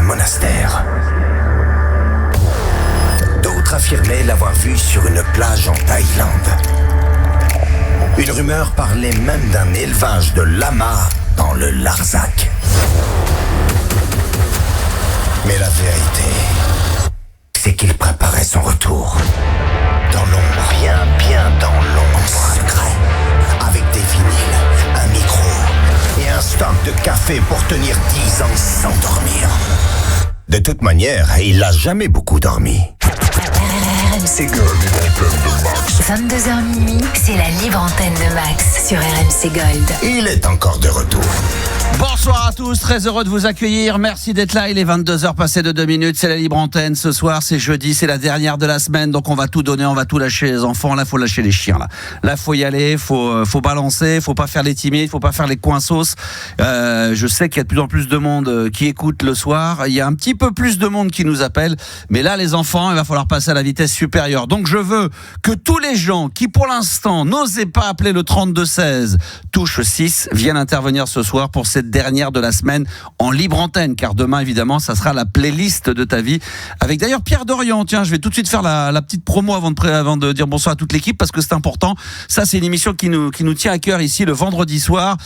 monastère. D'autres affirmaient l'avoir vu sur une plage en Thaïlande. Une rumeur parlait même d'un élevage de lamas dans le Larzac. Mais la vérité, c'est qu'il préparait son retour. Dans l'ombre, bien dans l'ombre. En secret, avec des vinyles, un micro et un stock de café pour tenir 10 ans sans dormir. De toute manière, il n'a jamais beaucoup dormi. RMC Gold, 22h minuit, c'est la libre antenne de Max sur RMC Gold. Il est encore de retour. Bonsoir à tous, très heureux de vous accueillir. Merci d'être là, il est 22h passé de 2 minutes, c'est la libre antenne. Ce soir, c'est jeudi, c'est la dernière de la semaine, donc on va tout donner, on va tout lâcher les enfants. Là, faut lâcher les chiens. Là, faut y aller, faut balancer, faut pas faire les timides, faut pas faire les coinsos. Je sais qu'il y a de plus en plus de monde qui écoute le soir. Il y a un petit peu plus de monde qui nous appelle, mais là, les enfants, il va falloir passer à la vitesse supérieure. Donc, je veux que tous les gens qui, pour l'instant, n'osaient pas appeler le 3216 touche 6 viennent intervenir ce soir pour cette dernière de la semaine en libre antenne, car demain évidemment ça sera la playlist de ta vie avec d'ailleurs Pierre Dorian. Tiens, je vais tout de suite faire la petite promo avant de dire bonsoir à toute l'équipe, parce que c'est important. Ça, c'est une émission qui nous tient à cœur ici le vendredi soir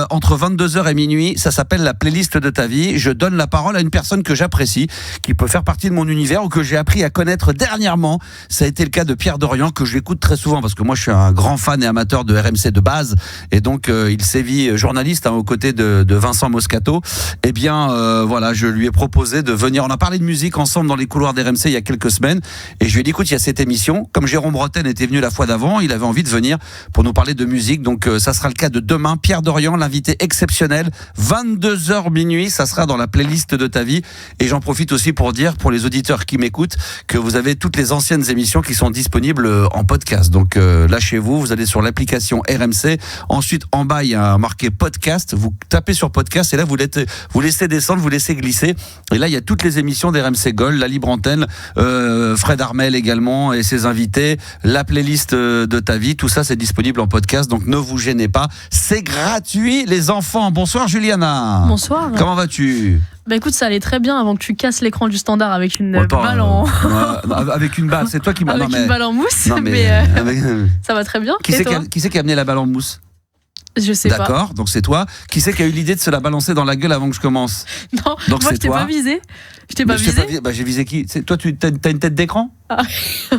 entre 22h et minuit. Ça s'appelle la playlist de ta vie. Je donne la parole à une personne que j'apprécie, qui peut faire partie de mon univers ou que j'ai appris à connaître dernièrement. Ça a été le cas de Pierre Dorian, que j'écoute très souvent parce que moi je suis un grand fan et amateur de RMC de base, et donc il sévit journaliste aux côtés de Vincent Moscato. Eh bien voilà, je lui ai proposé de venir. On a parlé de musique ensemble dans les couloirs d'RMC il y a quelques semaines, et je lui ai dit écoute, il y a cette émission, comme Jérôme Bretagne était venu la fois d'avant, il avait envie de venir pour nous parler de musique, donc ça sera le cas de demain. Pierre Dorian, l'invité exceptionnel, 22h minuit, ça sera dans la playlist de ta vie. Et j'en profite aussi pour dire, pour les auditeurs qui m'écoutent, que vous avez toutes les anciennes émissions qui sont disponibles en podcast, donc lâchez-vous, vous allez sur l'application RMC, ensuite en bas il y a marqué podcast, vous tapez sur podcast et là vous laissez descendre, vous laissez glisser, et là il y a toutes les émissions d'RMC Gold, la libre antenne, Fred Armel également et ses invités, la playlist de ta vie, tout ça c'est disponible en podcast, donc ne vous gênez pas, c'est gratuit les enfants. Bonsoir Juliana. Bonsoir. Comment vas-tu? Bah écoute, ça allait très bien avant que tu casses l'écran du standard avec une balle en... avec une balle, c'est toi qui m'as... Avec une balle en mousse, non, mais ça va très bien. Qui c'est qui a amené la balle en mousse? Je sais pas. D'accord, donc c'est toi. Qui c'est qui a eu l'idée de se la balancer dans la gueule avant que je commence? Non, donc moi je t'ai pas visé. Je t'ai pas visé. J'ai visé qui? Toi, t'as une tête d'écran? Ah,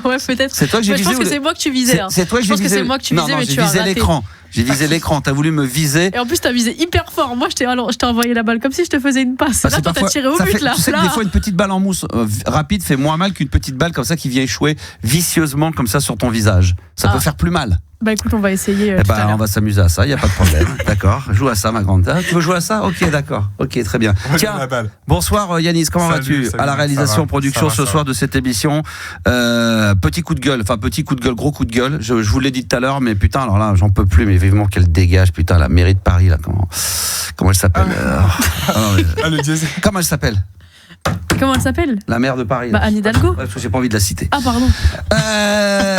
ouais, peut-être. C'est toi que j'ai visé. Je pense que c'est moi que tu visais. C'est toi que j'ai visé. Je pense que c'est moi que tu visais, non, mais tu as raté. L'écran. J'ai visé l'écran, t'as voulu me viser. Et en plus, t'as visé hyper fort. Moi, je t'ai envoyé la balle comme si je te faisais une passe. Là, toi, t'as tiré au but, là. Tu sais que des fois, une petite balle en mousse rapide fait moins mal qu'une petite balle comme ça qui vient échouer vicieusement comme ça sur ton visage. Ça peut faire plus mal. Bah écoute, on va essayer. Tout à l'heure. On va s'amuser à ça, il n'y a pas de problème. D'accord, joue à ça, ma grande. Tu veux jouer à ça? Ok, d'accord. Ok, très bien. Tiens, bonsoir Yanis, comment vas-tu? À la réalisation, production ce soir de cette émission. Petit coup de gueule, gros coup de gueule. Je vous l'ai dit tout à l'heure, mais putain, alors là, j'en peux plus, mais vivement qu'elle dégage, putain, la mairie de Paris, là, comment elle s'appelle? Le diesel. Comment elle s'appelle? Comment elle s'appelle? La maire de Paris. Anne Hidalgo. Ouais, parce que j'ai pas envie de la citer. Ah pardon.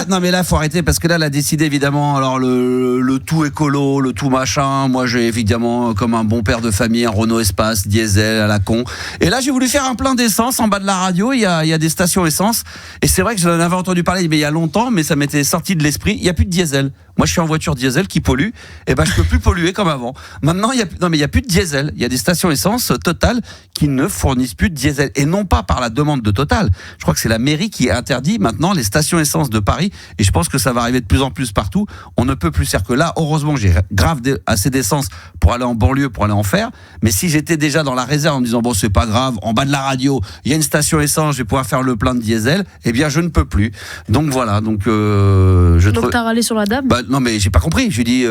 Non mais là faut arrêter, parce que là elle a décidé évidemment, alors le tout écolo, le tout machin. Moi j'ai évidemment, comme un bon père de famille, un Renault Espace diesel à la con. Et là j'ai voulu faire un plein d'essence en bas de la radio. Il y a des stations essence. Et c'est vrai que j'en avais entendu parler, mais il y a longtemps, mais ça m'était sorti de l'esprit. Il y a plus de diesel. Moi je suis en voiture diesel qui pollue. Et ben je peux plus polluer comme avant. Maintenant il y a plus de diesel. Il y a des stations essence Total qui ne fournissent plus de diesel, et non pas par la demande de Total. Je crois que c'est la mairie qui interdit maintenant les stations essence de Paris, et je pense que ça va arriver de plus en plus partout. On ne peut plus. C'est-à-dire que là, heureusement, j'ai grave assez d'essence pour aller en banlieue, pour aller en faire. Mais si j'étais déjà dans la réserve en me disant bon, c'est pas grave, en bas de la radio, il y a une station essence, je vais pouvoir faire le plein de diesel, eh bien, je ne peux plus. Donc voilà. Donc t'as râlé sur la dame? Non, mais j'ai pas compris. J'ai dit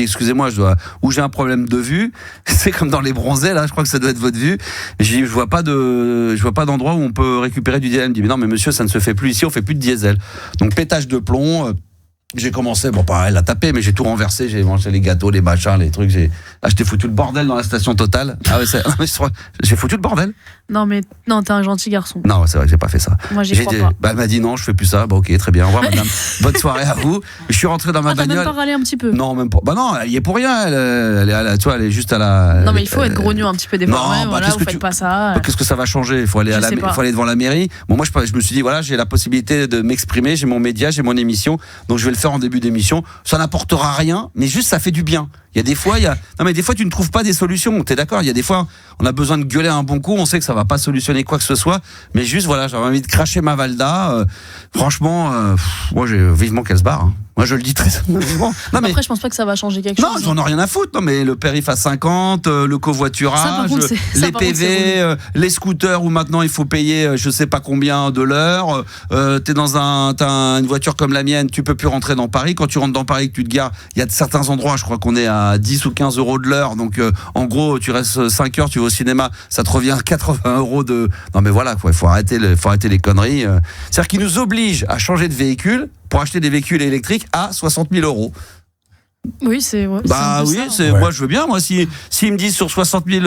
excusez-moi, j'ai un problème de vue. C'est comme dans les bronzés là. Je crois que ça doit être votre vue. J'ai dit je vois pas d'endroit où on peut récupérer du diesel. Elle me dit mais non, mais monsieur, ça ne se fait plus ici, on fait plus de diesel. Donc pétage de plomb. J'ai commencé, bon, pas elle a tapé, mais j'ai tout renversé, j'ai mangé les gâteaux, les machins, les trucs, j'ai foutu le bordel dans la station Total. Ah ouais, j'ai foutu le bordel. Non, t'es un gentil garçon. Non, c'est vrai que j'ai pas fait ça. Moi, j'y crois pas. Bah, elle m'a dit non, je fais plus ça. Bah, ok, très bien. Au revoir, madame. Bonne soirée à vous. Je suis rentré dans ma bagnole. T'as même pas râlé un petit peu? Non, même pas. Bah, non, elle y est pour rien. Tu vois, elle est juste à la. Non, mais il faut être grognon un petit peu des fois. Non, voilà, vous faites pas ça. Qu'est-ce que ça va changer? Il faut aller devant la mairie. Bon, moi, je me suis dit, voilà, j'ai la possibilité de m'exprimer, j'ai mon média, j'ai mon émission, donc je vais le faire en début d'émission. Ça n'apportera rien, mais juste ça fait du bien. Il y a des fois, non mais des fois tu ne trouves pas des solutions. T'es d'accord? Il y a des fois, on a besoin de gueuler un bon coup. On sait que ça va pas solutionner quoi que ce soit, mais juste voilà, j'avais envie de cracher ma Valda. Franchement, moi j'ai vivement qu'elle se barre. Hein. Moi je le dis très souvent. Non, mais après je pense pas que ça va changer quelque chose. Non, j'en ai rien à foutre. Non mais le périph à 50, le covoiturage, les PV, les scooters où maintenant il faut payer je sais pas combien de l'heure. T'es t'as une voiture comme la mienne, tu peux plus rentrer dans Paris. Quand tu rentres dans Paris, que tu te gares, il y a certains endroits, je crois qu'on est à 10 ou 15 euros de l'heure. Donc en gros, tu restes 5 heures, tu vas au cinéma, ça te revient 80 euros de. Non mais voilà quoi, il faut arrêter les conneries. C'est-à-dire qu'ils nous obligent à changer de véhicule pour acheter des véhicules électriques à 60 000 euros. Oui, c'est. Ouais, bah oui, moi je veux bien. Moi, s'ils me disent sur 60 000,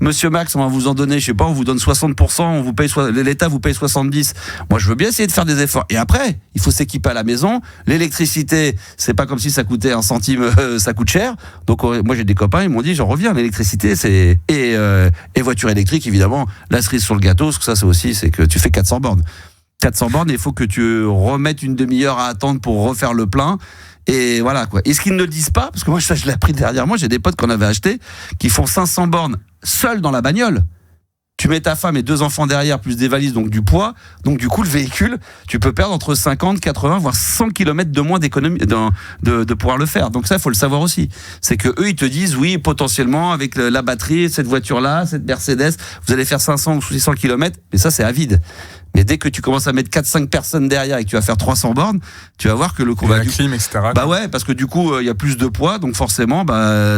Monsieur Max, on va vous en donner, je sais pas, on vous donne 60%, on vous paye, l'État vous paye 70. Moi, je veux bien essayer de faire des efforts. Et après, il faut s'équiper à la maison. L'électricité, c'est pas comme si ça coûtait 1 centime, ça coûte cher. Donc moi, j'ai des copains, ils m'ont dit, j'en reviens. L'électricité, c'est et voiture électrique, évidemment. La cerise sur le gâteau, ce que ça, c'est que tu fais 400 bornes. 400 bornes, il faut que tu remettes une demi-heure à attendre pour refaire le plein. Et voilà quoi. Et ce qu'ils ne le disent pas, parce que moi je l'ai appris derrière moi, j'ai des potes qu'on avait acheté qui font 500 bornes seuls dans la bagnole. Tu mets ta femme et 2 enfants derrière, plus des valises, donc du poids. Donc du coup, le véhicule, tu peux perdre entre 50, 80, voire 100 km de moins d'économie de pouvoir le faire. Donc ça, il faut le savoir aussi. C'est que eux, ils te disent, oui, potentiellement, avec la batterie, cette voiture-là, cette Mercedes, vous allez faire 500 ou 600 km. Mais ça, c'est à vide. Mais dès que tu commences à mettre 4-5 personnes derrière et que tu vas faire 300 bornes, tu vas voir que le combat. La clim, etc. Bah ouais, parce que du coup, il y a plus de poids, donc forcément,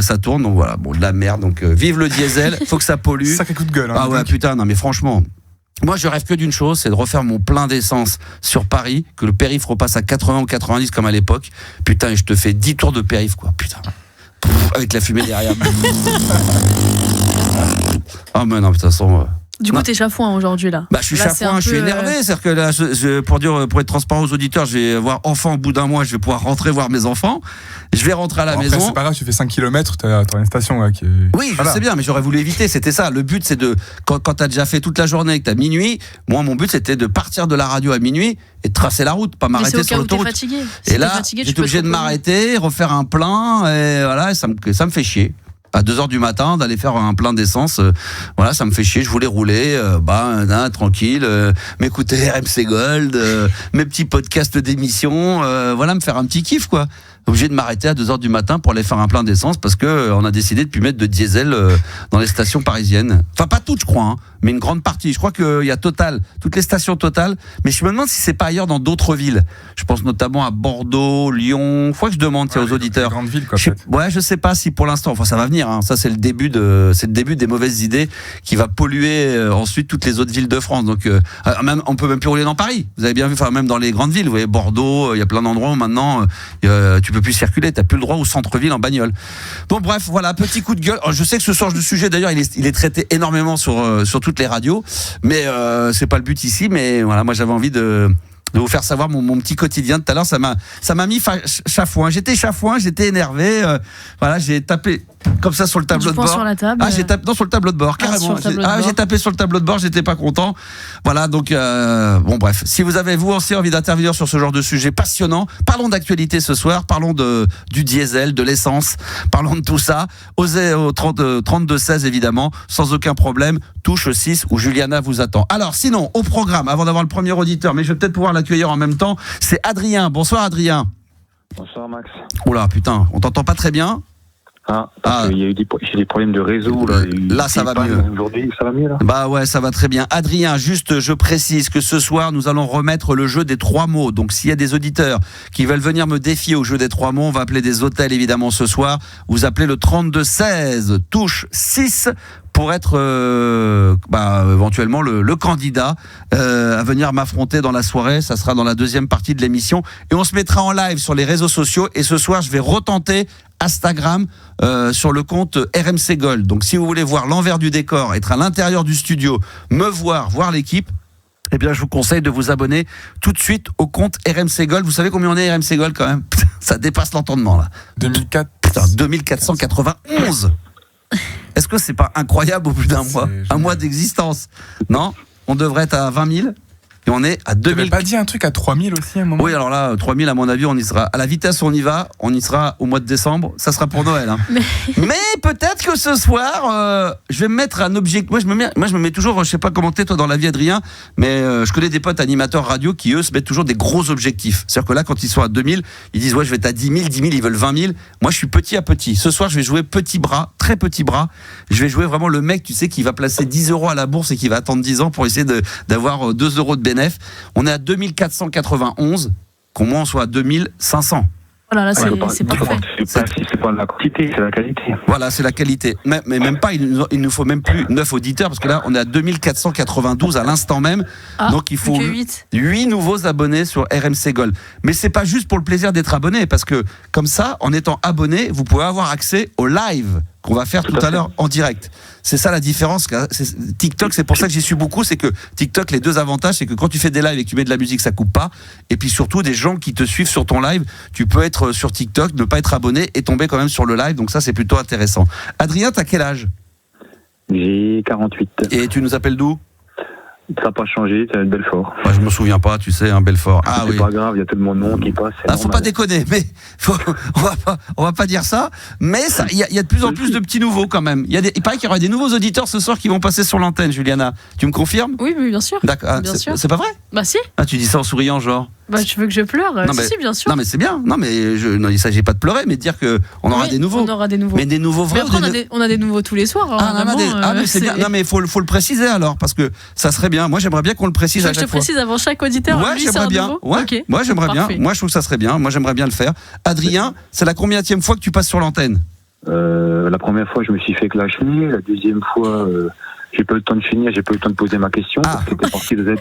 ça tourne. Donc voilà, bon, de la merde. Donc vive le diesel, faut que ça pollue. Sacré coup de gueule. Hein, ah ouais, putain, non mais franchement. Moi, je rêve que d'une chose, c'est de refaire mon plein d'essence sur Paris, que le périph' repasse à 80 ou 90 comme à l'époque. Putain, et je te fais 10 tours de périph', quoi. Putain. Avec la fumée derrière. Ah, mais non, de toute façon. Du coup, t'es chafouin aujourd'hui là. Bah, je suis chafouin, je suis énervé. C'est-à-dire que là, pour être transparent aux auditeurs, je vais avoir enfant au bout d'un mois, je vais pouvoir rentrer voir mes enfants. Je vais rentrer à la maison. C'est pas grave, tu fais 5 km, t'as une station là qui est. Oui, je sais bien, mais j'aurais voulu éviter. C'était ça. Le but, c'est quand t'as déjà fait toute la journée et que t'as minuit, moi, mon but, c'était de partir de la radio à minuit et de tracer la route, pas m'arrêter sur l'autoroute. Et là, j'étais obligé de m'arrêter, refaire un plein, et voilà, ça me fait chier. À 2h du matin, d'aller faire un plein d'essence, voilà, ça me fait chier. Je voulais rouler, tranquille, m'écouter RMC Gold, mes petits podcasts d'émissions, voilà, me faire un petit kiff, quoi. Obligé de m'arrêter à 2h du matin pour aller faire un plein d'essence parce que on a décidé de plus mettre de diesel dans les stations parisiennes. Enfin, pas toutes, je crois, hein, mais une grande partie. Je crois qu'il y a Total, toutes les stations Total, mais je me demande si c'est pas ailleurs dans d'autres villes. Je pense notamment à Bordeaux, Lyon. Faut que je demande aux auditeurs. Grandes villes, quoi, je sais pas si pour l'instant, enfin ça va venir, hein. Ça c'est le début des mauvaises idées qui va polluer ensuite toutes les autres villes de France. Donc même on peut même plus rouler dans Paris. Vous avez bien vu, enfin même dans les grandes villes, vous voyez Bordeaux, il y a plein d'endroits où maintenant tu peux plus circuler, t'as plus le droit au centre-ville en bagnole. Bon bref, voilà, petit coup de gueule. Je sais que ce genre de sujet d'ailleurs, il est traité énormément sur toutes les radios, mais c'est pas le but ici. Mais voilà, moi j'avais envie de vous faire savoir mon petit quotidien de tout à l'heure. Ça m'a mis chafouin. J'étais chafouin, j'étais énervé. Voilà, j'ai tapé comme ça sur le tableau de bord. Sur la table. J'ai tapé sur le tableau de bord, carrément. J'ai tapé sur le tableau de bord, j'étais pas content. Voilà, donc bon bref. Si vous avez vous aussi envie d'intervenir sur ce genre de sujet passionnant, parlons d'actualité ce soir, parlons du diesel, de l'essence, parlons de tout ça. Osez au 32-16 évidemment, sans aucun problème. Touche 6 où Juliana vous attend. Alors sinon, au programme, avant d'avoir le premier auditeur, mais je vais peut-être pouvoir l'accueillir en même temps, c'est Adrien. Bonsoir Adrien. Bonsoir Max. Oula putain, on t'entend pas très bien. Il y a eu des problèmes de réseau là. Là ça va mieux. Aujourd'hui, ça va mieux là. Bah ouais, ça va très bien. Adrien, juste je précise que ce soir nous allons remettre le jeu des 3 mots. Donc s'il y a des auditeurs qui veulent venir me défier au jeu des 3 mots, on va appeler des hôtels évidemment ce soir. Vous appelez le 32-16, touche 6 pour être éventuellement le candidat à venir m'affronter dans la soirée. Ça sera dans la deuxième partie de l'émission et on se mettra en live sur les réseaux sociaux. Et ce soir, je vais retenter Instagram sur le compte RMC Gold. Donc si vous voulez voir l'envers du décor, être à l'intérieur du studio, me voir l'équipe, eh bien je vous conseille de vous abonner tout de suite au compte RMC Gold. Vous savez combien on est RMC Gold quand même? Ça dépasse l'entendement là. 2491. Est-ce que c'est pas incroyable au bout d'un mois? Un mois d'existence? Non? On devrait être à 20 000 et on est à 2000. Tu n'avais pas dit un truc à 3000 aussi à un moment? Oui, alors là, 3000 à mon avis, on y sera. À la vitesse où on y va, on y sera au mois de décembre. Ça sera pour Noël. Hein. Mais peut-être que ce soir, je vais me mettre un objectif. Moi, je me mets toujours, je sais pas comment t'es toi dans la vie, Adrien, mais je connais des potes animateurs radio qui, eux, se mettent toujours des gros objectifs. C'est-à-dire que là, quand ils sont à 2000, ils disent, ouais, je vais être à 10 000, ils veulent 20 000. Moi, je suis petit à petit. Ce soir, je vais jouer petit bras, très petit bras. Je vais jouer vraiment le mec, tu sais, qui va placer 10 € à la bourse et qui va attendre 10 ans pour essayer d'avoir 2 € de bénéf. On est à 2491, qu'au moins on soit à 2500. Voilà, là, c'est parfait. C'est pas la quantité, c'est la qualité. Voilà, c'est la qualité. Mais même pas, il nous faut même plus 9 auditeurs, parce que là, on est à 2492 à l'instant même. Donc il faut 8 nouveaux abonnés sur RMC Gold. Mais c'est pas juste pour le plaisir d'être abonné, parce que comme ça, en étant abonné, vous pouvez avoir accès au live qu'on va faire tout à l'heure en direct. C'est ça la différence. TikTok, c'est pour ça que j'y suis beaucoup, c'est que TikTok, les deux avantages, c'est que quand tu fais des lives et que tu mets de la musique, ça coupe pas. Et puis surtout, des gens qui te suivent sur ton live, tu peux être sur TikTok, ne pas être abonné et tomber quand même sur le live. Donc ça, c'est plutôt intéressant. Adrien, t'as quel âge? J'ai 48. Et tu nous appelles d'où? Ça n'a pas changé, c'est Belfort. Bah, je me souviens pas, tu sais, Belfort. Ah c'est oui. Pas grave, il y a tellement de monde qui passe. Faut pas déconner, mais on va pas dire ça. Mais il y a de plus en plus de petits nouveaux quand même. Il paraît qu'il y aura des nouveaux auditeurs ce soir qui vont passer sur l'antenne, Juliana. Tu me confirmes? Oui, bien sûr. D'accord. Bien sûr. C'est pas vrai? Bah si. Ah, tu dis ça en souriant, genre. Bah, tu veux que je pleure? Si, bien sûr. Non, mais c'est bien. Non, mais il s'agit pas de pleurer, mais de dire qu'on aura des nouveaux. On aura des nouveaux. Mais des nouveaux vrais. Mais après, on a des nouveaux tous les soirs. Mais c'est bien. Non, mais faut le préciser alors, parce que ça serait bien. Moi, j'aimerais bien qu'on le précise à chaque fois. Je te précise avant chaque auditeur. Ouais, j'aimerais bien. Ouais. Okay. Moi, j'aimerais bien. Moi, je trouve que ça serait bien. Moi, j'aimerais bien le faire. Adrien, c'est la combienième fois que tu passes sur l'antenne? La première fois, je me suis fait clasher. La deuxième fois. J'ai pas eu le temps de finir, j'ai pas eu le temps de poser ma question, parce que t'es parti dans un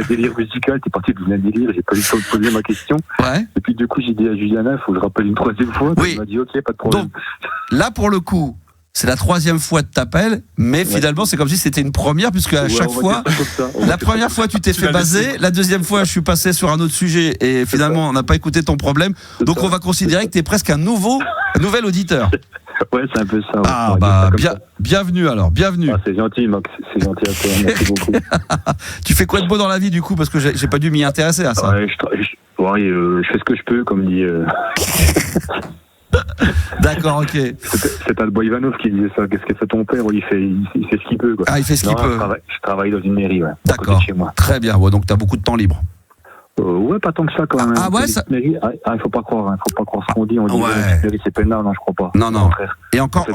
délire musical, t'es parti dans un délire, j'ai pas eu le temps de poser ma question. Ouais. Et puis du coup, j'ai dit à Juliana, il faut que je rappelle une troisième fois. Oui. Elle m'a dit, ok, pas de problème. Donc, là, pour le coup, c'est la troisième fois que t'appelles, mais finalement, c'est comme si c'était une première, puisque à chaque fois, la première fois, tu t'es fait baser, la deuxième fois, je suis passé sur un autre sujet, et finalement, on n'a pas écouté ton problème. Donc, on va considérer que t'es presque un nouvel auditeur. Ouais, c'est un peu ça. Ah, bienvenue alors, bienvenue. Ah, c'est gentil, Max, c'est gentil à toi, merci beaucoup. Tu fais quoi de beau dans la vie, du coup? Parce que j'ai pas dû m'y intéresser à ça. Ouais, je fais ce que je peux, comme dit... D'accord, ok. C'est Albo Ivanov qui disait ça. Qu'est-ce que fait ton père? Il fait ce qu'il peut, quoi. Ah, il fait ce qu'il peut. Je travaille dans une mairie, ouais. D'accord, chez moi. Très bien, ouais, donc t'as beaucoup de temps libre. Ouais, pas tant que ça quand même. Ah ouais, ça... il faut pas croire ce qu'on dit. On dit que c'est pénal, non, je crois pas. Non. Et encore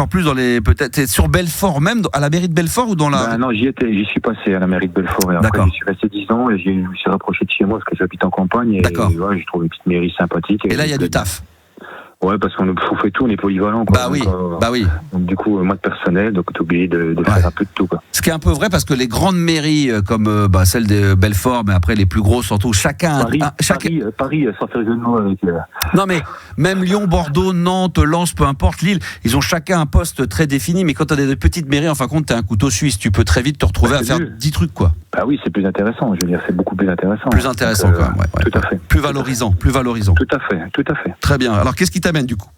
plus dans les, peut-être, t'es sur Belfort même, à la mairie de Belfort ou dans la... non, j'y suis passé à la mairie de Belfort et après j'y suis resté 10 ans et je me suis rapproché de chez moi parce que j'habite en campagne et j'ai trouvé une petite mairie sympathique. Et là, il y a du taf. Ouais, parce qu'on fait tout, on est polyvalent, quoi. Bah oui. Donc, du coup, moi de personnel, donc t'es obligé de faire un peu de tout, quoi. Ce qui est un peu vrai, parce que les grandes mairies, comme celle de Belfort, mais après les plus grosses surtout, Paris, sans faire de mots avec... Non, mais même Lyon, Bordeaux, Nantes, Lens, peu importe, Lille, ils ont chacun un poste très défini, mais quand t'as des petites mairies, en fin de compte, t'es un couteau suisse, tu peux très vite te retrouver à faire 10 trucs, quoi. Bah oui, c'est plus intéressant, je veux dire, c'est beaucoup plus intéressant. Plus intéressant, quand même, ouais. Tout à fait. Plus valorisant. Tout à fait. Très bien. Alors, qu'est-ce qui t'amène, du coup?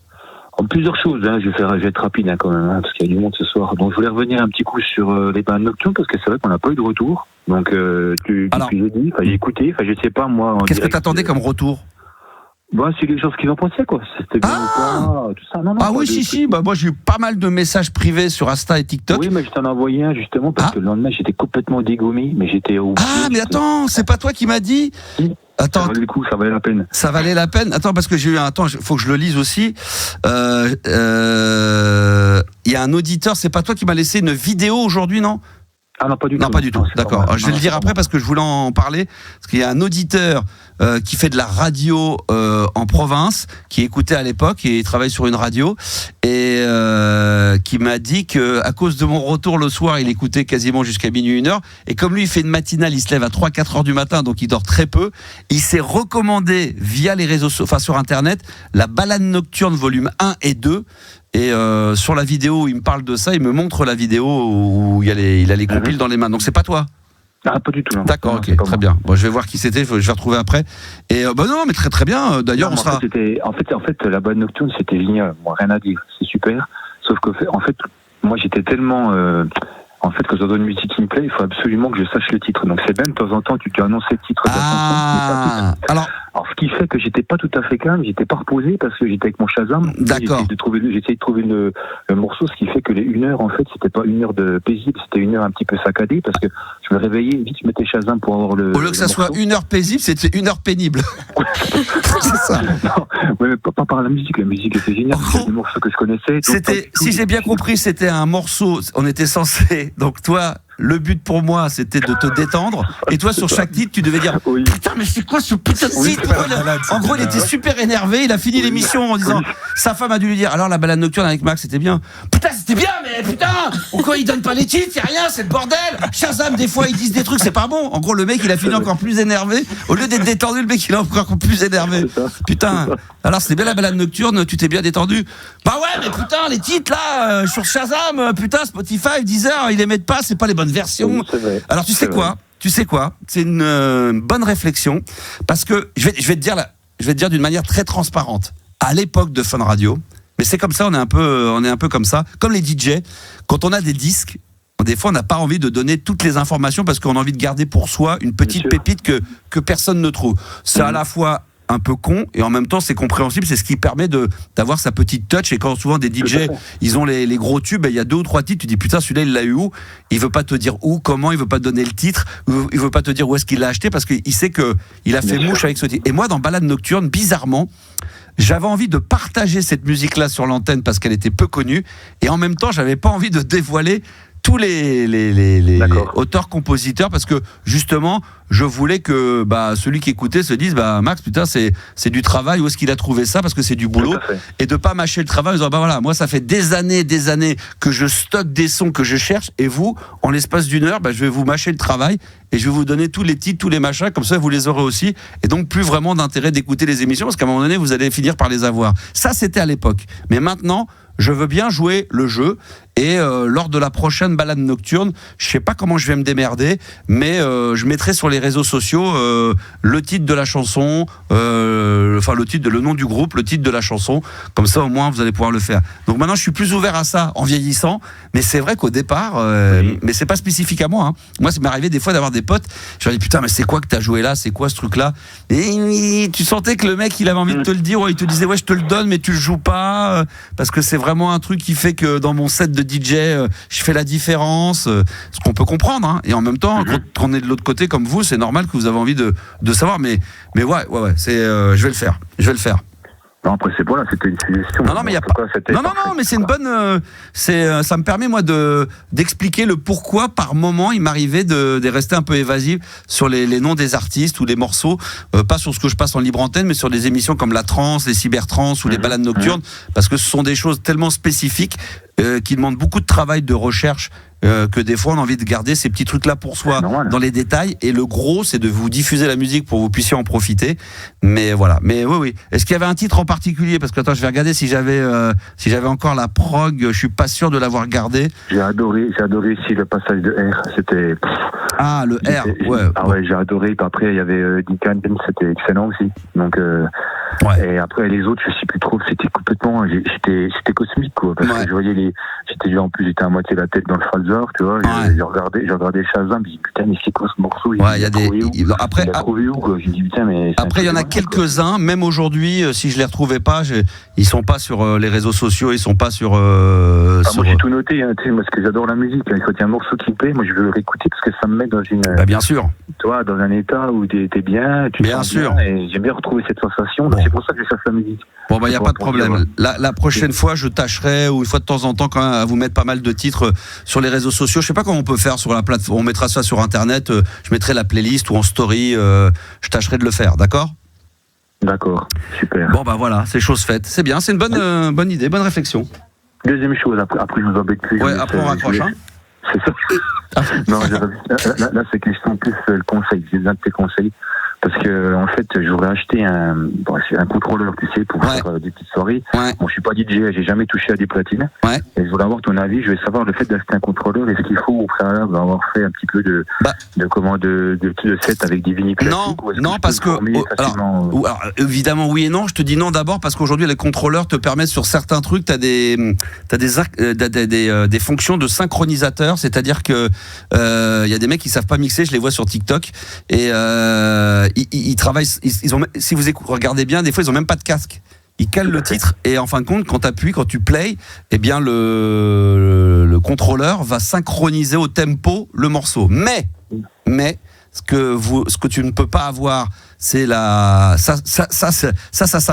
Plusieurs choses, hein. Je vais être rapide quand même, parce qu'il y a du monde ce soir. Donc je voulais revenir un petit coup sur les bains nocturnes, parce que c'est vrai qu'on n'a pas eu de retour. Donc tu dit, j'ai écouté, je sais pas moi. Qu'est-ce que t'attendais comme retour? C'est les gens qui en pensaient, quoi. C'était bien ou pas, tout ça. Non, si. Moi j'ai eu pas mal de messages privés sur Insta et TikTok. Oui, mais je t'en ai envoyé un justement parce que le lendemain j'étais complètement dégommé, mais j'étais au... mais attends, c'est pas toi qui m'as dit? Attends, ça valait le coup, ça valait la peine. Ça valait la peine. Attends, parce que j'ai eu faut que je le lise aussi. Il y a un auditeur, c'est pas toi qui m'a laissé une vidéo aujourd'hui, non? Ah non, pas du tout. Non, pas du tout. D'accord. Alors, je vais le dire après parce que je voulais en parler. Parce qu'il y a un auditeur qui fait de la radio en province, qui écoutait à l'époque et il travaille sur une radio. Et qui m'a dit que à cause de mon retour le soir, il écoutait quasiment jusqu'à minuit 1h. Et comme lui, il fait une matinale, il se lève à 3-4 heures du matin, donc il dort très peu. Il s'est recommandé via les réseaux, enfin sur Internet, la balade nocturne volume 1 et 2. Et sur la vidéo où il me parle de ça, il me montre la vidéo où il a les compiles dans les mains. Donc c'est pas toi? Ah, pas du tout. Non. D'accord, ok, très bien. Bon, je vais voir qui c'était, je vais retrouver après. Et non, mais très très bien. D'ailleurs, on sera. En fait, la balade nocturne, c'était génial. Moi, rien à dire, c'est super. Sauf que, en fait, moi, j'étais tellement. En fait, quand je donne une musique qui me plaît, il faut absolument que je sache le titre. Donc, c'est bien de temps en temps, tu annonces le titre de la chanson. Alors, ce qui fait que j'étais pas tout à fait calme, j'étais pas reposé parce que j'étais avec mon Shazam. D'accord. J'essayais de trouver le morceau, ce qui fait que les 1 heure, en fait, c'était pas 1 heure de paisible, c'était 1 heure un petit peu saccadée parce que je me réveillais, vite, je mettais Shazam pour avoir le. Au lieu que ça soit 1 heure paisible, c'était 1 heure pénible. C'est ça. Non, mais pas par la musique était géniale. C'était des morceaux que je connaissais. C'était, si j'ai bien compris, c'était un morceau, on était censé, donc toi, le but pour moi, c'était de te détendre. Et toi, sur chaque titre, tu devais dire putain, mais c'est quoi ce putain de titre? En gros, il était super énervé. Il a fini l'émission en disant sa femme a dû lui dire alors la balade nocturne avec Max, c'était bien. Putain, c'était bien, mais putain, pourquoi il donne pas les titres? C'est rien, c'est le bordel. Shazam, des fois, ils disent des trucs, c'est pas bon. En gros, le mec, il a fini encore plus énervé. Au lieu d'être détendu, le mec, il est encore plus énervé. Putain. Alors, c'était bien la balade nocturne, tu t'es bien détendu. Bah ouais, mais putain, les titres là, sur Shazam, putain, Spotify, Deezer, ils les mettent pas, c'est pas les bonnes versions. Oui, alors tu sais quoi? C'est une bonne réflexion parce que je vais te dire d'une manière très transparente. À l'époque de Fun Radio, mais c'est comme ça, on est un peu comme ça, comme les DJ. Quand on a des disques, des fois on n'a pas envie de donner toutes les informations parce qu'on a envie de garder pour soi une petite pépite que personne ne trouve. C'est à la fois un peu con et en même temps c'est compréhensible, c'est ce qui permet d'avoir sa petite touch. Et quand souvent des DJ ils ont les gros tubes, il y a 2 ou 3 titres, tu dis putain celui-là il l'a eu où, il veut pas te dire où, comment, il veut pas te donner le titre, il veut pas te dire où est-ce qu'il l'a acheté parce qu'il sait que il a fait mouche avec ce titre. Et moi dans Balade Nocturne, bizarrement j'avais envie de partager cette musique-là sur l'antenne parce qu'elle était peu connue et en même temps j'avais pas envie de dévoiler tous les auteurs-compositeurs parce que justement je voulais que celui qui écoutait se dise Max putain c'est du travail, où est-ce qu'il a trouvé ça parce que c'est du boulot, et de pas mâcher le travail en disant voilà, moi ça fait des années que je stocke des sons que je cherche et vous en l'espace d'1 heure je vais vous mâcher le travail et je vais vous donner tous les titres, tous les machins, comme ça vous les aurez aussi et donc plus vraiment d'intérêt d'écouter les émissions parce qu'à un moment donné vous allez finir par les avoir. Ça c'était à l'époque, mais maintenant je veux bien jouer le jeu et lors de la prochaine balade nocturne, je sais pas comment je vais me démerder, mais je mettrai sur les réseaux sociaux le titre de la chanson, le nom du groupe, le titre de la chanson, comme ça au moins vous allez pouvoir le faire. Donc maintenant je suis plus ouvert à ça en vieillissant, mais c'est vrai qu'au départ, mais c'est pas spécifique à moi. Moi ça m'est arrivé des fois d'avoir des potes, je leur dis putain mais c'est quoi que t'as joué là, c'est quoi ce truc là, et tu sentais que le mec il avait envie de te le dire, il te disait ouais je te le donne mais tu le joues pas parce que c'est vraiment un truc qui fait que dans mon set de DJ je fais la différence, ce qu'on peut comprendre, et en même temps quand on est de l'autre côté comme vous, c'est normal que vous avez envie de savoir, mais ouais c'est je vais le faire. Non, après c'est voilà, c'était une suggestion. Non, mais il y a pas. Non, mais c'est une bonne. Ça me permet moi d'expliquer le pourquoi par moment il m'arrivait de rester un peu évasif sur les noms des artistes ou les morceaux, pas sur ce que je passe en libre antenne, mais sur des émissions comme la trance, les cybertrance ou les balades nocturnes, parce que ce sont des choses tellement spécifiques qui demandent beaucoup de travail, de recherche. Que des fois on a envie de garder ces petits trucs là pour soi dans les détails, et le gros c'est de vous diffuser la musique pour que vous puissiez en profiter, mais voilà. Mais oui, est-ce qu'il y avait un titre en particulier, parce que attends je vais regarder si j'avais encore la prog, je suis pas sûr de l'avoir gardé. J'ai adoré aussi le passage de R, c'était le R, ouais j'ai adoré. Puis après il y avait Dick Hansen, c'était excellent aussi, donc et après les autres je sais plus trop, c'était complètement c'était cosmique quoi, parce que je voyais j'étais à moitié la tête dans le Falzar, tu vois, j'ai regardé Shazam, je me dis putain mais c'est quoi ce morceau, après il y en a quelques-uns, même aujourd'hui si je les retrouvais pas, ils sont pas sur les réseaux sociaux, ils sont pas sur moi j'ai tout noté, tu sais, moi parce que j'adore la musique, quand il y a un morceau qui me plaît, moi je veux le réécouter parce que ça me met dans une bien sûr, toi dans un état où t'es bien, tu bien sûr bien, et j'aime bien retrouver cette sensation, donc c'est pour ça que je cherche la musique. Bon il y a pas de problème. La prochaine fois je tâcherai, ou une fois de temps en temps quand même, à vous mettre pas mal de titres sur les réseaux sociaux. Je sais pas comment on peut faire sur la plateforme, on mettra ça sur internet, je mettrai la playlist ou en story, je tâcherai de le faire, d'accord ? D'accord, super. Bon voilà, c'est chose faite, c'est bien, c'est une bonne idée, bonne réflexion. Deuxième chose, après je vous embête plus. Ouais, après on raccroche, hein. C'est ça. Non, là c'est question plus le conseil. J'ai besoin de tes conseils. Parce que, en fait, j'aurais acheté un contrôleur, tu sais, pour faire des petites soirées. Ouais. Bon, je suis pas DJ, j'ai jamais touché à des platines. Ouais. Et je voulais avoir ton avis. Je veux savoir le fait d'acheter un contrôleur. Est-ce qu'il faut, au préalable, avoir fait un petit peu de set avec des vinyles classiques? Non, parce que, alors, évidemment, oui et non. Je te dis non d'abord parce qu'aujourd'hui, les contrôleurs te permettent sur certains trucs, t'as des fonctions de synchronisateur. C'est-à-dire que, y a des mecs qui savent pas mixer, je les vois sur TikTok. Et, ils travaillent, ils ont, si vous regardez bien, des fois ils ont même pas de casque. Ils calent le titre et en fin de compte, quand tu play, eh bien le contrôleur va synchroniser au tempo le morceau. Mais ce que tu ne peux pas avoir, c'est ça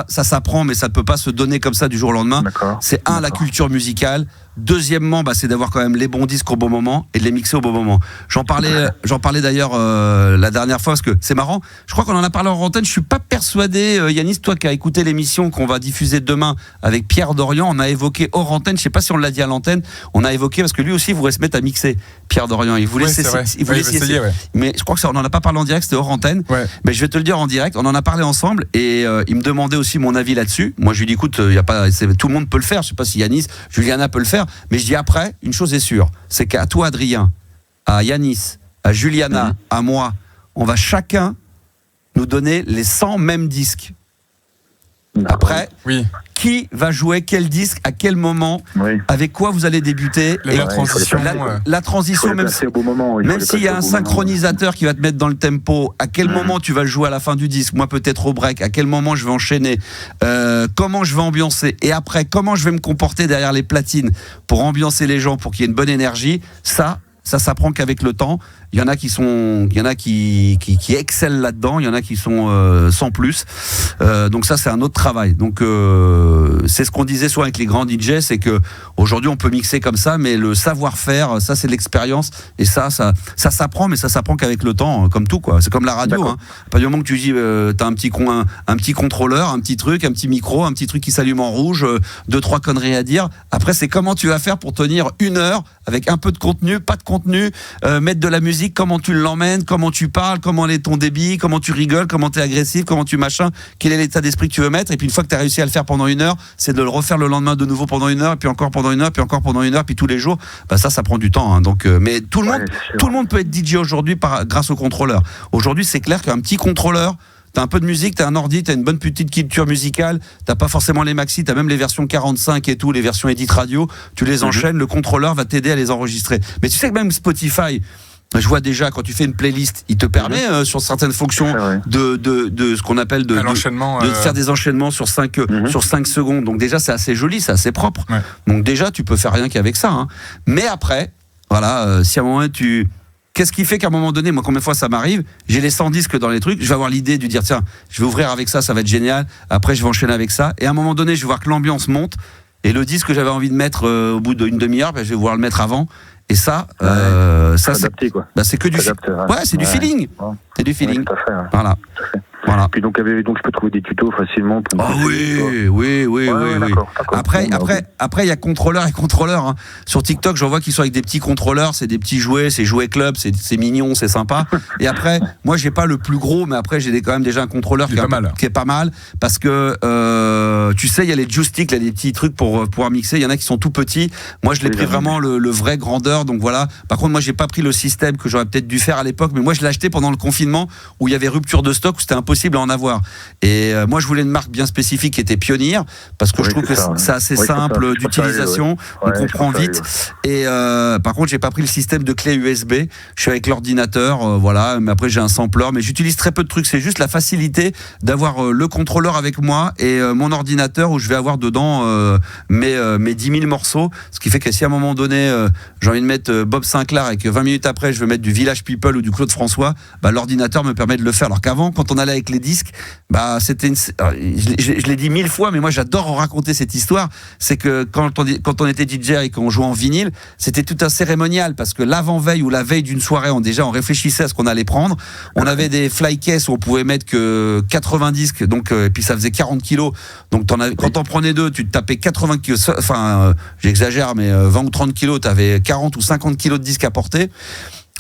s'apprend, mais ça ne peut pas se donner comme ça du jour au lendemain. C'est la culture musicale. Deuxièmement, c'est d'avoir quand même les bons disques au bon moment et de les mixer au bon moment. J'en parlais d'ailleurs la dernière fois parce que c'est marrant. Je crois qu'on en a parlé en antenne. Je suis pas persuadé, Yanis, toi qui as écouté l'émission qu'on va diffuser demain avec Pierre Dorian, on a évoqué hors antenne. Je sais pas si on l'a dit à l'antenne. On a évoqué parce que lui aussi il voulait se mettre à mixer. Pierre Dorian, il voulait essayer. Mais je crois que ça, on en a pas parlé en direct. C'était hors antenne. Ouais. Mais je vais te le dire en direct. On en a parlé ensemble et il me demandait aussi mon avis là-dessus. Moi, je lui dis écoute, tout le monde peut le faire. Je sais pas si Yanis, Juliana peut le faire. Mais je dis après, une chose est sûre, c'est qu'à toi, Adrien, à Yanis, à Juliana, à moi, on va chacun nous donner les 100 mêmes disques. Après, qui va jouer quel disque, à quel moment, avec quoi vous allez débuter. La transition. La transition, même s'il y a un synchronisateur qui va te mettre dans le tempo, à quel moment tu vas le jouer à la fin du disque, moi peut-être au break, à quel moment je vais enchaîner, comment je vais ambiancer, et après, comment je vais me comporter derrière les platines pour ambiancer les gens, pour qu'il y ait une bonne énergie, ça s'apprend qu'avec le temps. Il y en a qui excellent là-dedans, il y en a qui sont sans plus. Donc ça, c'est un autre travail. Donc c'est ce qu'on disait souvent avec les grands DJ, c'est que aujourd'hui on peut mixer comme ça, mais le savoir-faire, ça c'est l'expérience, et ça s'apprend, mais ça s'apprend qu'avec le temps, comme tout quoi. C'est comme la radio. Hein. À partir du moment que tu dis, t'as un petit contrôleur, un petit truc, un petit micro, un petit truc qui s'allume en rouge, 2-3 conneries à dire. Après, c'est comment tu vas faire pour tenir 1 heure avec un peu de contenu, pas de contenu, mettre de la musique. Comment tu l'emmènes, comment tu parles, comment est ton débit, comment tu rigoles, comment tu es agressif, comment tu machin, quel est l'état d'esprit que tu veux mettre. Et puis une fois que tu as réussi à le faire pendant 1 heure, c'est de le refaire le lendemain de nouveau pendant 1 heure, puis encore pendant 1 heure, puis encore pendant 1 heure, puis tous les jours. Ça prend du temps. Hein. Donc, mais tout le monde peut être DJ aujourd'hui grâce au contrôleur. Aujourd'hui, c'est clair qu'un petit contrôleur, t'as un peu de musique, t'as un ordi, t'as une bonne petite culture musicale, t'as pas forcément les maxi, t'as même les versions 45 et tout, les versions edit radio, tu les enchaînes, le contrôleur va t'aider à les enregistrer. Mais tu sais que même Spotify, je vois déjà quand tu fais une playlist, il te permet sur certaines fonctions de ce qu'on appelle de faire des enchaînements sur 5 secondes. Donc déjà c'est assez joli, c'est assez propre. Ouais. Donc déjà tu peux faire rien qu'avec ça. Hein. Mais après, voilà, si à un moment qu'est-ce qui fait qu'à un moment donné, moi combien de fois ça m'arrive, j'ai les 100 disques dans les trucs, je vais avoir l'idée de dire tiens, je vais ouvrir avec ça va être génial. Après je vais enchaîner avec ça. Et à un moment donné, je vais voir que l'ambiance monte. Et le disque que j'avais envie de mettre au bout d'une demi-heure, je vais pouvoir le mettre avant. Et ça, adapté, quoi. C'est que du du feeling. C'est du feeling. Tout à fait, Voilà. Voilà. Puis donc je peux trouver des tutos facilement. Oui. D'accord. Après, il y a contrôleur et contrôleur. Hein. Sur TikTok, j'en vois qui sont avec des petits contrôleurs, c'est des petits jouets, c'est jouets club, c'est mignon, c'est sympa. Et après, moi, j'ai pas le plus gros, mais après, j'ai quand même déjà un contrôleur qui est pas mal, parce que tu sais, il y a les joysticks, là, les petits trucs pour pouvoir mixer. Il y en a qui sont tout petits. Moi, je l'ai pris vraiment le vrai grandeur. Donc voilà. Par contre, moi, j'ai pas pris le système que j'aurais peut-être dû faire à l'époque, mais moi, je l'ai acheté pendant le confinement où il y avait rupture de stock, où c'était impossible à en avoir. Et moi, je voulais une marque bien spécifique qui était Pioneer, parce que je trouve que c'est assez simple d'utilisation, on comprend vite. Et par contre, j'ai pas pris le système de clé USB. Je suis avec l'ordinateur, voilà. Mais après, j'ai un sampler, mais j'utilise très peu de trucs. C'est juste la facilité d'avoir le contrôleur avec moi et mon ordinateur où je vais avoir dedans mes 10 000 morceaux. Ce qui fait que si à un moment donné, j'ai envie de mettre Bob Sinclair et que 20 minutes après, je veux mettre du Village People ou du Claude François, l'ordinateur me permet de le faire. Alors qu'avant, quand on allait avec les disques, je l'ai dit 1000 fois, mais moi j'adore en raconter cette histoire. C'est que quand on était DJ et qu'on jouait en vinyle, c'était tout un cérémonial, parce que l'avant-veille ou la veille d'une soirée, on réfléchissait à ce qu'on allait prendre. On avait des fly cases où on pouvait mettre que 80 disques, donc et puis ça faisait 40 kilos. Donc quand on prenait 2, tu te tapais 80 kilos. Enfin, j'exagère, mais 20 ou 30 kilos, t'avais 40 ou 50 kilos de disques à porter.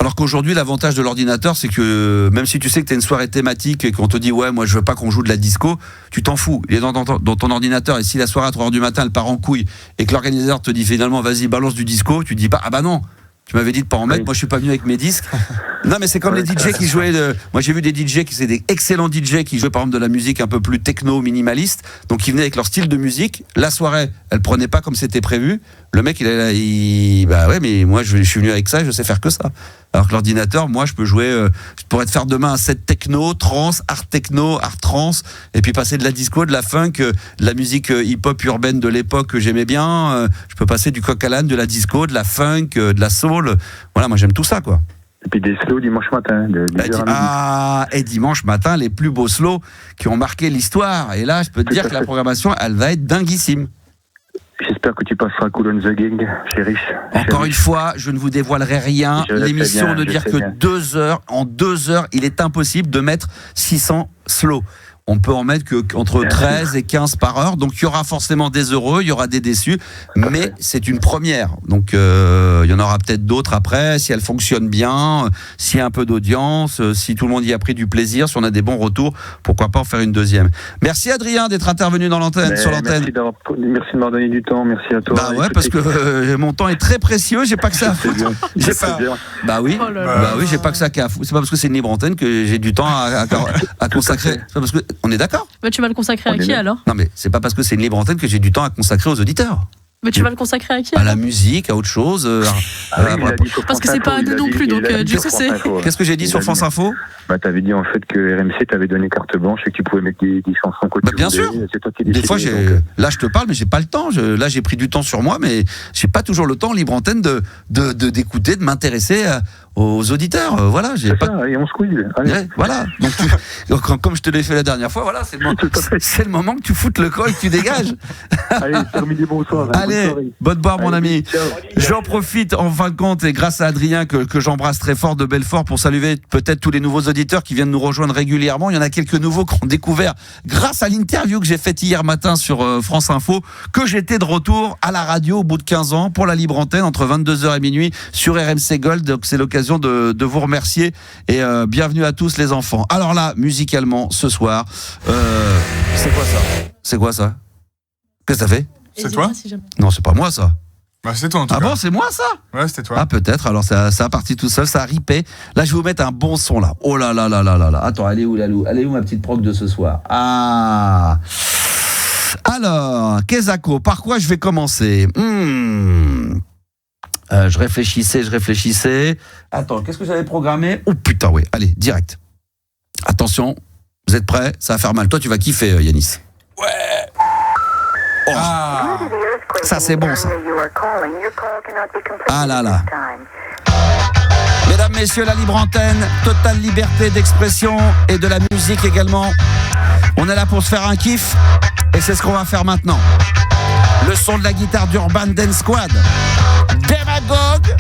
Alors qu'aujourd'hui, l'avantage de l'ordinateur, c'est que même si tu sais que tu as une soirée thématique et qu'on te dit ouais, moi je veux pas qu'on joue de la disco, tu t'en fous. Il est dans ton ordinateur, et si la soirée à 3h du matin elle part en couille et que l'organisateur te dit finalement vas-y balance du disco, tu dis pas ah bah non, tu m'avais dit de pas en mettre, moi je suis pas venu avec mes disques. Non mais c'est comme les DJ qui jouaient moi j'ai vu des DJ c'est des excellents DJ qui jouaient par exemple de la musique un peu plus techno, minimaliste, donc ils venaient avec leur style de musique, la soirée elle prenait pas comme c'était prévu, le mec bah ouais mais moi je suis venu avec ça et je sais faire que ça. Alors que l'ordinateur, moi je peux jouer, je pourrais te faire demain un set techno, trance, art techno, art trance, et puis passer de la disco, de la funk, de la musique hip-hop urbaine de l'époque que j'aimais bien, je peux passer du coq à l'âne, de la disco, de la funk, de la soul, voilà, moi j'aime tout ça quoi. Et puis des slows dimanche matin. Et dimanche matin, les plus beaux slows qui ont marqué l'histoire. Et là, je peux te dire que la programmation, elle va être dinguissime. J'espère que tu passeras Kool and the Gang chez Rich. Encore une fois, je ne vous dévoilerai rien. L'émission ne dire que 2 heures. En 2 heures, il est impossible de mettre 600 slows. On peut en mettre qu'entre 13 et 15 par heure. Donc, il y aura forcément des heureux, il y aura des déçus. Mais c'est une première. Donc, il y en aura peut-être d'autres après. Si elle fonctionne bien, s'il y a un peu d'audience, si tout le monde y a pris du plaisir, si on a des bons retours, pourquoi pas en faire une deuxième. Merci Adrien d'être intervenu sur l'antenne. Merci de m'avoir donné du temps. Merci à toi. Bah ouais, parce que mon temps est très précieux. J'ai pas que ça à foutre. Bah oui. Bah oui, j'ai pas que ça qu'à foutre. C'est pas parce que c'est une libre antenne que j'ai du temps à consacrer. C'est pas parce que on est d'accord ? Bah, tu vas le consacrer à qui alors ? Non mais c'est pas parce que c'est une libre antenne que j'ai du temps à consacrer aux auditeurs. Mais tu vas le consacrer à qui ? À la musique, à autre chose. Parce que c'est pas à nous non plus, donc du coup c'est... Qu'est-ce que j'ai dit sur France Info ? Bah t'avais dit en fait que RMC t'avait donné carte blanche et que tu pouvais mettre des chansons côté. Bah bien sûr. Des fois là je te parle mais j'ai pas le temps. Là j'ai pris du temps sur moi mais j'ai pas toujours le temps libre antenne d'écouter, de m'intéresser aux auditeurs. Voilà, j'ai pas. Ça, et on squeeze. Ouais, voilà. Donc comme je te l'ai fait la dernière fois, voilà, c'est le moment que tu foutes le col, que tu dégages. Allez, terminé, bonsoir. Allez, bonne boire mon ami. J'en profite en fin de compte et grâce à Adrien que j'embrasse très fort de Belfort pour saluer peut-être tous les nouveaux auditeurs qui viennent nous rejoindre régulièrement. Il y en a quelques nouveaux qui ont découvert grâce à l'interview que j'ai faite hier matin sur France Info que j'étais de retour à la radio au bout de 15 ans pour la libre antenne entre 22h et minuit sur RMC Gold. Donc c'est l'occasion de vous remercier et bienvenue à tous les enfants. Alors là, musicalement ce soir, c'est quoi ça ? Qu'est-ce que ça fait ? C'est toi ? Non, c'est pas moi ça. Bah c'est toi en tout cas. Ah bon, c'est moi ça ? Ouais, c'était toi. Ah peut-être, alors ça a parti tout seul, ça a ripé. Là, je vais vous mettre un bon son là. Oh là là là là là là. Attends, elle est où la Lou ? Elle est où ma petite prog de ce soir ? Ah. Alors, Kezako, par quoi je vais commencer ? Je réfléchissais. Attends, qu'est-ce que j'avais programmé ? Oh putain, oui. Allez, direct. Attention, vous êtes prêts ? Ça va faire mal. Toi, tu vas kiffer, Yanis. Ouais. Oh. Ah. Ça, c'est bon, ça. Ah là là. Mesdames, messieurs, la libre antenne, totale liberté d'expression et de la musique également. On est là pour se faire un kiff et c'est ce qu'on va faire maintenant. Le son de la guitare d'Urban Dance Squad. Démagogue.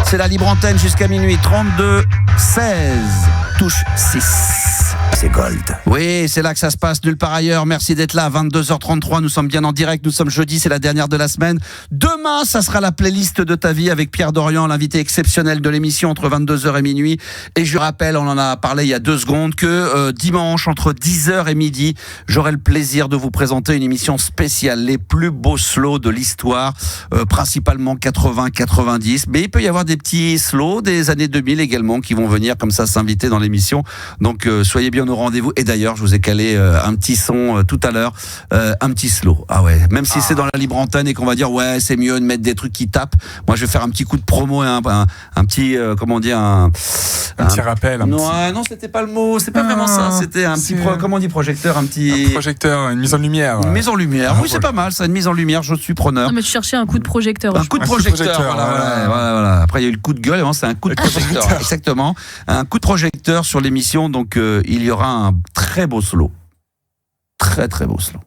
C'est la libre antenne jusqu'à minuit. 32 16 touche 6. C'est Gold. Oui, c'est là que ça se passe, nulle part ailleurs. Merci d'être là, 22h33, nous sommes bien en direct, nous sommes jeudi, c'est la dernière de la semaine. Demain, ça sera la playlist de ta vie avec Pierre Dorian, l'invité exceptionnel de l'émission entre 22h et minuit. Et je rappelle, on en a parlé il y a 2 secondes, que dimanche, entre 10h et midi, j'aurai le plaisir de vous présenter une émission spéciale, les plus beaux slows de l'histoire, principalement 80-90, mais il peut y avoir des petits slows des années 2000 également qui vont venir comme ça s'inviter dans l'émission. Donc soyez bien au rendez-vous. Et d'ailleurs, je vous ai calé un petit son tout à l'heure, un petit slow. Ah ouais, même si c'est dans la libre antenne et qu'on va dire ouais, c'est mieux de mettre des trucs qui tapent. Moi, je vais faire un petit coup de promo et un petit comment dire un petit rappel. Non, c'était pas le mot. C'est pas vraiment ça. C'était un petit comment on dit projecteur, un projecteur, une mise en lumière. Une mise en lumière. Oui, c'est pas mal. Ça, une mise en lumière. Je suis preneur. Non, mais tu cherchais un coup de projecteur. Un coup de projecteur. Voilà. Après, il y a eu le coup de gueule. C'est un coup de projecteur. Exactement. Un coup de projecteur sur l'émission. Donc, il y aura fera un très beau slow. Très très beau slow.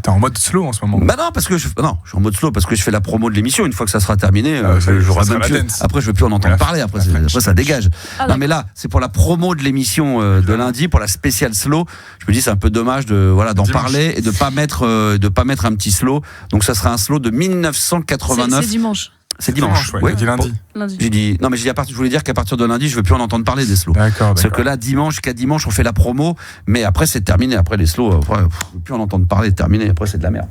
T'es en mode slow en ce moment. Bah non, parce que je suis en mode slow parce que je fais la promo de l'émission. Une fois que ça sera terminé, j'aurai même plus. Après, je veux plus en entendre parler. Après, ça dégage. Non, mais là, c'est pour la promo de l'émission de lundi, pour la spéciale slow. Je me dis, c'est un peu dommage d'en parler et de pas mettre un petit slow. Donc, ça sera un slow de 1989. C'est dimanche. C'est dimanche. Ouais, lundi. Je voulais dire qu'à partir de lundi, je veux plus en entendre parler des slows. D'accord. Parce que là, jusqu'à dimanche, on fait la promo, mais après, c'est terminé. Après, les slows, je veux plus en entendre parler, terminé. Après, c'est de la merde.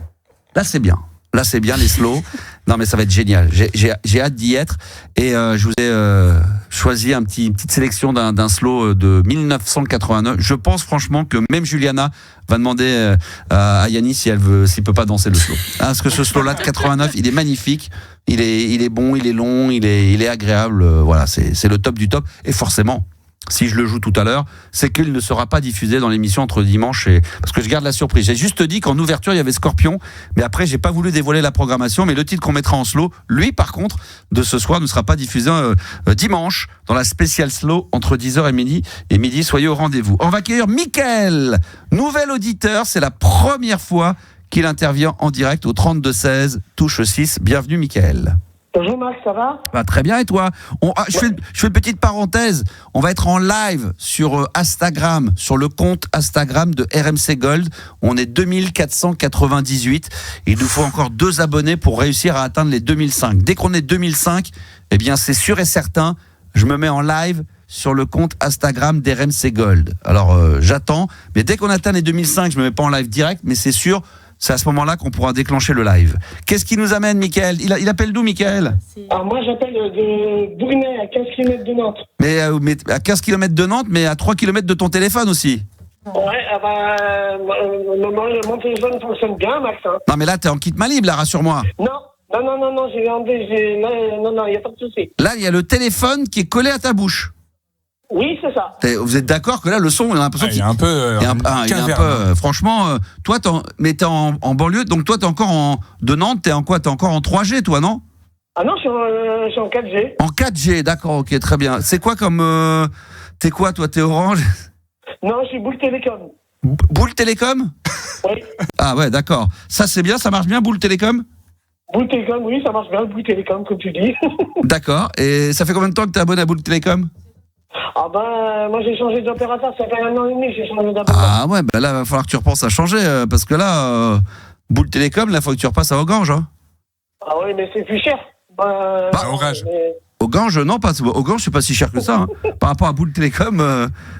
Là, c'est bien. Les slows. Non, mais ça va être génial. J'ai hâte d'y être. Et je vous ai choisi une petite sélection d'un slow de 1989. Je pense franchement que même Juliana va demander à Yannis s'il peut pas danser le slow. Parce que ce slow-là de 89, il est magnifique. Il est bon, il est long, il est agréable. Voilà, c'est le top du top. Et forcément, si je le joue tout à l'heure, c'est qu'il ne sera pas diffusé dans l'émission entre dimanche parce que je garde la surprise. J'ai juste dit qu'en ouverture, il y avait Scorpion, mais après, j'ai pas voulu dévoiler la programmation, mais le titre qu'on mettra en slow, lui, par contre, de ce soir, ne sera pas diffusé dimanche dans la spéciale slow entre 10h et midi. Et midi, soyez au rendez-vous. On va accueillir Mickaël, nouvel auditeur. C'est la première fois qu'il intervient en direct au 32-16, touche 6. Bienvenue, Mickaël. Bonjour Max, ça va ? Très bien, et toi ? Je fais une petite parenthèse. On va être en live sur Instagram, sur le compte Instagram de RMC Gold. On est 2498. Il nous faut encore 2 abonnés pour réussir à atteindre les 2005. Dès qu'on est 2005, eh bien c'est sûr et certain, je me mets en live sur le compte Instagram d'RMC Gold. Alors j'attends, mais dès qu'on atteint les 2005, je me mets pas en live direct, mais c'est sûr. C'est à ce moment-là qu'on pourra déclencher le live. Qu'est-ce qui nous amène, Mickaël ? Il appelle d'où, Mickaël ? Alors moi, j'appelle de Brunet, à 15 km de Nantes. Mais à 15 km de Nantes, mais à 3 km de ton téléphone aussi. Ouais, mon téléphone fonctionne bien, Max. Hein. Non, mais là, t'es en kit main libre, là, rassure-moi. Non, il n'y a pas de souci. Là, il y a le téléphone qui est collé à ta bouche. Oui, c'est ça. Vous êtes d'accord que là, le son, on a l'impression il y a un peu. franchement, toi, t'es en banlieue, donc toi, t'es encore de Nantes, t'es en quoi ? T'es encore en 3G, toi, non ? Ah non, je suis en 4G. En 4G, d'accord, ok, très bien. C'est quoi comme. T'es quoi, toi ? T'es Orange ? Non, je suis Bouygues Télécom. Bouygues Télécom ? Oui. Ah ouais, d'accord. Ça, c'est bien, ça marche bien, Bouygues Télécom ? Bouygues Télécom, oui, ça marche bien, Bouygues Télécom, comme tu dis. D'accord. Et ça fait combien de temps que t'es abonné à Bouygues Télécom ? Ah moi j'ai changé d'opérateur, ça fait 1 an et demi que j'ai changé d'opérateur. Ah ouais, là, il va falloir que tu repenses à changer, parce que là, Bouygues Télécom, là, il faut que tu repasses à Orange. Hein. Ah oui, mais c'est plus cher. Orange. Orange, non, pas Orange, c'est pas si cher que ça. Hein. Par rapport à Bouygues Télécom,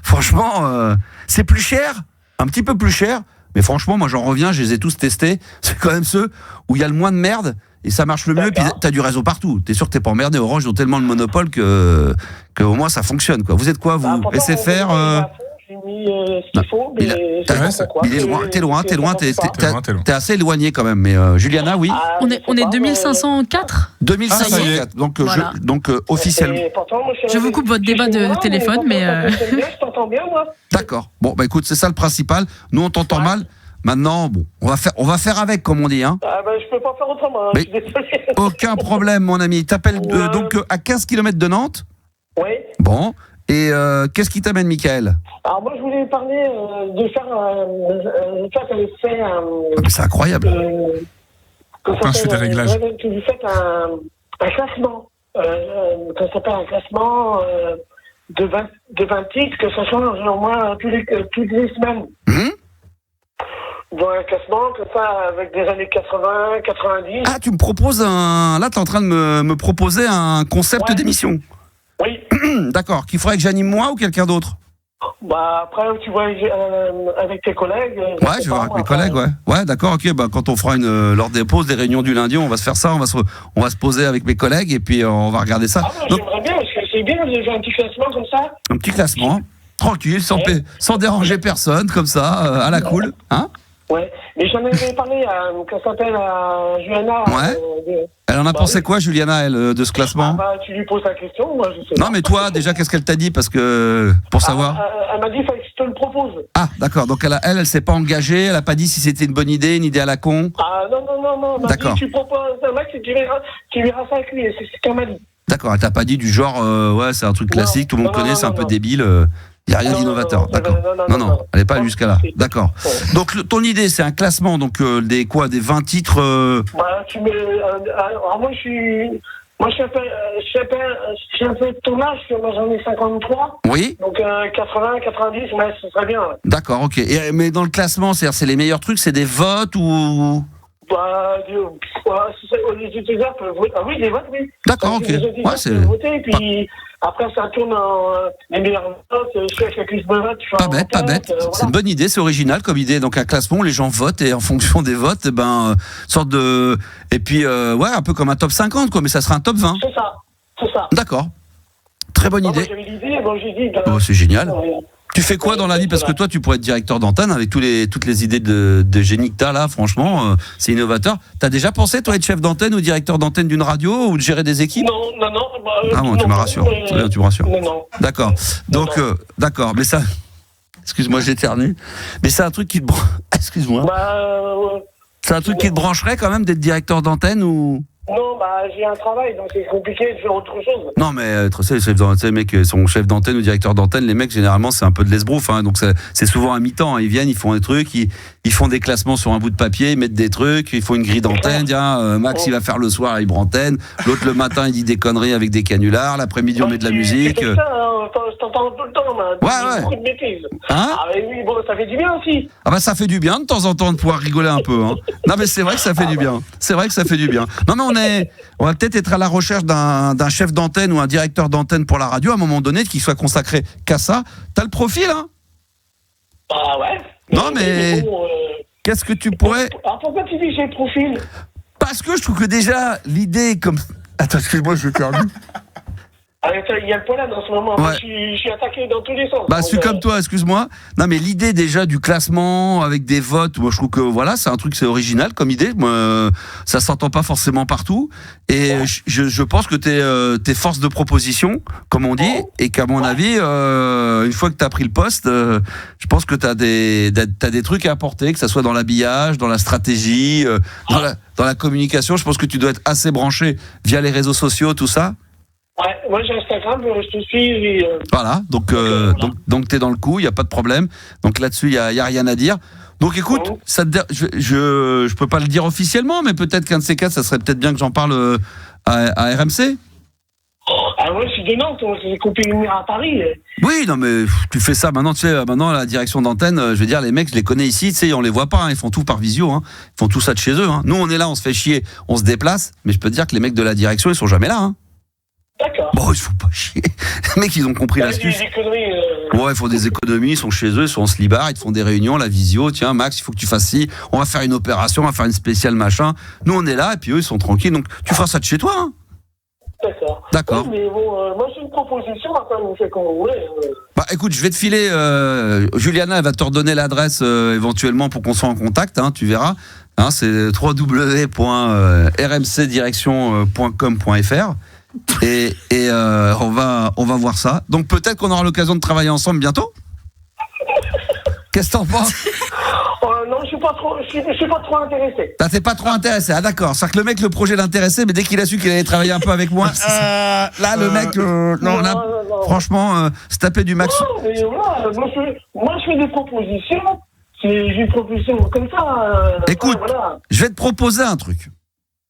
franchement, c'est plus cher, un petit peu plus cher, mais franchement, moi j'en reviens, je les ai tous testés. C'est quand même ceux où il y a le moins de merde. Et ça marche le mieux, puis t'as du réseau partout. T'es sûr que t'es pas emmerdé. Orange, ils ont tellement de monopole que au moins ça fonctionne, quoi. Vous êtes quoi, vous ? SFR J'ai mis ce qu'il faut, mais t'es loin, t'es assez éloigné quand même. Mais Juliana, oui. On est 2504. 2504. Donc officiellement. Je vous coupe votre débat de téléphone, mais. Je t'entends bien, moi. D'accord. Bon, bah écoute, c'est ça le principal. Nous, on t'entend mal. Maintenant, bon, on va faire avec, comme on dit. Hein. Je peux pas faire autrement. Mais je suis désolé. Aucun problème, mon ami. T'appelles donc à 15 km de Nantes. Oui. Bon. Et qu'est-ce qui t'amène, Mickaël ? Alors moi, je voulais parler de faire c'est incroyable. Je fais des réglages. Vous faites un classement. Ça s'appelle un classement de 20 titres, que ça change au moins toutes les semaines. Dans un classement comme ça, avec des années 80, 90. Ah, tu me proposes Là, t'es en train de me proposer un concept d'émission. Oui. D'accord. Qu'il faudrait que j'anime moi ou quelqu'un d'autre ? Après, tu vois avec tes collègues. Ouais, je vais voir avec mes collègues, ouais. Ouais, d'accord, ok. Quand on fera lors des pauses, des réunions du lundi, on va se faire ça. On va se poser avec mes collègues et puis on va regarder ça. J'aimerais bien, parce que c'est bien de faire un petit classement comme ça. Un petit classement, tranquille, sans déranger personne, comme ça, à la cool, hein ? Ouais, mais j'en avais parlé qu'elle s'appelle Juliana. Ouais. Elle en a pensé quoi, Juliana, elle, de ce classement ? Tu lui poses la question, moi je sais. Non, mais toi, déjà, qu'est-ce qu'elle t'a dit ? Parce que pour savoir. Elle m'a dit que je te le propose. Ah, d'accord. Donc elle s'est pas engagée. Elle a pas dit si c'était une bonne idée, une idée à la con. Ah non. Elle m'a dit tu proposes un mec, tu verras ça avec lui. C'est ce qu'elle m'a dit. D'accord. Elle t'a pas dit du genre ouais, c'est un truc classique, tout le monde connaît, c'est un peu débile. Il n'y a rien d'innovateur, d'accord. Non, elle n'est pas jusqu'à là, d'accord. Donc ton idée, c'est un classement, donc des 20 titres tu mets, alors moi, je suis un peu de ton âge, moi j'en ai 53. Oui. Donc 80, 90, ouais, ce serait bien. Ouais. D'accord, ok. Mais dans le classement, c'est les meilleurs trucs, c'est des votes ou... Les utilisateurs peuvent voter. Ah oui, des votes, oui. D'accord, ok. Les utilisateurs peuvent voter, et puis après ça tourne en les meilleurs votes, celui avec le plus de votes. Pas bête. C'est une bonne idée, c'est original comme idée. Donc un classement, les gens votent et en fonction des votes, sorte de... Et puis, un peu comme un top 50, quoi, mais ça sera un top 20. C'est ça. D'accord. Très bonne idée. Moi, j'avais l'idée, j'ai dit... c'est génial. Tu fais quoi dans la vie? Parce que toi, tu pourrais être directeur d'antenne avec toutes les idées de génie que t'as là, franchement, c'est innovateur. T'as déjà pensé, toi, être chef d'antenne ou directeur d'antenne d'une radio ou de gérer des équipes? Non. Tu me rassures. Très bien, tu me rassures. Non. D'accord. Donc, d'accord. Mais ça... Excuse-moi, j'éternue. Mais c'est un truc qui te... Excuse-moi. C'est un truc qui te brancherait quand même d'être directeur d'antenne ou... Non, j'ai un travail, donc c'est compliqué de faire autre chose. Non, mais les mecs sont chefs d'antenne ou directeurs d'antenne, les mecs, généralement, c'est un peu de l'esbrouf, hein, donc c'est souvent à mi-temps. Hein, ils viennent, ils font des trucs, ils font des classements sur un bout de papier, ils mettent des trucs, ils font une grille d'antenne. Max, il va faire le soir à Libre Antenne, l'autre le matin, il dit des conneries avec des canulars, l'après-midi, on met de la musique. C'est ça, je t'entends tout le temps, ouais. Beaucoup de bêtises. Hein? Oui, ça fait du bien aussi. Ça fait du bien de temps en temps de pouvoir rigoler un peu. Hein. Non, mais c'est vrai que ça fait du bien. C'est vrai que ça fait du bien. Non, mais on va peut-être être à la recherche d'un chef d'antenne ou un directeur d'antenne pour la radio à un moment donné qui soit consacré qu'à ça. T'as le profil, hein? Ouais. Non, mais qu'est-ce que tu pourrais... Alors pourquoi tu dis j'ai le profil? Parce que je trouve que déjà, l'idée comme... Attends, excuse-moi, je perds. Il y a le pollen en ce moment. Ouais. Je suis attaqué dans tous les sens. Je suis comme toi, excuse-moi. Non, mais l'idée déjà du classement avec des votes, moi je trouve que c'est un truc, c'est original comme idée. Moi, ça s'entend pas forcément partout. Et je pense que t'es force de proposition, comme on dit, et qu'à mon avis, une fois que t'as pris le poste, je pense que t'as des trucs à apporter, que ça soit dans l'habillage, dans la stratégie, dans la communication. Je pense que tu dois être assez branché via les réseaux sociaux, tout ça. Ouais, moi j'ai Instagram, je te suis. Voilà, donc t'es dans le coup, il y a pas de problème. Donc là-dessus, il y a rien à dire. Donc écoute, je peux pas le dire officiellement, mais peut-être qu'un de ces quatre, ça serait peut-être bien que j'en parle à RMC. Ouais, je suis de Nantes, c'est coupé à Paris. Oui, non mais tu fais ça maintenant, maintenant la direction d'antenne, je veux dire, les mecs, je les connais ici, on les voit pas, hein, ils font tout par visio, hein, ils font tout ça de chez eux. Hein. Nous, on est là, on se fait chier, on se déplace, mais je peux te dire que les mecs de la direction, ils sont jamais là. Hein. D'accord. Bon, ils se font pas chier. Les mecs, ils ont compris l'astuce. Ouais, ils font des économies, ils sont chez eux, ils sont en slibard, ils te font des réunions, la visio. Tiens, Max, il faut que tu fasses ci. On va faire une opération, on va faire une spéciale machin. Nous, on est là, et puis eux, ils sont tranquilles. Donc, tu feras ça de chez toi. Hein. D'accord. Oui, mais bon, moi, j'ai une proposition. Après, vous faites comme vous voulez. Écoute, je vais te filer. Juliana, elle va te redonner l'adresse éventuellement pour qu'on soit en contact. Hein, tu verras. Hein, c'est www.rmcdirection.com.fr. Et on va voir ça. Donc peut-être qu'on aura l'occasion de travailler ensemble bientôt. Qu'est-ce que t'en penses? Non, je suis pas trop intéressé. T'es pas trop intéressé? Ah d'accord. C'est-à-dire que le mec, le projet l'intéressait, mais dès qu'il a su qu'il allait travailler un peu avec moi, là le mec, non. Franchement, se taper du max. Non, mais voilà, moi je fais des propositions. J'ai une proposition comme ça. Écoute, je vais te proposer un truc.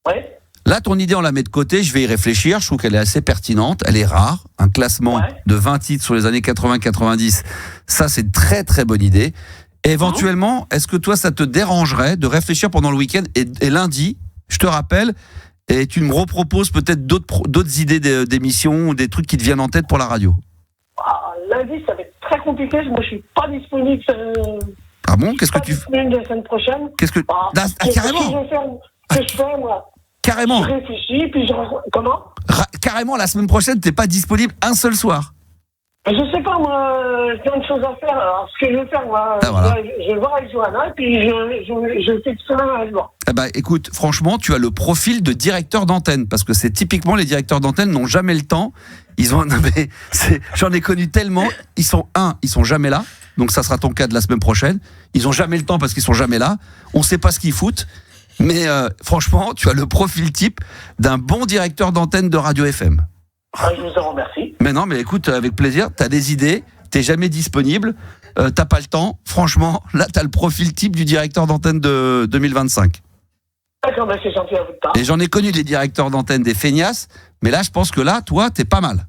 Ouais. Là, ton idée, on la met de côté, je vais y réfléchir, je trouve qu'elle est assez pertinente, elle est rare, un classement de 20 titres sur les années 80-90, ça c'est une très très bonne idée. Et éventuellement, est-ce que toi, ça te dérangerait de réfléchir pendant le week-end et lundi, je te rappelle, et tu me reproposes peut-être d'autres idées d'émissions ou des trucs qui te viennent en tête pour la radio? Lundi, ça va être très compliqué, moi je suis pas disponible. Ah bon? Qu'est-ce que tu fais la semaine prochaine? Carrément. Qu'est-ce que je fais, moi? Carrément. Je réfléchis, puis comment? Carrément, la semaine prochaine, t'es pas disponible un seul soir. Je sais pas, moi, j'ai plein de choses à faire. Alors, ce que je vais faire, moi, je vais voir avec Johanna, et puis je fais tout ça avec moi. Écoute, franchement, tu as le profil de directeur d'antenne, parce que c'est typiquement les directeurs d'antenne n'ont jamais le temps. J'en ai connu tellement. Ils sont jamais là. Donc ça sera ton cas de la semaine prochaine. Ils ont jamais le temps parce qu'ils sont jamais là. On sait pas ce qu'ils foutent. Mais franchement, tu as le profil type d'un bon directeur d'antenne de radio FM. Je vous en remercie. Mais non, mais écoute, avec plaisir, tu as des idées, t'es jamais disponible, t'as pas le temps. Franchement, là, t'as le profil type du directeur d'antenne de 2025. D'accord, ben c'est gentil à vous de part. Et j'en ai connu des directeurs d'antenne, des feignasses, mais là, je pense que là, toi, t'es pas mal.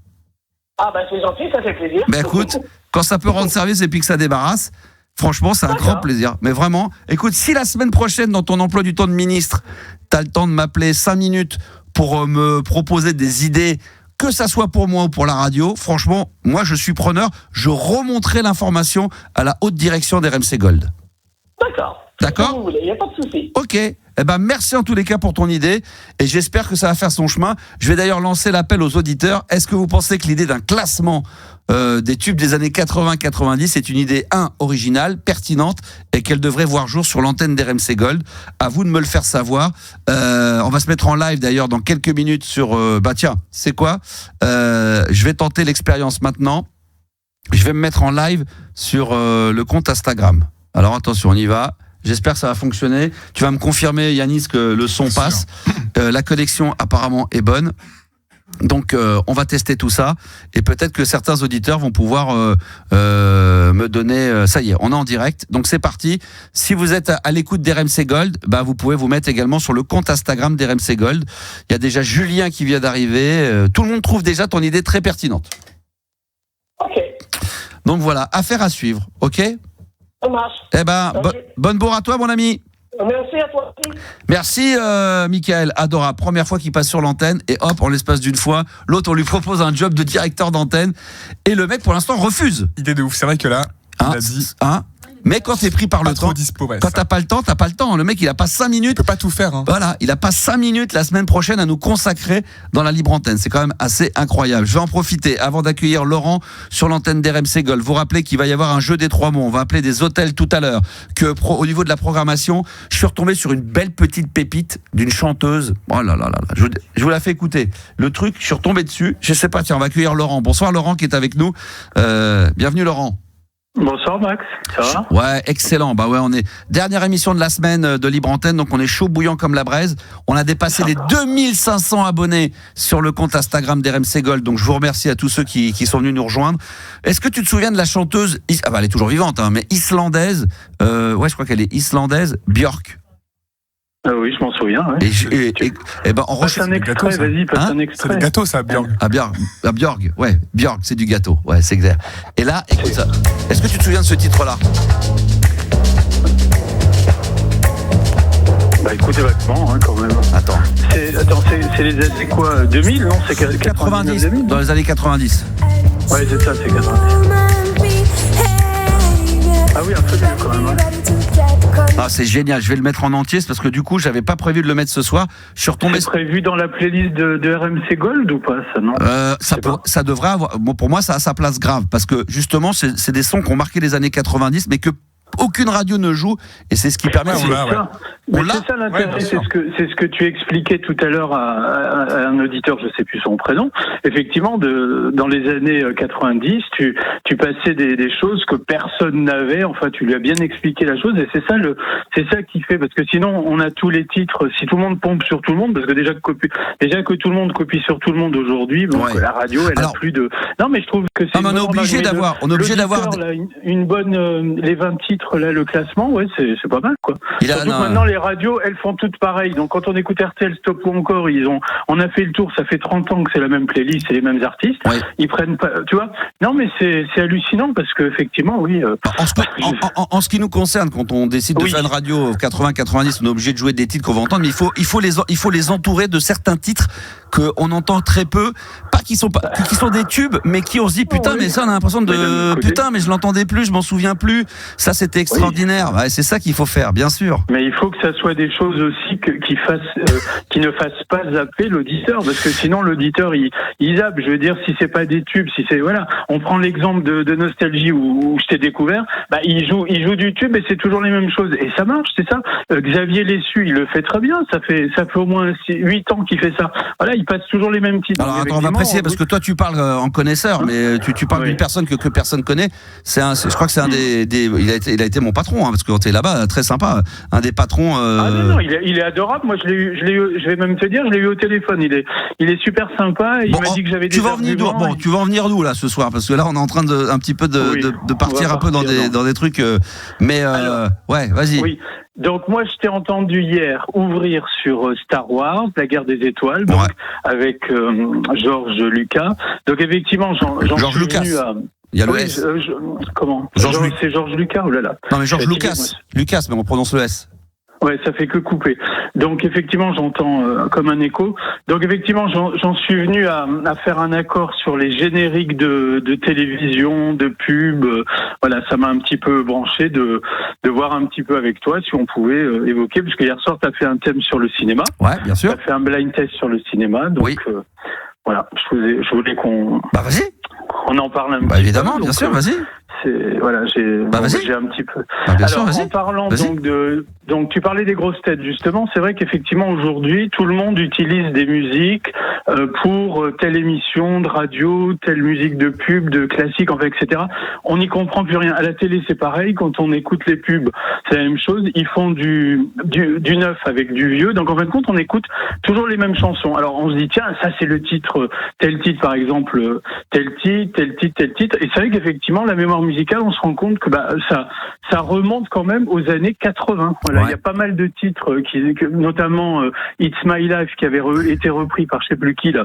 Ah, ben c'est gentil, ça fait plaisir. Mais écoute, quand ça peut rendre service et puis que ça débarrasse, franchement, c'est un grand plaisir. Mais vraiment, écoute, si la semaine prochaine, dans ton emploi du temps de ministre, t'as le temps de m'appeler 5 minutes pour me proposer des idées, que ça soit pour moi ou pour la radio, franchement, moi, je suis preneur. Je remonterai l'information à la haute direction d'RMC Gold. D'accord. Il n'y a pas de souci. Ok. Eh ben, merci en tous les cas pour ton idée et j'espère que ça va faire son chemin. Je vais d'ailleurs lancer l'appel aux auditeurs. Est-ce que vous pensez que l'idée d'un classement des tubes des années 80-90 est une idée, originale, pertinente et qu'elle devrait voir jour sur l'antenne d'RMC Gold? À vous de me le faire savoir. On va se mettre en live d'ailleurs dans quelques minutes sur... tiens, c'est quoi je vais tenter l'expérience maintenant. Je vais me mettre en live sur le compte Instagram. Alors attention, on y va. J'espère que ça va fonctionner. Tu vas me confirmer, Yanis, que le son passe. La connexion apparemment est bonne. Donc on va tester tout ça et peut-être que certains auditeurs vont pouvoir me donner... ça y est, on est en direct. Donc c'est parti. Si vous êtes à l'écoute d'RMC Gold, vous pouvez vous mettre également sur le compte Instagram d'RMC Gold. Il y a déjà Julien qui vient d'arriver. Tout le monde trouve déjà ton idée très pertinente. Ok. Donc voilà, affaire à suivre. Ok ? Ça marche. Eh ben, bonne bourre à toi, mon ami. Merci à toi. Merci, Michael. Adora. Première fois qu'il passe sur l'antenne et hop, en l'espace d'une fois, l'autre, on lui propose un job de directeur d'antenne et le mec, pour l'instant, refuse. Idée de ouf. C'est vrai que là, il a dit. Mais quand t'es pris par le temps, quand t'as pas le temps, t'as pas le temps. Le mec, il a pas 5 minutes. Il peut pas tout faire. Voilà, il a pas 5 minutes la semaine prochaine à nous consacrer dans la libre antenne. C'est quand même assez incroyable. Je vais en profiter avant d'accueillir Laurent sur l'antenne d'RMC Gold. Vous rappelez qu'il va y avoir un jeu des 3 mots. On va appeler des hôtels tout à l'heure. Au niveau de la programmation, je suis retombé sur une belle petite pépite d'une chanteuse. Oh là là là là. Je vous la fais écouter. Le truc, je suis retombé dessus. Je sais pas. Tiens, on va accueillir Laurent. Bonsoir Laurent qui est avec nous. Bienvenue Laurent. Bonsoir Max, ça va ? Ouais, excellent. On est dernière émission de la semaine de Libre Antenne, donc on est chaud bouillant comme la braise. On a dépassé les 2500 abonnés sur le compte Instagram d'RMC Gold, donc je vous remercie à tous ceux qui sont venus nous rejoindre. Est-ce que tu te souviens de la chanteuse, elle est toujours vivante, mais islandaise, je crois qu'elle est islandaise, Björk? Oui, je m'en souviens. Ouais. On passe un extrait, vas-y, passe un extrait. C'est des gâteaux, ça, Björk. Björk, ouais, Björk, c'est du gâteau, ouais, c'est clair. Et là, écoute ça. Est-ce que tu te souviens de ce titre-là ? Écoutez vaguement, quand même. Attends, c'est les années quoi 2000, non ? C'est 90, 2000, dans les années 90. Ouais, c'est ça, c'est 90. Ah oui, un peu mieux quand même, ouais. C'est génial, je vais le mettre en entier, c'est parce que du coup, j'avais pas prévu de le mettre ce soir. Je suis retombé. C'est prévu dans la playlist de RMC Gold ou pas, ça, non ? Ça devrait avoir. Bon, pour moi, ça a sa place grave, parce que justement, c'est des sons qui ont marqué les années 90, mais que aucune radio ne joue, et c'est ce qui permet. C'est ça l'intérêt, c'est ce que tu expliquais tout à l'heure à un auditeur, je sais plus son prénom. Effectivement, dans les années 90, tu passais des choses que personne n'avait. Enfin, tu lui as bien expliqué la chose, et c'est ça qui fait, parce que sinon, on a tous les titres. Si tout le monde pompe sur tout le monde, parce que déjà que tout le monde copie sur tout le monde aujourd'hui, la radio, elle a plus de. Non, mais je trouve que c'est. On est obligé d'avoir. Une bonne les 20 titres. Là, le classement, c'est pas mal, quoi. Surtout que maintenant, les radios, elles font toutes pareilles. Donc, quand on écoute RTL Stop ou encore, on a fait le tour, ça fait 30 ans que c'est la même playlist, c'est les mêmes artistes. Oui. Ils prennent pas, tu vois. Non, mais c'est hallucinant parce que, effectivement, oui. En ce qui nous concerne, quand on décide de faire une radio 80-90, on est obligé de jouer des titres qu'on va entendre, mais il faut les entourer de certains titres qu'on entend très peu, qui sont des tubes, mais qui on se dit putain, mais ça on a l'impression de putain, mais je l'entendais plus, je m'en souviens plus. Ça c'était extraordinaire. Ouais, c'est ça qu'il faut faire, bien sûr. Mais il faut que ça soit des choses aussi qui ne fassent pas zapper l'auditeur, parce que sinon l'auditeur il zappe. Je veux dire, si c'est pas des tubes, si c'est on prend l'exemple de Nostalgie où je t'ai découvert, il joue du tube et c'est toujours les mêmes choses et ça marche, c'est ça. Xavier Lessu, il le fait très bien. Ça fait au moins 8 ans qu'il fait ça. Voilà, il passe toujours les mêmes titres. Alors attends, on va préciser parce que toi tu parles en connaisseur, mais tu parles d'une personne que personne connaît. Je crois que c'est il il a été mon patron, parce que quand t'es là-bas, très sympa, un des patrons. Ah non, il est adorable. Moi, je l'ai eu, je vais même te dire, je l'ai eu au téléphone. Il est super sympa. Il m'a dit que j'avais des arguments. Tu vas en venir d'où là ce soir, parce que là on est en train de un petit peu de partir un peu dans des trucs. Mais ouais, vas-y. Oui. Donc moi, je t'ai entendu hier ouvrir sur Star Wars, la guerre des étoiles, donc, avec George Lucas. Donc effectivement, j'en suis venu à... Il y a le S. Comment c'est George Lucas, oh là là. Non mais George Lucas. Lucas, mais on prononce le S. Ouais, ça fait que couper. Donc effectivement, j'entends comme un écho. Donc effectivement, j'en suis venu à faire un accord sur les génériques de télévision, de pub. Voilà, ça m'a un petit peu branché de voir un petit peu avec toi si on pouvait évoquer, parce que hier soir, tu as fait un thème sur le cinéma. Ouais, bien sûr. Tu as fait un blind test sur le cinéma. Donc voilà, je voulais qu'on... Bah vas-y. On en parle un petit peu. Évidemment, bien sûr, vas-y. Voilà, j'ai un petit peu. Bien Alors, sûr, en parlant donc tu parlais des grosses têtes justement, c'est vrai qu'effectivement aujourd'hui tout le monde utilise des musiques pour telle émission de radio, telle musique de pub, de classique, enfin etc. On n'y comprend plus rien. À la télé c'est pareil, quand on écoute les pubs c'est la même chose. Ils font du neuf avec du vieux, donc en fin de compte on écoute toujours les mêmes chansons. Alors on se dit tiens ça c'est le titre, tel titre par exemple, tel titre, et c'est vrai qu'effectivement la mémoire musicale, on se rend compte que ça remonte quand même aux années 80. Voilà, il y a pas mal de titres notamment It's My Life qui avait été repris par je sais plus qui là,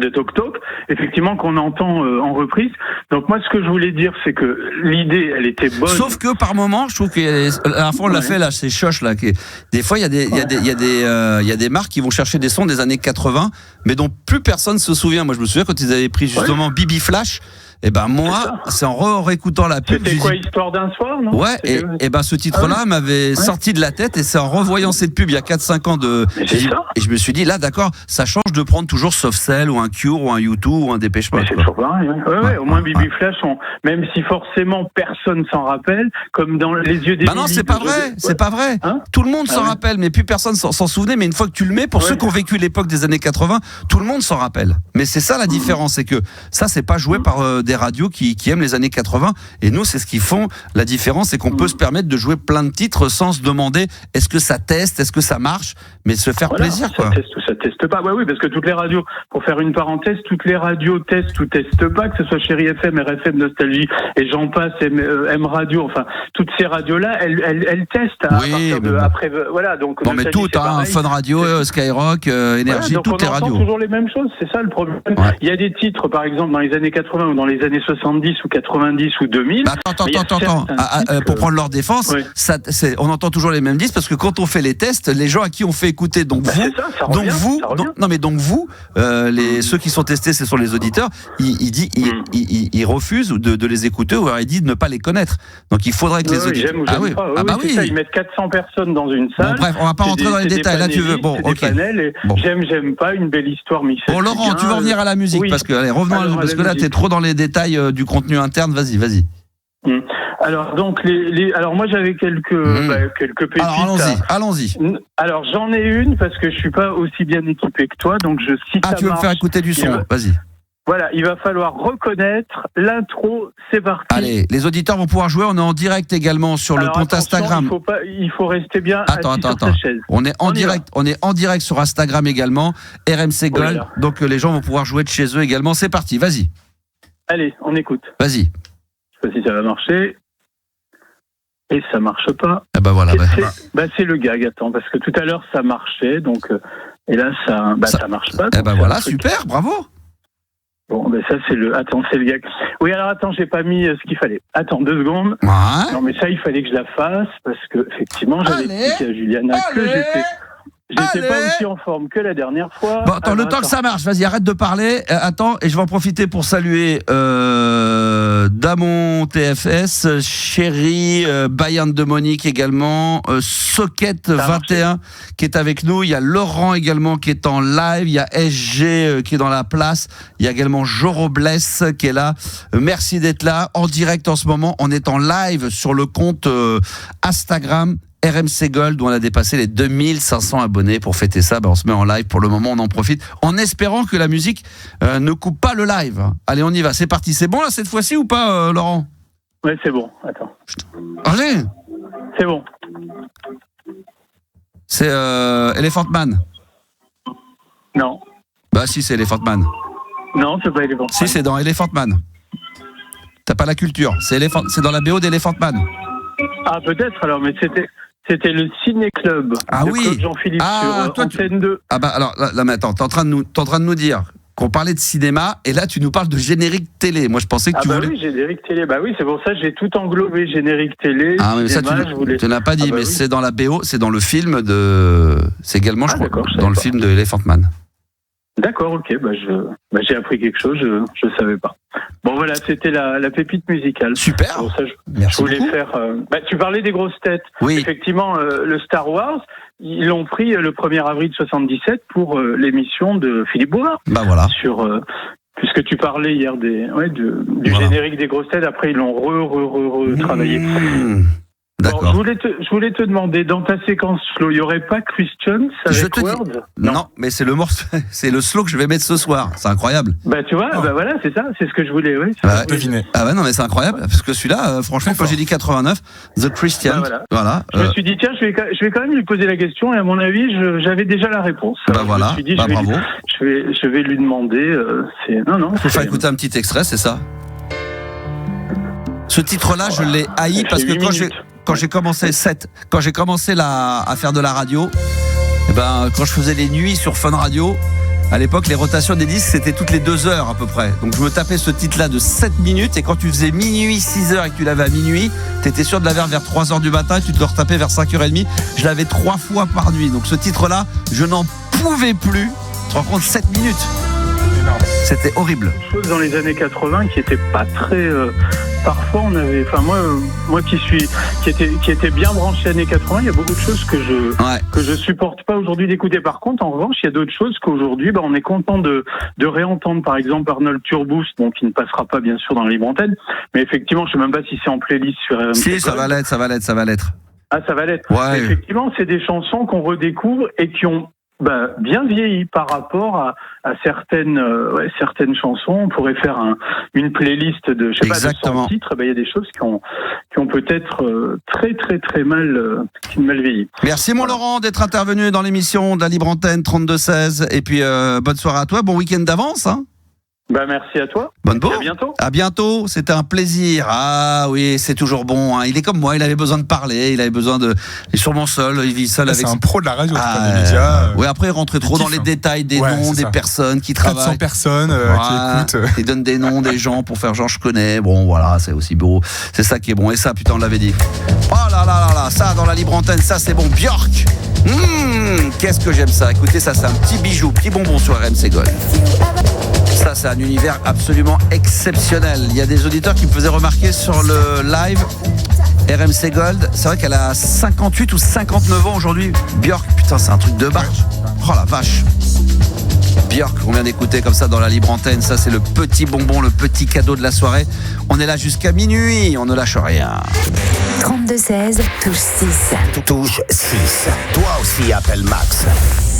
de Tok Tok, effectivement qu'on entend en reprise. Donc moi ce que je voulais dire c'est que l'idée elle était bonne. Sauf que par moment je trouve qu'à la fois on l'a fait là, c'est Choche là, des fois il y a des marques qui vont chercher des sons des années 80 mais dont plus personne se souvient. Moi je me souviens quand ils avaient pris justement Bibi Flash. Et ben moi, c'est en réécoutant la pub. C'était quoi, Histoire d'un soir, non? Ouais, et ben ce titre-là m'avait sorti de la tête, et c'est en revoyant cette pub il y a 4-5 ans et je me suis dit là d'accord, ça change de prendre toujours Soft Cell ou un Cure ou un U2 ou un Dépêche Mode. C'est toujours pareil. Ouais, au moins Bibi Flash, même si forcément personne s'en rappelle, comme dans Les Yeux des non, c'est pas vrai, c'est pas vrai. Tout le monde s'en rappelle, mais plus personne s'en souvenait. Mais une fois que tu le mets, pour ceux qui ont vécu l'époque des années 80, tout le monde s'en rappelle. Mais c'est ça la différence, c'est que ça c'est pas joué par des radios qui aiment les années 80, et nous c'est ce qui font la différence, c'est qu'on peut se permettre de jouer plein de titres sans se demander est-ce que ça teste, est-ce que ça marche, mais se faire plaisir quoi. Ça teste pas. Oui, parce que toutes les radios, pour faire une parenthèse, toutes les radios testent ou testent pas, que ce soit Chéri FM, RFM, Nostalgie et j'en passe, M Radio, enfin toutes ces radios là, elles testent après voilà, donc non mais toutes, Fun Radio, Skyrock, Énergie, toutes les radios. On entend toujours les mêmes choses, c'est ça le problème. Il y a des titres par exemple dans les années 80 ou dans les années 70 ou 90 ou 2000. Attends. Pour prendre leur défense, on entend toujours les mêmes disques parce que quand on fait les tests, les gens à qui on fait écouter, ceux qui sont testés, ce sont les auditeurs, ils refusent de les écouter ou ils disent de ne pas les connaître. Donc il faudrait que les auditeurs. Ils mettent 400 personnes dans une salle. Bon, bref, on va pas rentrer dans les détails. Là, tu veux. Bon, ok. J'aime pas, une belle histoire, Michel. Bon, Laurent, tu veux revenir à la musique parce que, allez, revenons parce que là, t'es trop dans les détails du contenu interne. Vas-y. Alors donc alors moi j'avais quelques pépites. Alors allons-y. Alors j'en ai une parce que je suis pas aussi bien équipé que toi, donc je cite. Tu veux me faire écouter du son? Vas-y. Voilà, il va falloir reconnaître l'intro. C'est parti. Allez, les auditeurs vont pouvoir jouer. On est en direct également sur le compte Instagram. Il faut rester bien. Attends. On est en direct sur Instagram également. RMC Gold. Voilà. Donc les gens vont pouvoir jouer de chez eux également. C'est parti. Vas-y. Allez, on écoute. Vas-y. Je sais pas si ça va marcher. Et ça marche pas. Voilà. C'est le gag, attends, parce que tout à l'heure ça marchait, donc et là ça marche pas. Voilà, super, bravo. Bon, ça c'est c'est le gag. Oui, alors attends, j'ai pas mis ce qu'il fallait. Attends 2 secondes. Ouais. Non mais ça il fallait que je la fasse parce que effectivement j'avais expliqué à Juliana que j'étais pas aussi en forme que la dernière fois. Bon, attends, le temps que ça marche, vas-y, arrête de parler. Attends, et je vais en profiter pour saluer Damon TFS, Chéri, Bayern de Monique également, Socket 21 qui est avec nous. Il y a Laurent également qui est en live. Il y a SG qui est dans la place. Il y a également Joro Bless qui est là. Merci d'être là en direct en ce moment. On est en live sur le compte Instagram RMC Gold, où on a dépassé les 2500 abonnés. Pour fêter ça, on se met en live. Pour le moment, on en profite en espérant que la musique ne coupe pas le live. Allez, on y va, c'est parti. C'est bon là cette fois-ci ou pas, Laurent? Ouais, c'est bon. Attends. Allez. C'est bon. C'est Elephant Man. Non. Bah si, c'est Elephant Man. Non, c'est pas Elephant Man. Si, c'est dans Elephant Man. T'as pas la culture. C'est dans la BO d'Elephant Man. Ah, peut-être alors, mais c'était le Ciné-Club. Ah oui. Claude Jean-Philippe sur Antenne 2. Ah bah alors là mais attends, t'es en train de nous dire qu'on parlait de cinéma et là tu nous parles de générique télé. Moi je pensais que tu voulais. Ah bah oui, générique télé. Bah oui, c'est pour ça que j'ai tout englobé, générique télé. Ah mais cinéma, ça tu n'as pas dit, mais oui. C'est dans la BO, c'est dans le film de. C'est également je crois dans le film de Elephant Man. D'accord, ok, j'ai appris quelque chose, je savais pas. Bon voilà, c'était la pépite musicale. Super. Pour ça, merci je voulais beaucoup. faire. Tu parlais des grosses têtes. Oui. Effectivement, le Star Wars, ils l'ont pris le 1er avril 77 pour l'émission de Philippe Bouvard. Bah voilà. Puisque tu parlais hier du générique des grosses têtes, après ils l'ont retravaillé. D'accord. Bon, je voulais te demander, dans ta séquence slow, il n'y aurait pas Christians avec Words ? Non, mais c'est le morceau, c'est le slow que je vais mettre ce soir. C'est incroyable. Bah tu vois, bah voilà, c'est ça, c'est ce que je voulais. Oui, deviner. Ah ouais, non mais c'est incroyable parce que celui-là, franchement, quand j'ai dit 89, The Christians, voilà. Je me suis dit tiens, je vais quand même lui poser la question et à mon avis, j'avais déjà la réponse. Alors, voilà. Je me suis dit, bravo. Je vais lui demander. Faut faire écouter un petit extrait, c'est ça. Ce titre-là, je l'ai haï parce que quand j'ai commencé à faire de la radio, quand je faisais les nuits sur Fun Radio, à l'époque, les rotations des disques, c'était toutes les 2 heures à peu près. Donc je me tapais ce titre-là de 7 minutes et quand tu faisais minuit, 6 heures et que tu l'avais à minuit, t'étais sûr de l'avoir vers 3 heures du matin et tu te le retapais vers 5h30. Je l'avais 3 fois par nuit. Donc ce titre-là, je n'en pouvais plus. Tu te rends compte, 7 minutes. C'était horrible. Chose dans les années 80 qui était pas très. Parfois, on avait. Enfin, moi qui était bien branché années 80, il y a beaucoup de choses que je supporte pas aujourd'hui d'écouter. Par contre, en revanche, il y a d'autres choses qu'aujourd'hui, on est content de réentendre. Par exemple, Arnold Turboost, qui ne passera pas bien sûr dans la libre antenne, mais effectivement, je sais même pas si c'est en playlist sur RMC. Si, ça va l'être. Ah, ça va l'être. Ouais. Effectivement, c'est des chansons qu'on redécouvre et qui ont bien vieilli par rapport à certaines chansons. On pourrait faire une playlist de 100 titres. Il y a des choses qui ont peut-être très très très mal vieilli. Merci mon Laurent d'être intervenu dans l'émission de la Libre Antenne 32-16 et puis bonne soirée à toi, bon week-end d'avance. Hein. Merci à toi. Bonne bourre. À bientôt. À bientôt, c'était un plaisir. Ah oui, c'est toujours bon. Hein. Il est comme moi, il avait besoin de parler, il avait besoin de. Il est sûrement seul, il vit seul avec. C'est un pro de la radio, des médias. Oui, après il rentrait trop dans les détails des noms des personnes qui travaillent. 400 personnes qui écoutent. Il donne des noms des gens pour faire genre je connais. Bon voilà, c'est aussi beau. C'est ça qui est bon. Et ça, putain, on l'avait dit. Oh là là là là, ça dans la libre antenne, ça c'est bon. Björk. Qu'est-ce que j'aime ça. Écoutez, ça c'est un petit bijou, petit bonbon sur RMC Gold. Ça, c'est un univers absolument exceptionnel. Il y a des auditeurs qui me faisaient remarquer sur le live RMC Gold. C'est vrai qu'elle a 58 ou 59 ans aujourd'hui. Björk, putain, c'est un truc de barque. Oh la vache. Björk, on vient d'écouter comme ça dans la libre antenne. Ça, c'est le petit bonbon, le petit cadeau de la soirée. On est là jusqu'à minuit. On ne lâche rien. 32-16, touche 6. Touche 6. Toi aussi, appelle Max.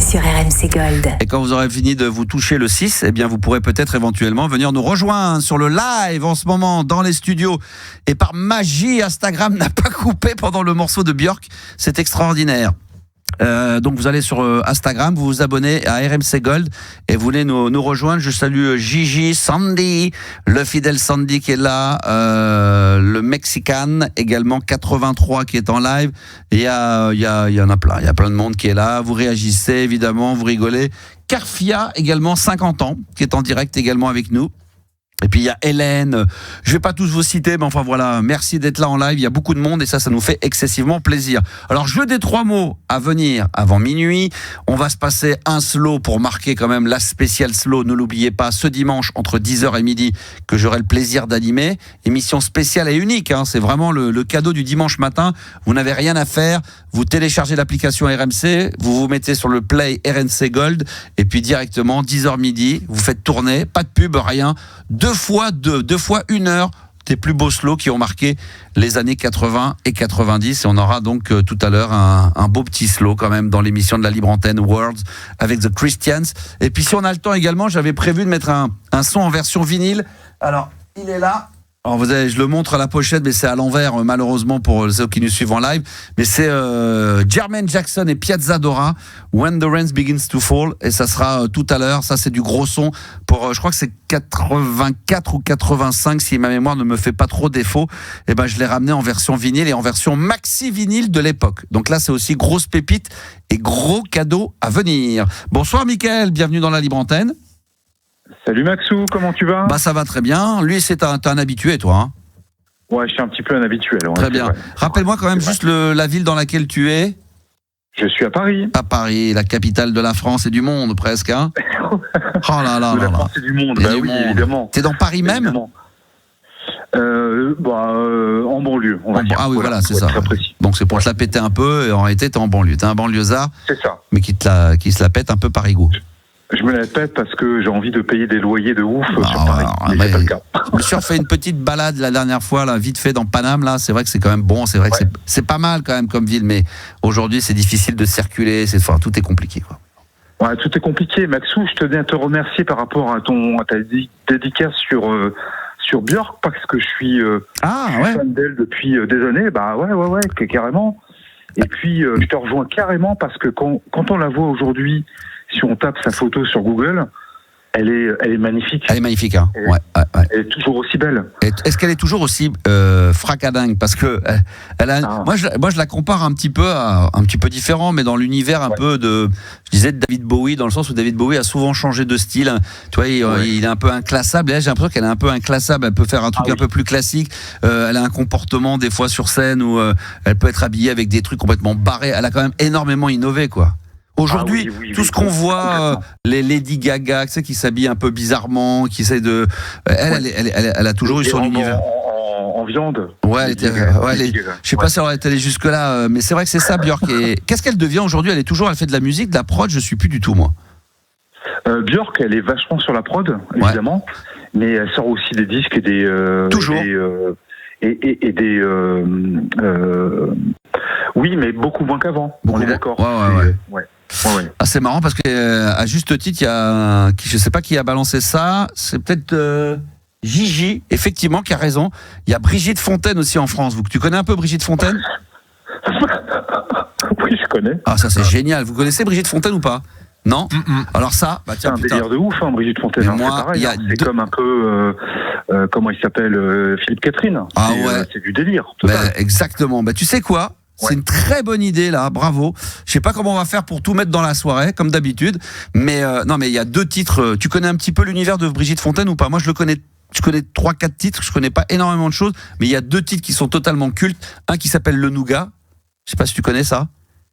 Sur RMC Gold. Et quand vous aurez fini de vous toucher le 6, eh bien vous pourrez peut-être éventuellement venir nous rejoindre sur le live en ce moment dans les studios. Et par magie, Instagram n'a pas coupé pendant le morceau de Björk. C'est extraordinaire. Donc vous allez sur Instagram, vous vous abonnez à RMC Gold et vous venez nous rejoindre. Je salue Gigi, Sandy, le fidèle Sandy qui est là, le Mexican également 83 qui est en live. Et il y en a plein, il y a plein de monde qui est là. Vous réagissez évidemment, vous rigolez. Carfia également 50 ans qui est en direct également avec nous. Et puis il y a Hélène, je vais pas tous vous citer, mais enfin voilà, merci d'être là en live, il y a beaucoup de monde et ça nous fait excessivement plaisir. Alors jeu des 3 mots à venir avant minuit, on va se passer un slow pour marquer quand même la spéciale slow, ne l'oubliez pas, ce dimanche entre 10h et midi que j'aurai le plaisir d'animer, émission spéciale et unique, hein, c'est vraiment le cadeau du dimanche matin, vous n'avez rien à faire, vous téléchargez l'application RMC, vous vous mettez sur le play RMC Gold et puis directement 10h midi, vous faites tourner, pas de pub, rien, deux fois 1 heure des plus beaux slows qui ont marqué les années 80 et 90 et on aura donc tout à l'heure un beau petit slow quand même dans l'émission de la libre antenne Worlds avec The Christians et puis si on a le temps également j'avais prévu de mettre un son en version vinyle, alors il est là, Alors je le montre à la pochette, mais c'est à l'envers, malheureusement pour ceux qui nous suivent en live. Mais c'est Jermaine Jackson et Piazza Dora, When the Rain Begins to Fall, et ça sera tout à l'heure. Ça, c'est du gros son pour, je crois que c'est 84 ou 85, si ma mémoire ne me fait pas trop défaut. Et je l'ai ramené en version vinyle et en version maxi vinyle de l'époque. Donc là, c'est aussi grosse pépite et gros cadeau à venir. Bonsoir Mickaël, bienvenue dans la Libre Antenne. Salut Maxou, comment tu vas ? Ça va très bien. Lui, c'est un habitué, toi. Hein. Ouais, je suis un petit peu un habitué. Très bien. Rappelle-moi quand même juste la ville dans laquelle tu es. Je suis à Paris. À Paris, la capitale de la France et du monde, presque. Hein. Oh là là de la France et du monde, oui, évidemment. T'es dans Paris même ? En banlieue, on va dire. Ah oui, voilà, c'est ça. Très précis. Donc c'est pour te la péter un peu, et en réalité, t'es en banlieue. T'es un banlieusard. C'est ça. Mais qui se la pète un peu par égout. Je me la pète parce que j'ai envie de payer des loyers de ouf sur Paris. C'est pas le cas. Je me suis refait une petite balade la dernière fois, là, vite fait dans Paname. Là, c'est vrai que c'est quand même bon. C'est vrai que c'est pas mal quand même comme ville, mais aujourd'hui c'est difficile de circuler. Tout est compliqué, quoi. Ouais, tout est compliqué. Maxou, je tenais à te remercier par rapport à ta dédicace sur Björk, parce que je suis fan d'elle depuis des années. Ouais, carrément. Et puis je te rejoins carrément parce que quand on la voit aujourd'hui, si on tape sa photo sur Google, elle est magnifique. Elle est magnifique, hein. Ouais. Elle est toujours aussi belle. Est-ce qu'elle est toujours aussi fracadingue ? Parce que moi, je la compare un petit peu différent, mais dans l'univers un peu de David Bowie, dans le sens où David Bowie a souvent changé de style. Tu vois, il est un peu inclassable. Et là, j'ai l'impression qu'elle est un peu inclassable. Elle peut faire un truc un peu plus classique. Elle a un comportement des fois sur scène où elle peut être habillée avec des trucs complètement barrés. Elle a quand même énormément innové, quoi. Aujourd'hui, tout ce qu'on voit, les Lady Gaga, tu sais, qui s'habillent un peu bizarrement, qui essaient de, elle a toujours eu son univers. En viande. Ouais, je sais pas si elle est allée jusque là, mais c'est vrai que c'est ça, Björk. Et qu'est-ce qu'elle devient aujourd'hui ? Elle fait de la musique, de la prod. Je suis plus du tout, moi. Björk, elle est vachement sur la prod, évidemment, mais elle sort aussi des disques et des toujours. Et des oui, mais beaucoup moins qu'avant. On est d'accord. Ouais. Ah, c'est marrant parce que à juste titre, il y a je sais pas qui a balancé ça, c'est peut-être Gigi, effectivement, qui a raison. Il y a Brigitte Fontaine aussi en France. Tu connais un peu Brigitte Fontaine ? Oui, je connais. Ah, ça c'est génial. Vous connaissez Brigitte Fontaine ou pas ? Non. Alors ça, c'est un délire de ouf, hein, Brigitte Fontaine. Mais moi, c'est pareil, c'est comme un peu comment il s'appelle, Philippe Catherine. C'est du délire. Exactement. Tu sais quoi ? C'est une très bonne idée là, bravo. Je sais pas comment on va faire pour tout mettre dans la soirée, comme d'habitude. Mais non, mais il y a 2 titres. Tu connais un petit peu l'univers de Brigitte Fontaine ou pas ? Moi, je connais 3-4 titres. Je connais pas énormément de choses, mais il y a 2 titres qui sont totalement cultes. Un qui s'appelle Le Nougat. Je sais pas si tu connais ça.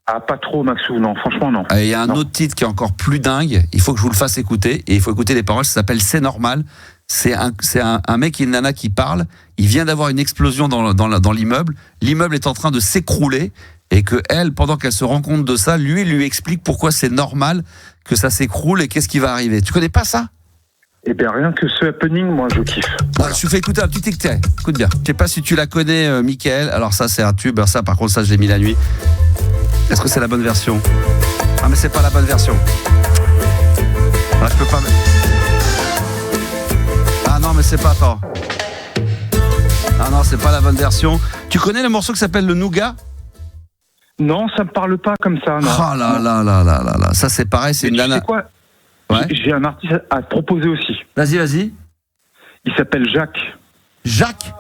Ah, pas trop, Maxou, non, franchement, non. Il y a un autre titre qui est encore plus dingue. Il faut que je vous le fasse écouter. Et il faut écouter les paroles. Ça s'appelle C'est normal. C'est un mec et une nana qui parlent. Il vient d'avoir une explosion dans l'immeuble. L'immeuble est en train de s'écrouler. Et que elle, pendant qu'elle se rend compte de ça, lui explique pourquoi c'est normal que ça s'écroule et qu'est-ce qui va arriver. Tu connais pas ça ? Eh bien, rien que ce happening, moi, je kiffe. Voilà. Je te fais écouter un petit extrait. Écoute bien. Je sais pas si tu la connais, Mickaël. Alors ça, c'est un tube. Ça, par contre, ça, je l'ai mis la nuit. Est-ce que c'est la bonne version ? Ah, mais c'est pas la bonne version. Ah, je peux pas... Ah non, mais c'est pas... Attends. Ah non, c'est pas la bonne version. Tu connais le morceau qui s'appelle Le Nougat ? Non, ça me parle pas comme ça, non. Oh là là là là là là. Ça, c'est pareil, c'est une nana... Tu sais quoi ? J'ai un artiste à te proposer aussi. Vas-y. Il s'appelle Jacques. Jacques ?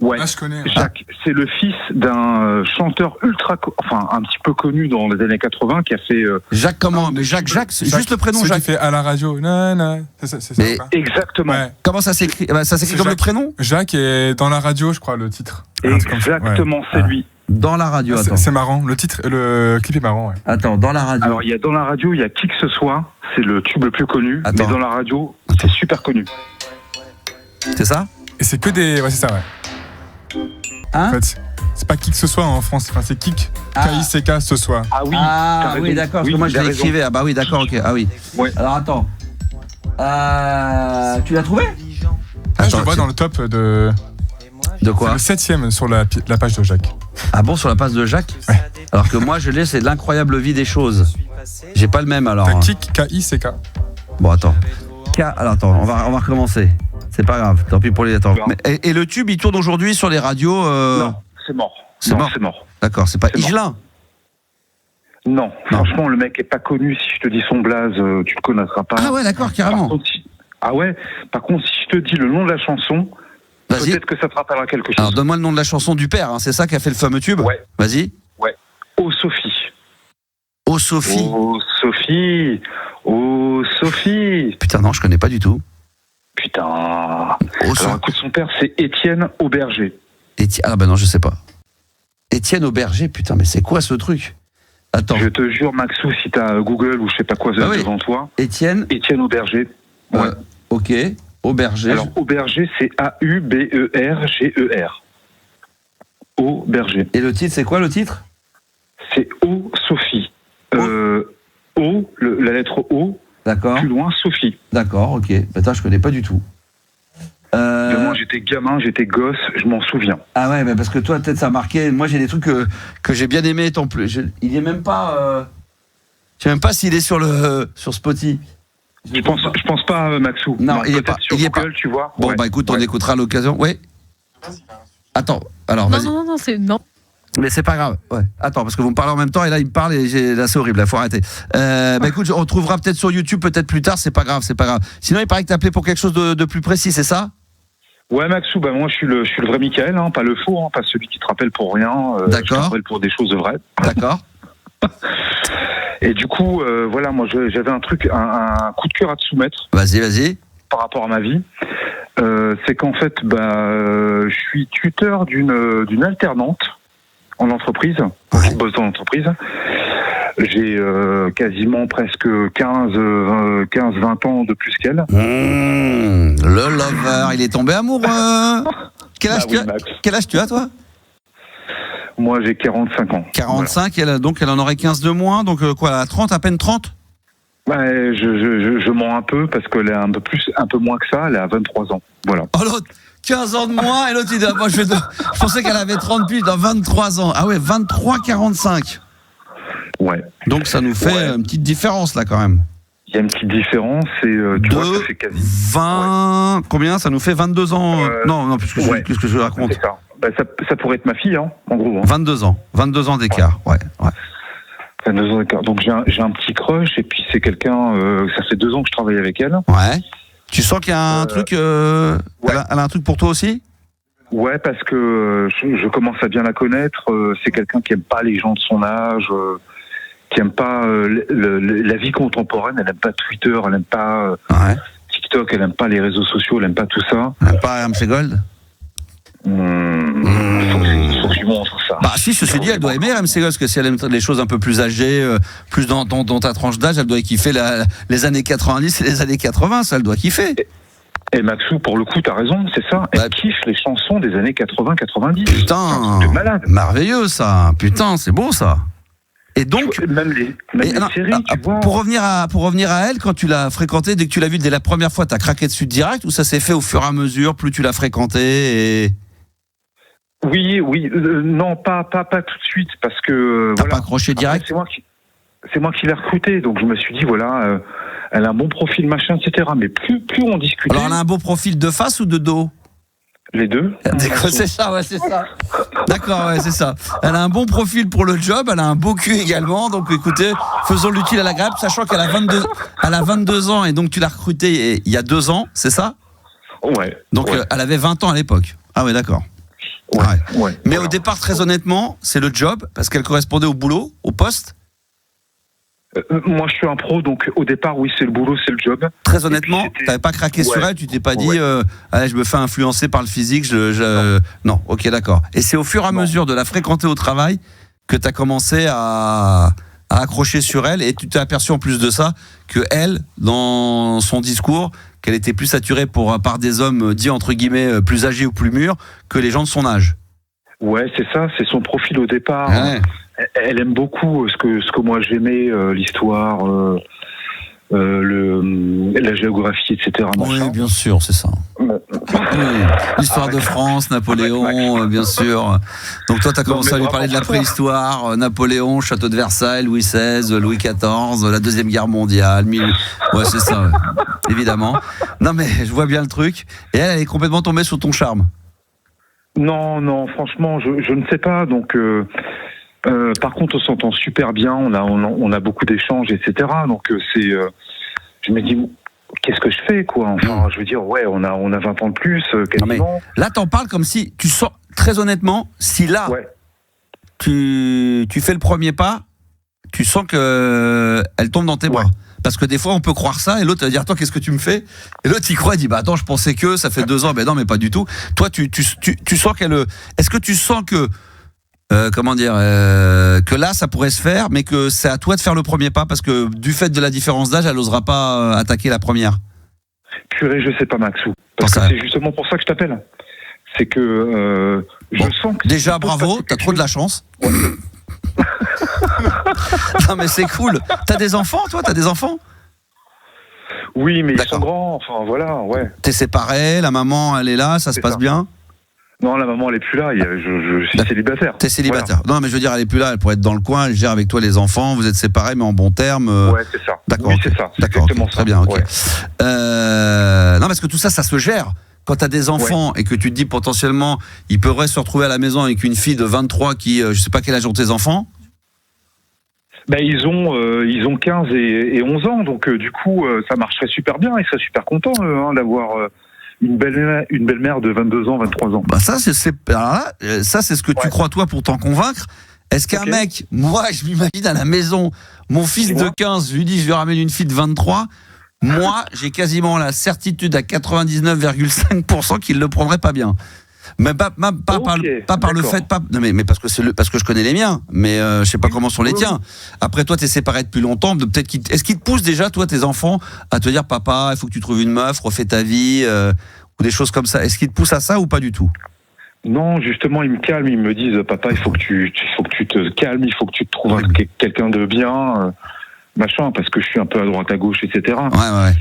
Ouais, je connais. Jacques, c'est le fils d'un chanteur un petit peu connu dans les années 80 qui a fait... Jacques comment ? Mais Jacques, c'est juste le prénom, Jacques. Qui fait à la radio. Non, c'est ça. Exactement. Ouais. Comment ça s'écrit ? Ça s'écrit comme Jacques, le prénom ? Jacques est dans la radio, je crois, le titre. Exactement, c'est lui. Dans la radio, attends. C'est marrant, le clip est marrant, ouais. Attends, dans la radio. Alors, il y a dans la radio, il y a Qui que ce soit, c'est le tube le plus connu, mais dans la radio, c'est super connu. C'est ça ? Et c'est que des... Ouais, c'est ça, ouais. Hein ? En fait, c'est pas qui que ce soit en France, enfin c'est Kik, K-I-C-K ce soit. Ah oui, d'accord, parce que moi je l'ai écrivé. Ah bah oui, d'accord, ok. Ah oui. Ouais. Alors attends. Tu l'as trouvé ? Je le vois dans le top de... De quoi ? C'est le 7e sur la page de Jacques. Ah bon, sur la page de Jacques ? Ouais. Alors que moi je l'ai, c'est L'incroyable vie des choses. J'ai pas le même alors. T'as Kik, K-I-C-K. Bon attends. Alors attends, on va recommencer. C'est pas grave, tant pis pour les attentes. Et le tube, il tourne aujourd'hui sur les radios Non, c'est mort. C'est mort. D'accord, c'est pas Higelin. Non, franchement, le mec est pas connu. Si je te dis son blaze, tu le connaîtras pas. Ah ouais, d'accord, carrément. Par contre, si je te dis le nom de la chanson, peut-être que ça te rappellera quelque chose. Alors, donne-moi le nom de la chanson du père, hein. C'est ça qui a fait le fameux tube ? Ouais. Vas-y. Ouais. Oh Sophie. Oh Sophie. Oh Sophie. Oh Sophie. Putain, non, je connais pas du tout. Putain. Alors, écoute, son père, c'est Étienne Auberger. Ah bah non, je sais pas. Étienne Auberger, putain, mais c'est quoi ce truc ? Attends. Je te jure, Maxou, si t'as Google ou je sais pas quoi devant toi. Étienne Auberger. Ouais. Ok. Auberger. Alors, Auberger, c'est Auberger. Auberger. Et le titre, c'est quoi le titre ? C'est O Sophie. La lettre O. D'accord. Plus loin, Sophie. D'accord, ok. Attends, je connais pas du tout. Moi, j'étais gamin, j'étais gosse, je m'en souviens. Ah ouais, mais parce que toi, peut-être ça a marqué. Moi, j'ai des trucs que j'ai bien aimé. Il est même pas. Je sais même pas s'il est sur Spotify. Je pense pas, Maxou. Non, il est pas. Sur Google, tu vois. Bon, bah écoute, on écoutera à l'occasion. Oui. Attends, alors vas-y. Non, c'est non. Mais c'est pas grave. Ouais. Attends, parce que vous me parlez en même temps et là il me parle et là c'est horrible. Là, faut arrêter. Bah écoute, on retrouvera peut-être sur YouTube, peut-être plus tard. C'est pas grave. Sinon, il paraît que t'as appelé pour quelque chose de plus précis, c'est ça ? Ouais, Maxou, bah moi je suis le vrai Michael, hein, pas le faux, hein, pas celui qui te rappelle pour rien. D'accord. Je te rappelle pour des choses vraies. D'accord. Et du coup, voilà, moi j'avais un coup de cœur à te soumettre. Vas-y. Par rapport à ma vie, c'est qu'en fait, je suis tuteur d'une alternante en entreprise. Je bosse dans l'entreprise. J'ai quasiment presque 15-20 ans de plus qu'elle. Le lover, il est tombé amoureux. Quel âge tu as, toi ? Moi, j'ai 45 ans. 45, voilà. Elle en aurait 15 de moins, donc quoi, à 30, à peine 30 ? Ouais, je mens un peu, parce qu'elle est un peu moins que ça, elle a 23 ans. Voilà. Oh l'autre, 15 ans de moins, et l'autre il dit, moi je pensais qu'elle avait 30 puis dans 23 ans. Ah ouais, 23-45. Ouais. Donc ça nous fait une petite différence là quand même. Il y a une petite différence et tu vois ça fait quasi 20 combien ça nous fait 22 ans non puisque je raconte. C'est ça. Bah, ça pourrait être ma fille en gros. 22 ans d'écart. Ouais. 22 ans d'écart. Donc j'ai un petit crush et puis c'est quelqu'un ça fait 2 ans que je travaille avec elle. Ouais. Tu sens qu'il y a un truc elle a un truc pour toi aussi ? Ouais, parce que je commence à bien la connaître, c'est quelqu'un qui aime pas les gens de son âge, qui aime pas la vie contemporaine, elle aime pas Twitter, elle aime pas TikTok, elle aime pas les réseaux sociaux, elle aime pas tout ça. Elle aime pas RMC Gold ? Faut que je lui montre ça. Bah si, ceci dit, elle doit aimer RMC Gold, parce que si elle aime les choses un peu plus âgées, plus dans ta tranche d'âge, elle doit kiffer les années 90 et les années 80, ça elle doit kiffer. Et Maxou, pour le coup, t'as raison, c'est ça. Elle kiffe les chansons des années 80-90. Putain, c'est malade. Merveilleux ça. Putain, c'est beau ça. Et donc, même les séries, tu vois. Pour revenir à elle, quand tu l'as fréquentée, dès que tu l'as vue dès la première fois, t'as craqué dessus direct ou ça s'est fait au fur et à mesure, plus tu l'as fréquentée et... Oui, non, pas tout de suite, parce que... T'as pas accroché direct ? C'est moi qui l'ai recrutée, donc je me suis dit, voilà... elle a un bon profil, machin, etc. Mais plus on discutait... Alors, elle a un beau profil de face ou de dos ? Les deux. C'est ça, ouais, c'est ça. D'accord, ouais, c'est ça. Elle a un bon profil pour le job, elle a un beau cul également. Donc, écoutez, faisons l'utile à l'agréable, sachant qu'elle a 22 ans et donc tu l'as recrutée il y a 2 ans, c'est ça ? Ouais. Donc, elle avait 20 ans à l'époque. Ah ouais, d'accord. Ouais. Mais au départ, très honnêtement, c'est le job, parce qu'elle correspondait au boulot, au poste. Moi, je suis un pro, donc au départ, oui, c'est le boulot, c'est le job. Très honnêtement, t'avais pas craqué sur elle, tu t'es pas dit, allez, je me fais influencer par le physique, Non, ok, d'accord. Et c'est au fur et à mesure de la fréquenter au travail que t'as commencé à accrocher sur elle, et tu t'es aperçu en plus de ça que elle, dans son discours, qu'elle était plus saturée par des hommes dits entre guillemets plus âgés ou plus mûrs que les gens de son âge. Ouais, c'est ça, c'est son profil au départ. Ouais. Elle aime beaucoup ce que moi j'aimais, l'histoire, la géographie, etc. Oui, bien sûr, c'est ça. Oui. L'histoire de France, Napoléon, bien sûr. Donc toi, tu as commencé à lui parler de la préhistoire, Napoléon, château de Versailles, Louis XVI, Louis XIV, la Deuxième Guerre mondiale. Ouais, c'est ça, évidemment. Non, mais je vois bien le truc. Et elle est complètement tombée sous ton charme. Non, franchement, je ne sais pas. Donc, par contre, on s'entend super bien. On a beaucoup d'échanges, etc. Donc, je me dis, qu'est-ce que je fais, quoi? Enfin, je veux dire, ouais, on a 20 ans de plus, quasiment. Non, mais là, t'en parles comme si tu sens, très honnêtement, si là, tu fais le premier pas, tu sens que elle tombe dans tes bras. Parce que des fois, on peut croire ça, et l'autre va dire, attends, qu'est-ce que tu me fais? Et l'autre, il croit, il dit, bah attends, je pensais que ça fait 2 ans. Ben non, mais pas du tout. Toi, tu sens qu'elle. Est-ce que tu sens que. Que là, ça pourrait se faire, mais que c'est à toi de faire le premier pas, parce que du fait de la différence d'âge, elle n'osera pas attaquer la première. Purée, je sais pas, Maxou. Parce que c'est justement pour ça que je t'appelle. C'est que je sens que... Déjà, bravo, t'as trop de la chance. Non, mais c'est cool. T'as des enfants, toi? T'as des enfants? Oui, mais ils sont grands, enfin voilà, ouais. T'es séparé, la maman, elle est là, ça se passe bien? Non, la maman, elle est plus là, je suis célibataire. T'es célibataire. Voilà. Non, mais je veux dire, elle est plus là, elle pourrait être dans le coin, elle gère avec toi les enfants, vous êtes séparés, mais en bon terme. Ouais, c'est ça. D'accord. Oui, c'est ça. D'accord, exactement ça. Très bien, ok. Ouais. Non, parce que tout ça, ça se gère. Quand t'as des enfants et que tu te dis potentiellement, ils pourraient se retrouver à la maison avec une fille de 23 qui, je sais pas quel âge ont tes enfants. Ben, ils ont 15 et 11 ans, donc du coup, ça marcherait super bien, ils seraient super contents d'avoir une belle-mère de 22 ans, 23 ans. Bah ça, c'est ce que tu crois toi pour t'en convaincre. Est-ce qu'un mec, moi, je m'imagine à la maison, mon fils de 15, je lui dis, je vais ramener une fille de 23, moi, j'ai quasiment la certitude à 99,5% qu'il le prendrait pas bien. Mais pas par le fait, non mais parce que je connais les miens, mais je sais pas comment sont les tiens. Après toi, t'es séparé depuis longtemps, peut-être est-ce qu'ils te poussent déjà, toi, tes enfants, à te dire, papa, il faut que tu trouves une meuf, refais ta vie, ou des choses comme ça. Est-ce qu'ils te poussent à ça ou pas du tout? Non, justement, ils me calment, ils me disent, papa, il faut que tu te calmes, il faut que tu te trouves quelqu'un de bien, machin, parce que je suis un peu à droite à gauche, etc. Ouais.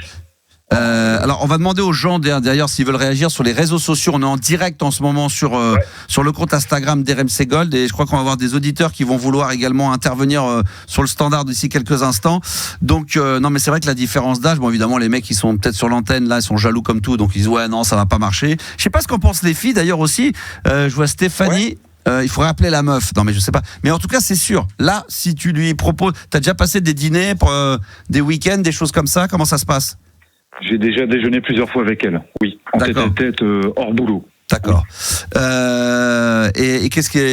Alors, on va demander aux gens d'ailleurs s'ils veulent réagir sur les réseaux sociaux. On est en direct en ce moment sur le compte Instagram d'RMC Gold, et je crois qu'on va avoir des auditeurs qui vont vouloir également intervenir sur le standard d'ici quelques instants. Donc, non, mais c'est vrai que la différence d'âge, bon, évidemment, les mecs qui sont peut-être sur l'antenne, là, ils sont jaloux comme tout, donc ils disent, ouais, non, ça va pas marcher. Je sais pas ce qu'en pensent les filles, d'ailleurs, aussi. Je vois Stéphanie. Il faudrait appeler la meuf. Non, mais je sais pas. Mais en tout cas, c'est sûr. Là, si tu lui proposes, t'as déjà passé des dîners, des week-ends, des choses comme ça. Comment ça se passe? J'ai déjà déjeuné plusieurs fois avec elle. Oui, en tête-à-tête, hors boulot. D'accord. Et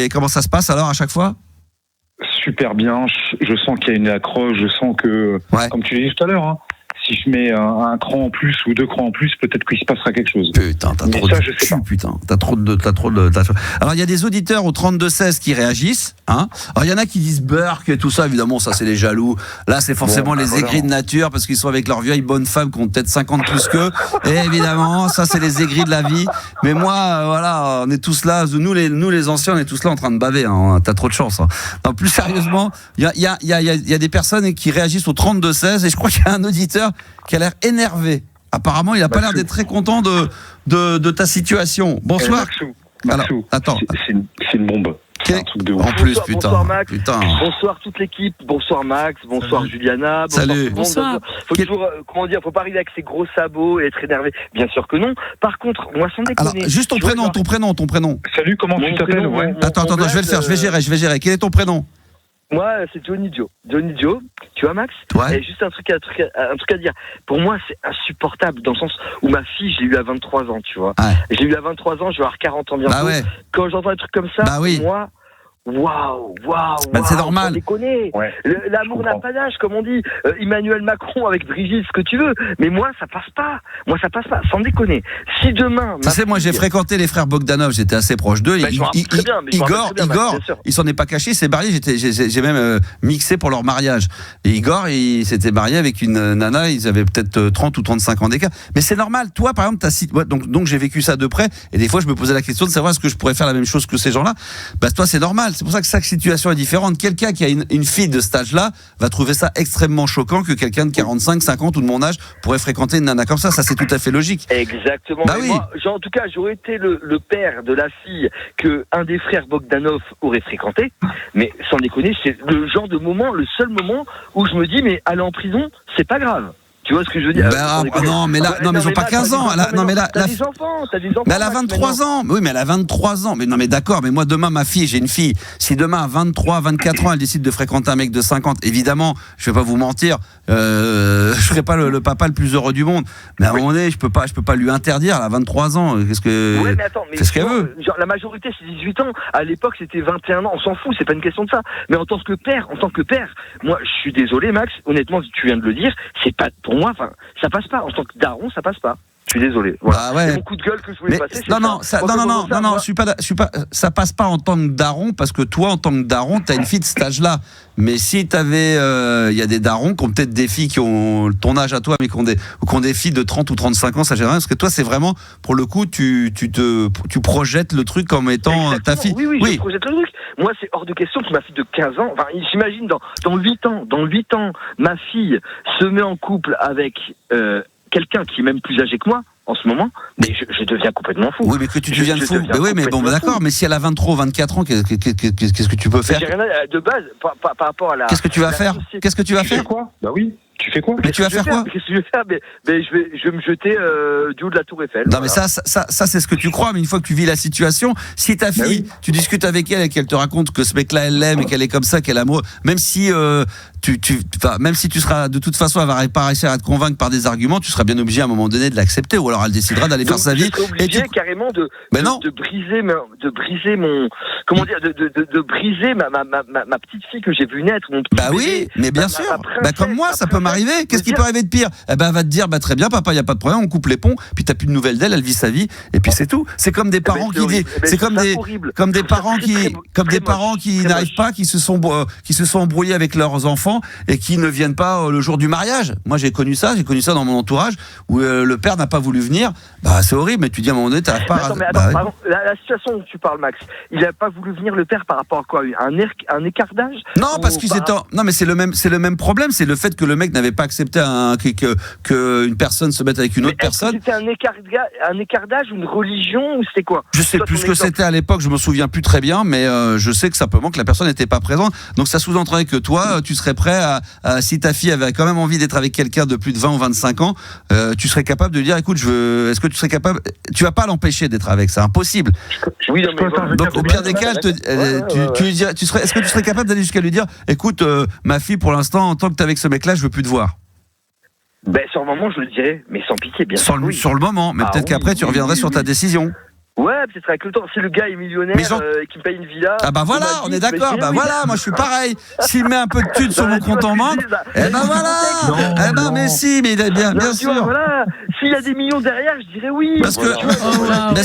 comment ça se passe alors à chaque fois? Super bien. Je sens qu'il y a une accroche. Je sens que, comme tu l'as dit tout à l'heure, si je mets un cran en plus ou 2 crans en plus, peut-être qu'il se passera quelque chose. Putain, t'as trop de cul, putain. T'as trop de. Alors, il y a des auditeurs au 32-16 qui réagissent, hein. Alors, il y en a qui disent Burke et tout ça, évidemment, ça, c'est les jaloux. Là, c'est forcément les aigris de nature, parce qu'ils sont avec leur vieille bonne femme qui ont peut-être 50 plus qu'eux. Et évidemment, ça, c'est les aigris de la vie. Mais moi, voilà, on est tous là, nous les anciens, on est tous là en train de baver, hein. T'as trop de chance, hein. Non, plus sérieusement, il y a des personnes qui réagissent au 32-16, et je crois qu'il y a un auditeur qui a l'air énervé. Apparemment, il n'a pas l'air d'être très content de ta situation. Bonsoir. Maxou, attends. C'est une bombe. C'est un truc de ouf. En plus, putain. Bonsoir Max. Bonsoir toute l'équipe. Bonsoir Max. Bonsoir Juliana. Salut. Bonsoir. Faut toujours, faut pas arriver avec ses gros sabots et être énervé. Bien sûr que non. Par contre, moi, sans déconner. Alors, juste ton prénom. Salut, comment tu t'appelles? Attends, je vais le faire. Je vais gérer. Quel est ton prénom? Moi, c'est Johnny Joe. Tu vois, Max? Ouais. Et juste un truc à dire. Pour moi, c'est insupportable dans le sens où ma fille, je l'ai eu à 23 ans, tu vois. Ouais. Je l'ai eu à 23 ans, je vais avoir 40 ans bientôt. Bah ouais. Quand j'entends un truc comme ça, moi, waouh, c'est normal. Sans déconner. Ouais, l'amour n'a pas d'âge, comme on dit. Emmanuel Macron avec Brigitte, ce que tu veux. Mais moi, ça passe pas. Sans déconner. Si demain. Tu sais, moi, j'ai fréquenté les frères Bogdanov, j'étais assez proche d'eux. Igor, il s'en est pas caché, il s'est marié. J'ai même mixé pour leur mariage. Et Igor, il s'était marié avec une nana, ils avaient peut-être 30 ou 35 ans d'écart. Mais c'est normal. Toi, par exemple, donc j'ai vécu ça de près. Et des fois, je me posais la question de savoir est-ce que je pourrais faire la même chose que ces gens-là. Bah, toi, c'est normal. normal. C'est pour ça que chaque situation est différente. Quelqu'un qui a une fille de cet âge-là va trouver ça extrêmement choquant que quelqu'un de 45, 50 ou de mon âge pourrait fréquenter une nana comme ça. Ça, c'est tout à fait logique. Exactement. Bah oui. Moi, en tout cas, j'aurais été le père de la fille que un des frères Bogdanov aurait fréquenté. Mais sans déconner, c'est le genre de moment, le seul moment où je me dis, mais aller en prison, c'est pas grave. Tu vois ce que je veux dire? Non, mais là, non, mais ils ont pas 15 ans. Non, mais là, t'as des enfants. Mais elle a 23 ans. Oui, mais elle a 23 ans. Mais non, mais d'accord. Mais moi, demain, ma fille, j'ai une fille. Si demain, à 23, 24 ans, elle décide de fréquenter un mec de 50, évidemment, je vais pas vous mentir, je serai pas le papa le plus heureux du monde. Mais à un moment donné, je peux pas lui interdire. Elle a 23 ans. Ouais, mais attends, c'est ce qu'elle veut. Genre, la majorité, c'est 18 ans. À l'époque, c'était 21 ans. On s'en fout. C'est pas une question de ça. Mais en tant que père, moi, je suis désolé, Max. Honnêtement, tu viens de le dire. C'est pas pour moi. Enfin, ça passe pas. En tant que daron, ça passe pas. Je suis désolé. Voilà. Bah ouais. C'est mon coup de gueule que je voulais passer. Non, je suis pas, ça passe pas en tant que daron parce que toi, en tant que daron, t'as une fille de cet âge-là. Mais si t'avais, il y a des darons qui ont peut-être des filles qui ont ton âge à toi, mais qui ont des filles de 30 ou 35 ans, ça gêne rien. Parce que toi, c'est vraiment, pour le coup, tu projettes le truc comme étant ta fille. Oui, je projette le truc. Moi, c'est hors de question que ma fille de 15 ans, enfin, j'imagine dans 8 ans, ma fille se met en couple avec quelqu'un qui est même plus âgé que moi en ce moment, mais je deviens complètement fou. Oui, mais que tu deviens fou. Mais oui, mais bon, d'accord, mais si elle a 23 ou 24 ans, qu'est-ce que tu peux faire? J'ai rien de base par rapport à la. Qu'est-ce que tu vas faire? Qu'est-ce que tu vas faire? Quoi? Bah oui. Tu fais quoi? Mais tu vas faire quoi? Qu'est-ce que je vais faire? Je vais me jeter du haut de la Tour Eiffel. Non, mais ça c'est ce que tu crois. Mais une fois que tu vis la situation, si ta fille, tu discutes avec elle et qu'elle te raconte que ce mec-là, elle l'aime et qu'elle est comme ça, qu'elle est amoureuse, même si tu seras de toute façon, elle va pas réussir à te convaincre par des arguments, tu seras bien obligé à un moment donné de l'accepter, ou alors elle décidera d'aller faire sa vie. Et tu carrément de briser mon, comment dire, de briser ma petite fille que j'ai vue naître. Bah oui, mais bien sûr. Bah comme moi, ça peut m'arriver. Qu'est-ce qui peut arriver de pire? Eh ben, elle va te dire, bah très bien, papa, y a pas de problème, on coupe les ponts, puis t'as plus de nouvelles d'elle, elle vit sa vie, et puis c'est tout. C'est comme des parents comme des parents qui n'arrivent pas, qui se sont embrouillés avec leurs enfants et qui ne viennent pas le jour du mariage. Moi, j'ai connu ça dans mon entourage où le père n'a pas voulu venir. Bah c'est horrible, mais tu dis à un moment donné, t'arrives pas. Pardon, la situation dont tu parles, Max, il a pas voulu venir le père par rapport à quoi? Un écart d'âge? Non, parce qu'ils étaient. Non, mais c'est le même problème, c'est le fait que le mec n'avait pas accepté que une personne se mette avec une autre personne. C'était un écart d'âge, une religion, ou c'était quoi? Je sais plus ce que c'était à l'époque, je me souviens plus très bien, mais je sais que simplement que la personne n'était pas présente. Donc ça sous-entendrait que toi, tu serais prêt si ta fille avait quand même envie d'être avec quelqu'un de plus de 20 ou 25 ans, tu serais capable de lui dire, écoute, est-ce que tu serais capable? Tu vas pas l'empêcher d'être avec, c'est impossible. Oui, donc au pire des cas, est-ce que tu serais capable d'aller jusqu'à lui dire, écoute, ma fille, pour l'instant, en tant que t'es avec ce mec-là, je veux plus te voir? Ben, sur le moment, je le dirais, mais sans pitié, bien sûr. Sur le moment, mais peut-être qu'après, tu reviendrais sur ta décision. Ouais, peut-être avec le temps. Si le gars est millionnaire et qu'il me paye une villa. Ah bah voilà, on est d'accord. Bah voilà, moi je suis pareil. S'il met un peu de thunes sur mon compte en banque, eh ben voilà. Mais si, mais bien sûr. Voilà. S'il y a des millions derrière, je dirais oui. Parce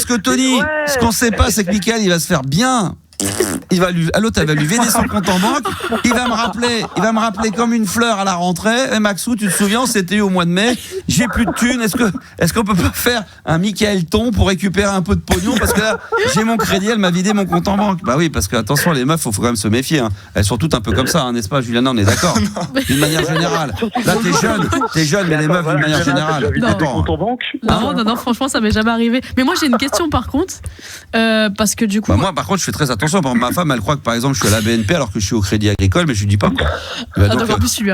que Tony, ce qu'on sait pas, c'est que Michael, il va se faire bien. L'autre, elle va lui vider son compte en banque. Il va me rappeler comme une fleur à la rentrée. Et Maxou, tu te souviens, c'était au mois de mai. J'ai plus de thunes. Est-ce qu'on peut pas faire un Michael Ton pour récupérer un peu de pognon? Parce que là, j'ai mon crédit, elle m'a vidé mon compte en banque. Bah oui, parce que attention, les meufs, faut quand même se méfier. Hein. Elles sont toutes un peu comme ça, hein, n'est-ce pas, Juliana? On est d'accord. D'une manière générale. Là, t'es jeune, mais les meufs, d'une manière générale. Non, franchement, ça m'est jamais arrivé. Mais moi, j'ai une question par contre, parce que du coup. Moi, par contre, je fais très attention. Ma femme, elle croit que par exemple je suis à la BNP alors que je suis au Crédit Agricole, mais je lui dis pas quoi.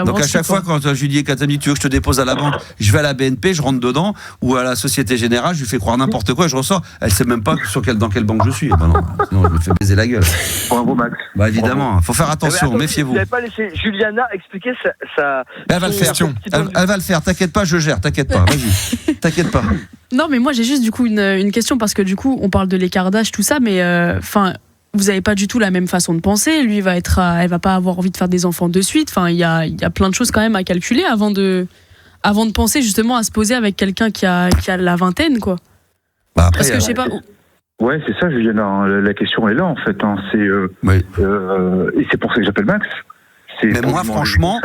Donc à chaque fois, quand je lui dis, Katami, tu veux que je te dépose à la banque, je vais à la BNP, je rentre dedans, ou à la Société Générale, je lui fais croire n'importe quoi et je ressors. Elle sait même pas dans quelle banque je suis. Bah non, sinon je me fais baiser la gueule. Bravo Max. Bah évidemment, faut faire attention, méfiez-vous. Vous n'avez pas laissé Juliana expliquer sa elle va le faire. Elle va le faire. T'inquiète pas, je gère. T'inquiète pas. Vas-y. T'inquiète pas. Non, mais moi j'ai juste du coup une question parce que du coup on parle de l'écart d'âge, tout ça, mais enfin. Vous n'avez pas du tout la même façon de penser. Lui, elle va pas avoir envie de faire des enfants de suite. Enfin, il y a plein de choses quand même à calculer avant de penser justement à se poser avec quelqu'un qui a la vingtaine, quoi. Bah après, parce que je sais pas. Ouais, c'est ça, Juliana. La question est là, en fait. Hein. Et c'est pour ça que j'appelle Max. Mais moi, franchement,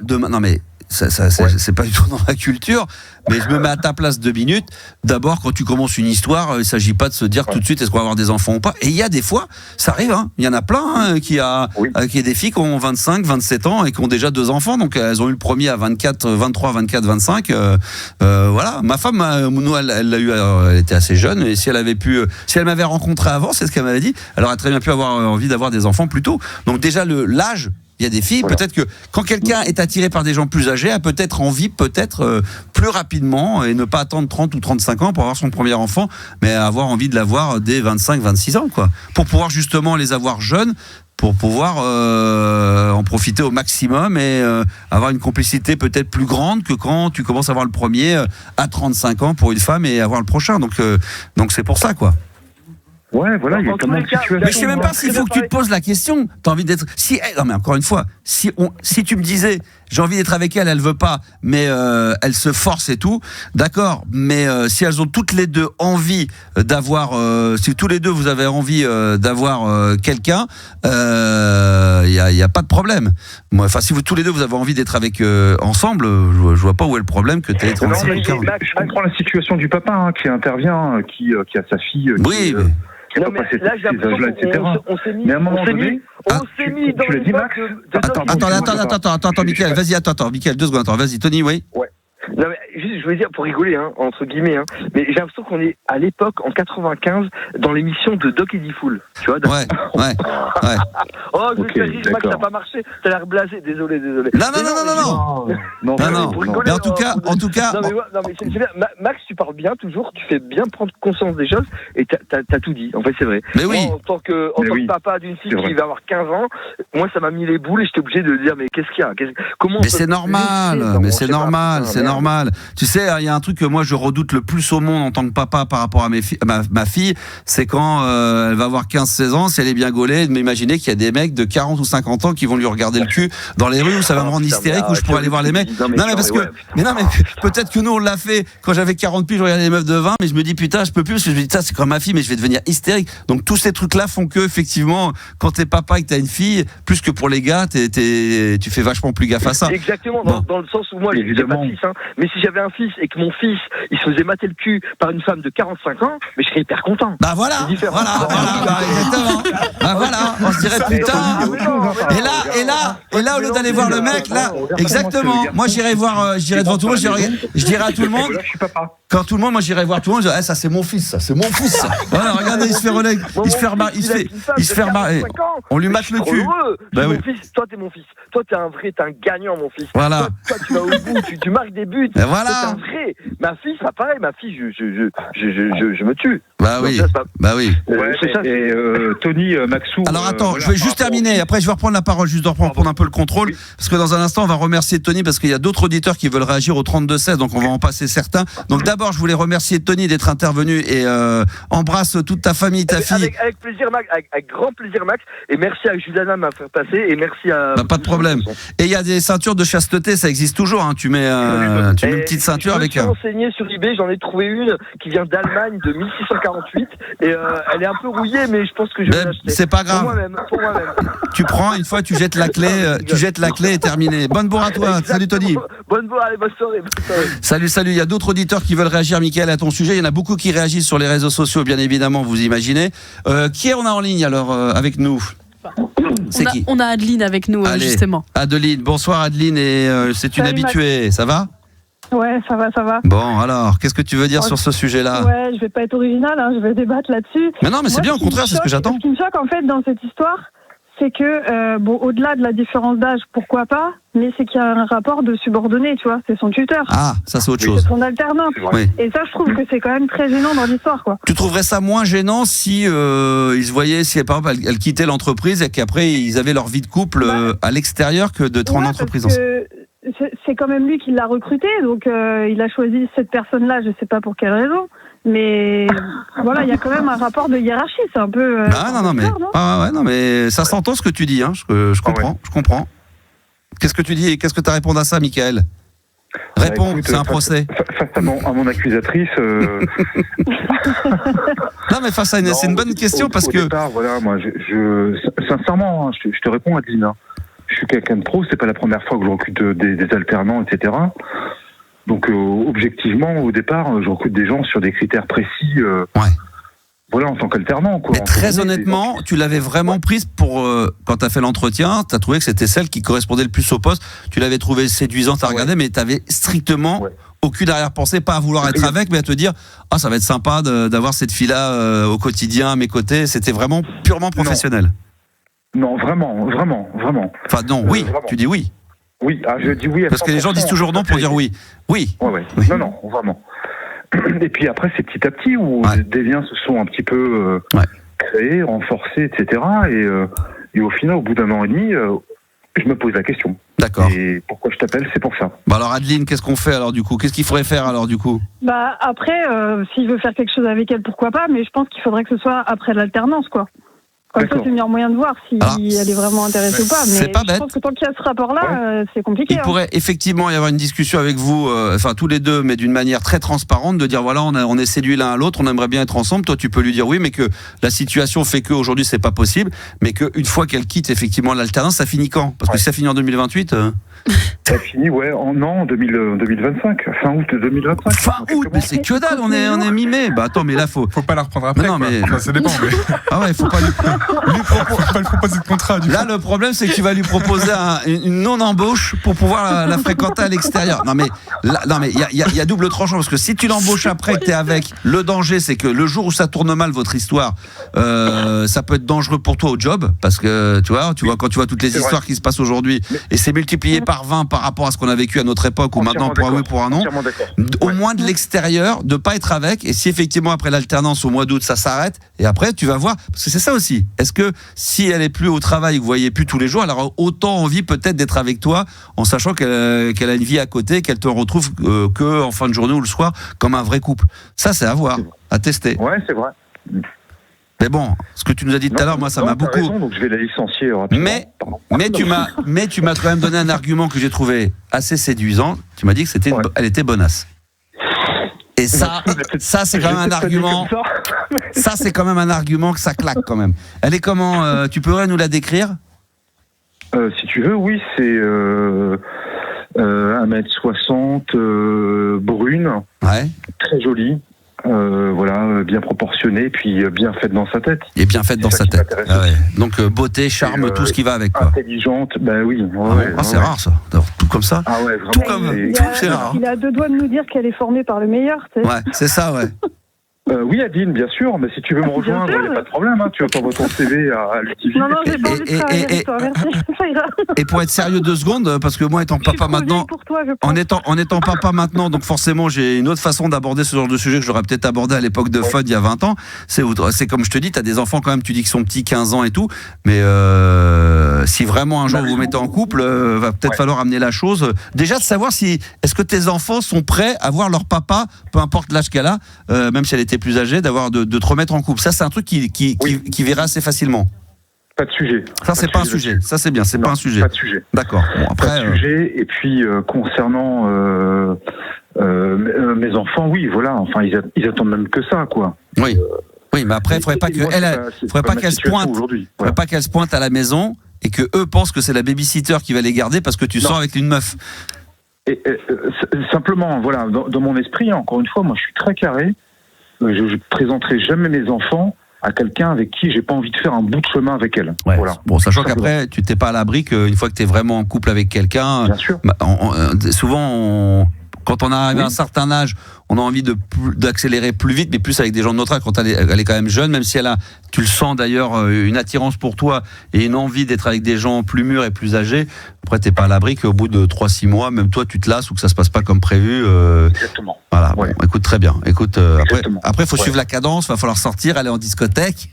demain, non mais c'est pas du tout dans ma culture, mais je me mets à ta place 2 minutes. D'abord, quand tu commences une histoire, il s'agit pas de se dire tout de suite est-ce qu'on va avoir des enfants ou pas. Et il y a des fois, ça arrive, hein. Il y en a plein qui a des filles qui ont 25, 27 ans et qui ont déjà 2 enfants, donc elles ont eu le premier à 24, 23, 24, 25. Voilà. Ma femme, nous, elle l'a eu, elle était assez jeune, et si elle m'avait rencontré avant, c'est ce qu'elle m'avait dit, elle aurait très bien pu avoir envie d'avoir des enfants plus tôt. Donc déjà l'âge. Il y a des filles, peut-être que quand quelqu'un est attiré par des gens plus âgés, a peut-être envie, plus rapidement, et ne pas attendre 30 ou 35 ans pour avoir son premier enfant, mais avoir envie de l'avoir dès 25, 26 ans, quoi. Pour pouvoir justement les avoir jeunes, pour pouvoir en profiter au maximum et avoir une complicité peut-être plus grande que quand tu commences à avoir le premier à 35 ans pour une femme et avoir le prochain. Donc c'est pour ça, quoi. Ouais, voilà, il y a tellement de situations. Mais je sais même pas s'il faut que tu te poses la question. T'as envie d'être. Non, mais encore une fois, si tu me disais, j'ai envie d'être avec elle, elle veut pas, mais elle se force et tout, d'accord. Mais si elles ont toutes les deux envie d'avoir, si tous les deux vous avez envie d'avoir quelqu'un, il y a pas de problème. Moi, enfin, si tous les deux vous avez envie d'être avec ensemble, je vois pas où est le problème que tu aies 35 ans. Je comprends la situation du papa qui intervient, qui a sa fille. Oui. Non, mais là, j'ai l'impression qu'on s'est mis. Mais à un moment donné, on s'est mis dans les bottes de. Attends, Mickaël, vas-y, attends, Mickaël, 2 secondes, attends, vas-y, Tony, oui. Ouais. Non, mais juste, je voulais dire, pour rigoler, hein, entre guillemets, hein, mais j'ai l'impression qu'on est à l'époque, en 95, dans l'émission de Doc Eddie Fool. Tu vois, ouais. Oh, je vais faire rire, Max, ça n'a pas marché. T'as l'air blasé, désolé. Non. Mais en tout cas. Non, mais c'est bien. Max, tu parles bien, toujours, tu fais bien prendre conscience des choses, et t'as tout dit. En fait, c'est vrai. Mais oui. Moi, en tant que papa d'une fille qui va avoir 15 ans, moi, ça m'a mis les boules et j'étais obligé de dire, mais qu'est-ce qu'il y a? Comment? Mais c'est normal, c'est normal. Tu sais, il y a un truc que moi je redoute le plus au monde en tant que papa par rapport à ma fille, c'est quand elle va avoir 15-16 ans, si elle est bien gaulée, de m'imaginer qu'il y a des mecs de 40 ou 50 ans qui vont lui regarder le cul dans les rues, où ça va me rendre hystérique, où je pourrais aller voir les mecs. Non mais peut-être que nous on l'a fait quand j'avais 40 piges, je regardais les meufs de 20, mais je me dis putain, je peux plus, parce que je me dis ça c'est comme ma fille, mais je vais devenir hystérique. Donc tous ces trucs là font que effectivement, quand t'es papa et que t'as une fille, plus que pour les gars, tu fais vachement plus gaffe à ça. Exactement, dans le sens où moi j'ai pas de fils, hein, mais si j'avais un fils et que mon fils il se faisait mater le cul par une femme de 45 ans, mais je serais hyper content. Bah voilà, exactement. Bah voilà, on se dirait putain. Et là au lieu d'aller voir le mec, là, exactement. Moi j'irais devant tout le monde, je dirais à tout le monde. Quand tout le monde, moi j'irais voir tout le monde, je dirais, ça c'est mon fils, ça. Voilà, regardez, il se fait relègue, il se fait remarquer. On lui mate le cul. Bah oui. Toi t'es mon fils. Toi t'es un gagnant, mon fils. Voilà. Toi tu vas au bout, tu marques des buts. Et voilà. Toi, t'es un vrai. Ma fille, c'est pas pareil. Ma fille, je me tue. Bah oui. Ouais, c'est ça. Et Tony, Maxou. Alors attends, je vais juste terminer. Après, je vais reprendre la parole, juste de reprendre un peu le contrôle, parce que dans un instant, on va remercier Tony, parce qu'il y a d'autres auditeurs qui veulent réagir au 32-16, donc on va en passer certains. Donc d'abord, je voulais remercier Tony d'être intervenu et embrasse toute ta famille, ta fille. Avec plaisir, Max. Avec grand plaisir, Max. Et merci à Juliana de m'avoir fait passer. Et merci à. Pas de problème. Et il y a des ceintures de chasteté, ça existe toujours. Hein. Tu mets une petite ceinture avec un. Je me suis renseigné sur eBay, j'en ai trouvé une qui vient d'Allemagne de 1648 et elle est un peu rouillée, mais je pense que je vais l'acheter. C'est pas grave. Pour moi-même. Tu prends une fois, tu jettes la clé, et terminé. Bonne bourre à toi. Salut Tony. Bonne bourre, allez, bonne soirée. Salut. Il y a d'autres auditeurs qui veulent réagir, Mickaël, à ton sujet. Il y en a beaucoup qui réagissent sur les réseaux sociaux, bien évidemment, vous imaginez. Qui on a en ligne alors avec nous? On a Adeline avec nous. Allez, justement. Adeline, bonsoir Adeline, et c'est une habituée, ça va? Ouais, ça va. Bon, alors, qu'est-ce que tu veux dire sur ce sujet-là? Ouais, je vais pas être originale, hein, je vais débattre là-dessus. Mais non, mais c'est bien, au contraire, c'est ce que j'attends. Ce qui me choque, en fait, dans cette histoire, c'est que, au-delà de la différence d'âge, pourquoi pas, mais c'est qu'il y a un rapport de subordonné, tu vois, c'est son tuteur. Ah, ça c'est autre chose. C'est son alternante. Oui. Et ça, je trouve que c'est quand même très gênant dans l'histoire, quoi. Tu trouverais ça moins gênant si ils se voyaient, si par exemple, elle quittait l'entreprise et qu'après ils avaient leur vie de couple à l'extérieur que d'être en entreprise ensemble? C'est quand même lui qui l'a recruté, donc il a choisi cette personne-là, je sais pas pour quelle raison. Mais voilà, il y a quand même un rapport de hiérarchie, c'est un peu. Non, mais ça s'entend ce que tu dis, hein. Je comprends. Qu'est-ce que tu dis et qu'est-ce que tu réponds à ça, Mickaël? Réponds, c'est un procès. Face à mon accusatrice. Non, mais face à c'est une bonne question parce que. Départ, voilà, moi, sincèrement, je te réponds, Adeline. je suis quelqu'un de pro, c'est pas la première fois que je recrute des alternants, etc. Donc objectivement, au départ, je recrute des gens sur des critères précis. Voilà, en tant qu'alternant, quoi. Mais très honnêtement, tu l'avais vraiment prise pour quand tu as fait l'entretien, tu as trouvé que c'était celle qui correspondait le plus au poste. Tu l'avais trouvée séduisante à regarder, mais tu avais strictement aucune arrière-pensée, pas à vouloir être avec, mais à te dire ça va être sympa d'avoir cette fille-là au quotidien à mes côtés. C'était vraiment purement professionnel. Non, vraiment. Enfin non, oui, vraiment. tu dis oui. Oui, je dis oui. Parce que les gens disent toujours non pour dire oui. Oui. Ouais. Non, vraiment. Et puis après, c'est petit à petit où des liens se sont un petit peu créés, renforcés, etc. Et au final, au bout d'un an et demi, je me pose la question. D'accord. Et pourquoi je t'appelle, c'est pour ça. Bah alors Adeline, qu'est-ce qu'on fait alors du coup ? Qu'est-ce qu'il faudrait faire alors du coup ? Bah après, s'il veut faire quelque chose avec elle, pourquoi pas, mais je pense qu'il faudrait que ce soit après l'alternance, quoi. Comme ça, c'est le meilleur moyen de voir si elle est vraiment intéressée ou pas. Mais c'est pas bête. Je pense que tant qu'il y a ce rapport-là, c'est compliqué. Il pourrait effectivement y avoir une discussion avec vous, tous les deux, mais d'une manière très transparente, de dire voilà, on est séduits l'un à l'autre, on aimerait bien être ensemble. Toi, tu peux lui dire oui, mais que la situation fait qu'aujourd'hui, c'est pas possible, mais qu'une fois qu'elle quitte effectivement l'alternance, ça finit quand ? Parce que si ça finit en 2028. Ça finit, en 2025, fin août 2025. Fin août, mais c'est que dalle, on est mi-mai. Bah attends, mais là, faut pas la reprendre après. Non, mais ça dépend. Mais... Ah ouais, faut pas lui proposer de contrat. Là, le problème, c'est que tu vas lui proposer une non-embauche pour pouvoir la fréquenter à l'extérieur. Non, mais il y a double tranchant parce que si tu l'embauches après que t'es avec, le danger, c'est que le jour où ça tourne mal votre histoire, ça peut être dangereux pour toi au job parce que tu vois quand tu vois toutes les histoires qui se passent aujourd'hui et c'est multiplié par 20 par rapport à ce qu'on a vécu à notre époque où maintenant pour un oui pour un non, au moins de l'extérieur, de pas être avec, et si effectivement après l'alternance au mois d'août ça s'arrête, et après tu vas voir, parce que c'est ça aussi, est-ce que si elle est plus au travail, que vous voyez plus tous les jours, elle aura autant envie peut-être d'être avec toi en sachant qu'elle a une vie à côté, qu'elle te retrouve que en fin de journée ou le soir comme un vrai couple. Ça c'est à voir, à tester. Ouais, c'est vrai. Mais bon, ce que tu nous as dit tout à l'heure, moi ça m'a beaucoup. Raison, donc je vais la licencier rapidement. Mais tu m'as quand même donné un argument que j'ai trouvé assez séduisant. Tu m'as dit que elle était bonasse. Et ça c'est quand même un argument. Ça c'est quand même un argument que ça claque quand même. Elle est comment tu pourrais nous la décrire ? Si tu veux, oui, c'est 1m60, brune, très jolie. Bien proportionnée, puis bien faite dans sa tête. Et bien faite dans sa tête. Donc beauté, charme, tout ce qui va avec. Quoi. Intelligente, oui. C'est rare ça, d'avoir tout comme ça. Ah ouais, vraiment. Tout comme c'est rare. Il a deux doigts de nous dire qu'elle est formée par le meilleur. Tu sais. Ouais, c'est ça, ouais. Oui, Adeline, bien sûr, mais si tu veux me rejoindre, il n'y a pas de problème, tu envoies ton CV à l'utiliser. Non, j'ai pas envie de travailler avec toi, merci. Et pour être sérieux 2 secondes, parce que moi étant papa maintenant, en étant papa maintenant, donc forcément j'ai une autre façon d'aborder ce genre de sujet que j'aurais peut-être abordé à l'époque de Fun il y a 20 ans. C'est comme je te dis, tu as des enfants quand même, tu dis qu'ils sont petits, 15 ans et tout, mais si vraiment un jour vous vous mettez en couple, va peut-être falloir amener la chose. Déjà de savoir est-ce que tes enfants sont prêts à voir leur papa, peu importe l'âge qu'elle a, même si elle était plus âgée, de te remettre en couple. Ça, c'est un truc qui verra assez facilement. Pas de sujet. Ça, c'est pas un sujet. Ça, c'est bien. C'est pas un sujet. Pas de sujet. D'accord. Bon, après, pas de sujet. Et puis, concernant mes enfants, oui, voilà. Enfin, ils attendent même que ça, quoi. Oui. Oui, mais après, il faudrait pas qu'elle se pointe à la maison et que eux pensent que c'est la babysitter qui va les garder parce que tu sors avec une meuf. Simplement, voilà, dans mon esprit, encore une fois, moi, je suis très carré. Je présenterai jamais mes enfants à quelqu'un avec qui j'ai pas envie de faire un bout de chemin avec elle. Ouais. Voilà. Bon, sachant qu'après, tu t'es pas à l'abri qu'une fois que tu es vraiment en couple avec quelqu'un, souvent, quand on arrive à un certain âge, on a envie d'accélérer plus vite, mais plus avec des gens de notre âge. Quand elle est quand même jeune, même si tu le sens d'ailleurs, une attirance pour toi et une envie d'être avec des gens plus mûrs et plus âgés. Après, t'es pas à l'abri qu'au bout de 3-6 mois, même toi, tu te lasses ou que ça se passe pas comme prévu. Exactement. Voilà. Ouais. Bon, écoute, très bien. Écoute, après, faut suivre la cadence, va falloir sortir, aller en discothèque.